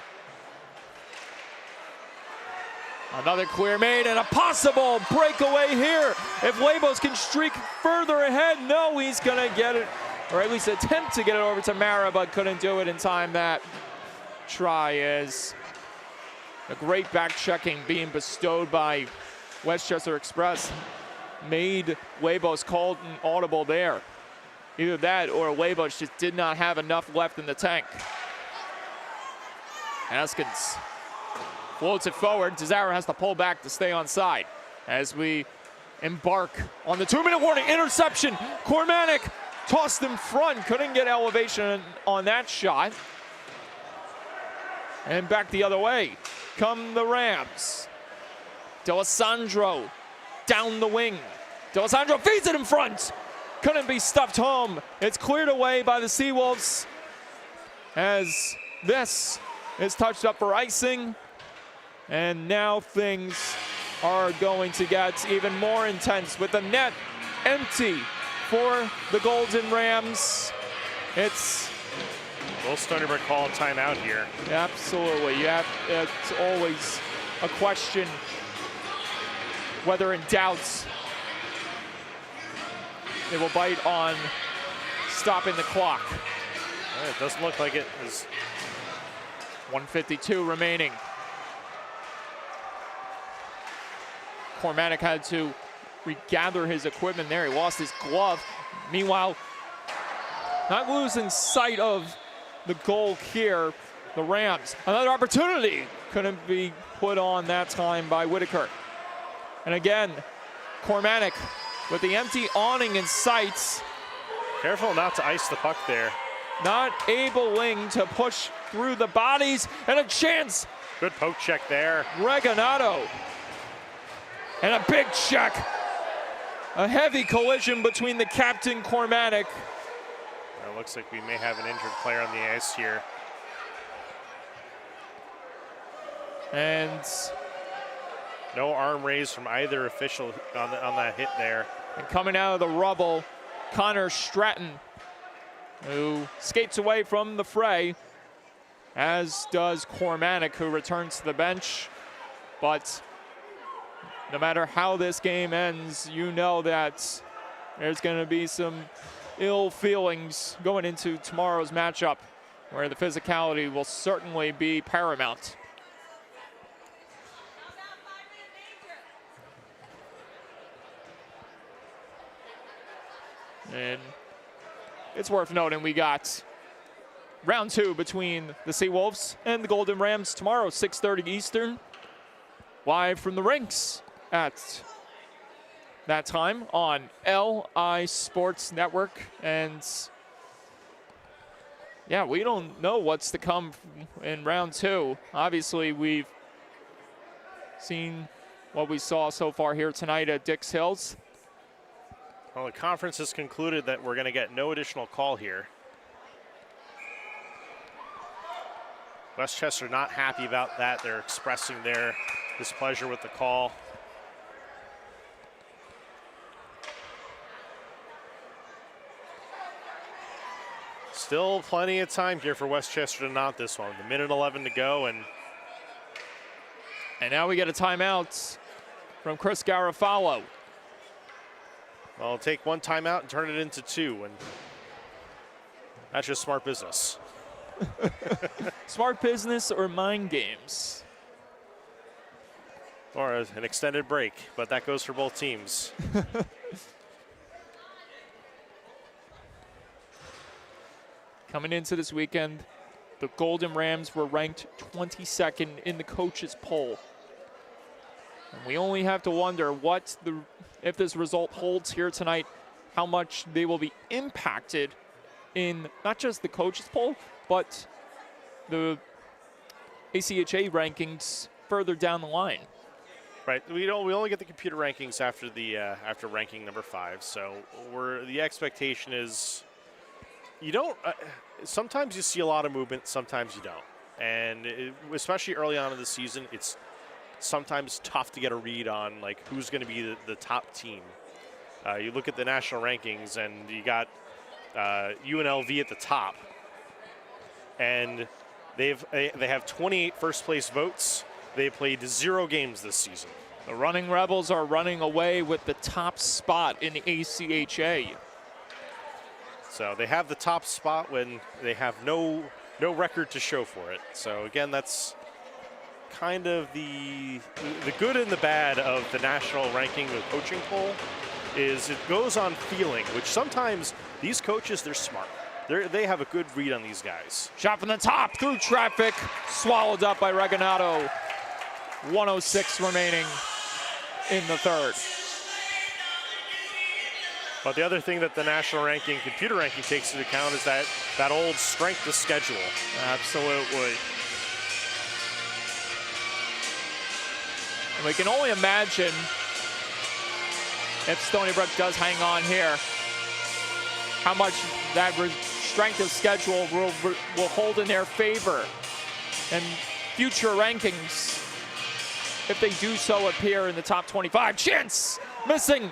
Another clear made and a possible breakaway here. If Labos can streak further ahead, no, he's gonna get it, or at least attempt to get it over to Mara, but couldn't do it in time. That try is A great back checking being bestowed by Westchester Express made Webos called an audible there. Either that or Webos just did not have enough left in the tank. Haskins floats it forward. Desire has to pull back to stay on side as we embark on the 2-minute warning. Interception. Cormanic tossed in front. Couldn't get elevation on that shot. And back the other way come the Rams. D'Alessandro down the wing. D'Alessandro feeds it in front. Couldn't be stuffed home. It's cleared away by the Seawolves as this is touched up for icing. And now things are going to get even more intense with the net empty for the Golden Rams. It's Will Stony Brook call a timeout here? absolutely. It's always a question whether in doubt they will bite on stopping the clock. It doesn't look like it is. 1:52 remaining. Cormanic had to regather his equipment there. He lost his glove. Meanwhile, not losing sight of the goal here, the Rams. Another opportunity couldn't be put on that time by Whitaker. And again, Cormanic with the empty awning in sight. Careful not to ice the puck there. Not able to push through the bodies, and a chance. Good poke check there. Regonato. And a big check. A heavy collision between the captain, Cormanic. It looks like we may have an injured player on the ice here. And no arm raised from either official on that hit there. And coming out of the rubble, Connor Stratton, who skates away from the fray, as does Cormanic, who returns to the bench. But no matter how this game ends, you know that there's going to be some ill feelings going into tomorrow's matchup, where the physicality will certainly be paramount. And it's worth noting we got round 2 between the Seawolves and the Golden Rams tomorrow, 6:30 Eastern, live from the rinks at that time on LI Sports Network. And yeah, we don't know what's to come in round 2. Obviously, we've seen what we saw so far here tonight at Dix Hills. Well, the conference has concluded that we're going to get no additional call here. Westchester not happy about that. They're expressing their displeasure with the call. Still plenty of time here for Westchester to knot this one. 1:11 to go, and now we get a timeout from Chris Garofalo. well, take one timeout and turn it into 2, and that's just smart business. Smart business or mind games? Or an extended break, but that goes for both teams. Coming into this weekend, the Golden Rams were ranked 22nd in the coaches poll. And we only have to wonder if this result holds here tonight, how much they will be impacted in not just the coaches poll, but the ACHA rankings further down the line. Right, we only get the computer rankings after ranking number 5. So the expectation is you don't. Sometimes you see a lot of movement, sometimes you don't, and especially early on in the season, it's sometimes tough to get a read on like who's going to be the top team. You look at the national rankings, and you got UNLV at the top, and they have 28 first place votes. They played 0 games this season. The Running Rebels are running away with the top spot in the ACHA. So they have the top spot when they have no record to show for it. So again, that's kind of the good and the bad of the national ranking, the coaching poll, is it goes on feeling, which sometimes these coaches, they're smart. They have a good read on these guys. Shot from the top, through traffic, swallowed up by Regalado. 1:06 remaining in the third. But the other thing that the national ranking, computer ranking, takes into account is that old strength of schedule. Absolutely. And we can only imagine if Stony Brook does hang on here, how much that strength of schedule will hold in their favor. And future rankings, if they do so, appear in the top 25. Chance missing.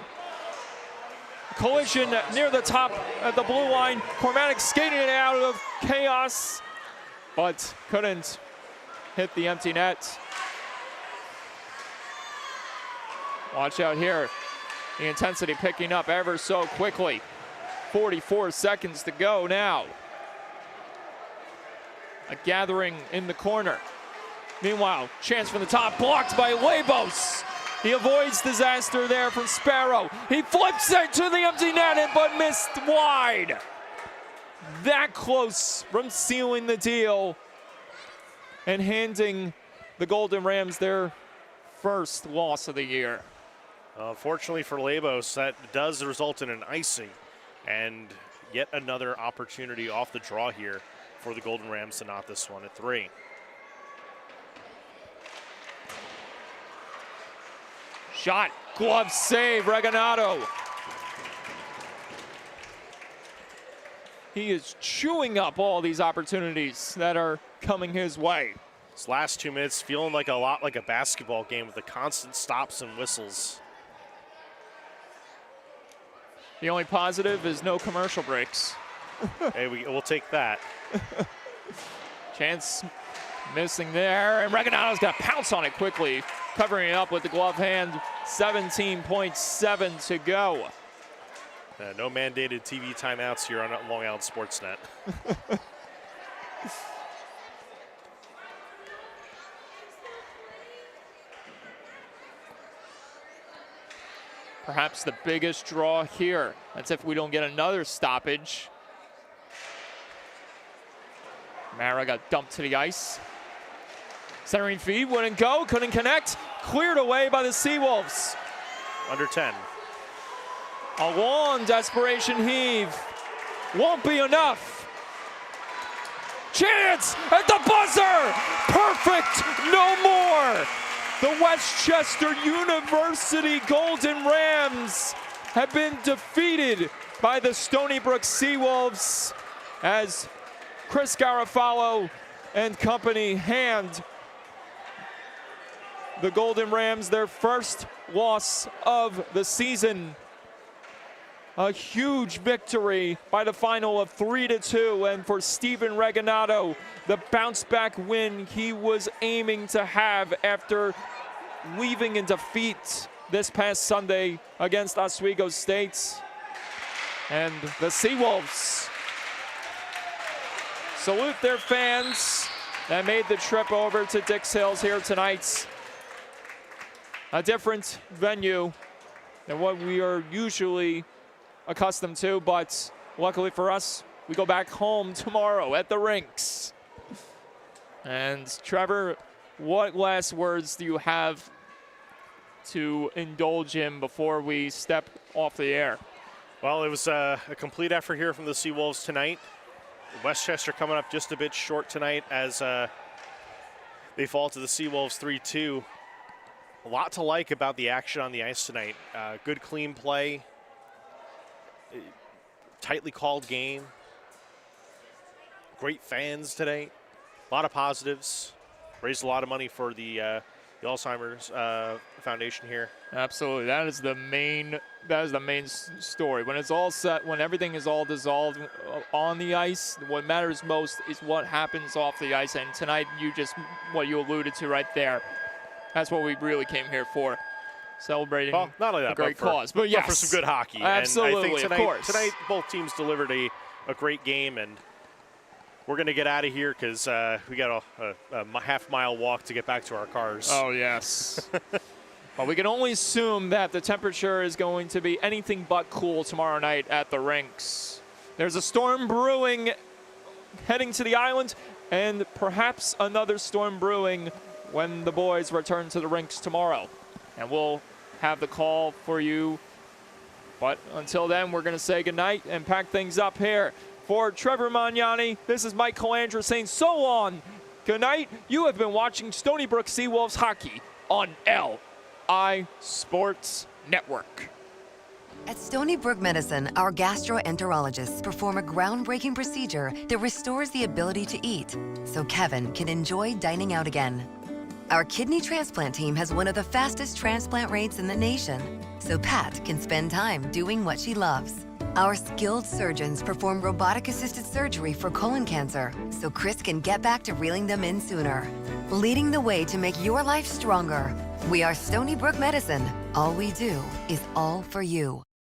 Collision near the top at the blue line. Cormatic skating it out of chaos, but couldn't hit the empty net. Watch out here. The intensity picking up ever so quickly. 44 seconds to go now. A gathering in the corner. Meanwhile, chance from the top, blocked by Labos. He avoids disaster there from Sparrow. He flips it to the empty net, but missed wide. That close from sealing the deal and handing the Golden Rams their first loss of the year. Unfortunately for Labos, that does result in an icing, and yet another opportunity off the draw here for the Golden Rams to knot this one at 3. Shot, glove save, Regalado. He is chewing up all these opportunities that are coming his way. This last 2 minutes feeling like a lot like a basketball game with the constant stops and whistles. The only positive is no commercial breaks. Hey, we'll take that. Chance missing there, and Reganado's got to pounce on it quickly, covering it up with the glove hand. 17.7 to go. No mandated TV timeouts here on Long Island Sportsnet. Perhaps the biggest draw here. That's if we don't get another stoppage. Mara got dumped to the ice. Centering feed, wouldn't go, couldn't connect. Cleared away by the Seawolves. Under 10. A long desperation heave. Won't be enough. Chance at the buzzer. Perfect, no more. The Westchester University Golden Rams have been defeated by the Stony Brook Seawolves as Chris Garofalo and company hand the Golden Rams their first loss of the season. A huge victory by the final of 3-2, and for Steven Regalado, the bounce back win he was aiming to have after leaving in defeat this past Sunday against Oswego State. And the Seawolves salute their fans that made the trip over to Dix Hills here tonight. A different venue than what we are usually accustomed to, but luckily for us, we go back home tomorrow at the rinks. And Trevor, what last words do you have to indulge in before we step off the air? Well, it was a complete effort here from the Seawolves tonight. Westchester coming up just a bit short tonight as they fall to the Seawolves 3-2. A lot to like about the action on the ice tonight. Good, clean play. Tightly called game. Great fans today. A lot of positives. Raised a lot of money for the Alzheimer's Foundation here. Absolutely, that is the main story. When it's all set, when everything is all dissolved on the ice, what matters most is what happens off the ice. And tonight, what you alluded to right there, that's what we really came here for. Celebrating not only that, a great cause, but yes, for some good hockey. Absolutely, and I think of course. Tonight, both teams delivered a great game, and we're going to get out of here because we got a half-mile walk to get back to our cars. Oh, yes. Well, we can only assume that the temperature is going to be anything but cool tomorrow night at the rinks. There's a storm brewing heading to the island, and perhaps another storm brewing when the boys return to the rinks tomorrow. And we'll have the call for you. But until then, we're going to say goodnight and pack things up here. For Trevor Magnani, this is Mike Calandra saying so long. Good night. You have been watching Stony Brook Seawolves hockey on LI Sports Network. At Stony Brook Medicine, our gastroenterologists perform a groundbreaking procedure that restores the ability to eat, so Kevin can enjoy dining out again. Our kidney transplant team has one of the fastest transplant rates in the nation, so Pat can spend time doing what she loves. Our skilled surgeons perform robotic-assisted surgery for colon cancer, so Chris can get back to reeling them in sooner. Leading the way to make your life stronger, we are Stony Brook Medicine. All we do is all for you.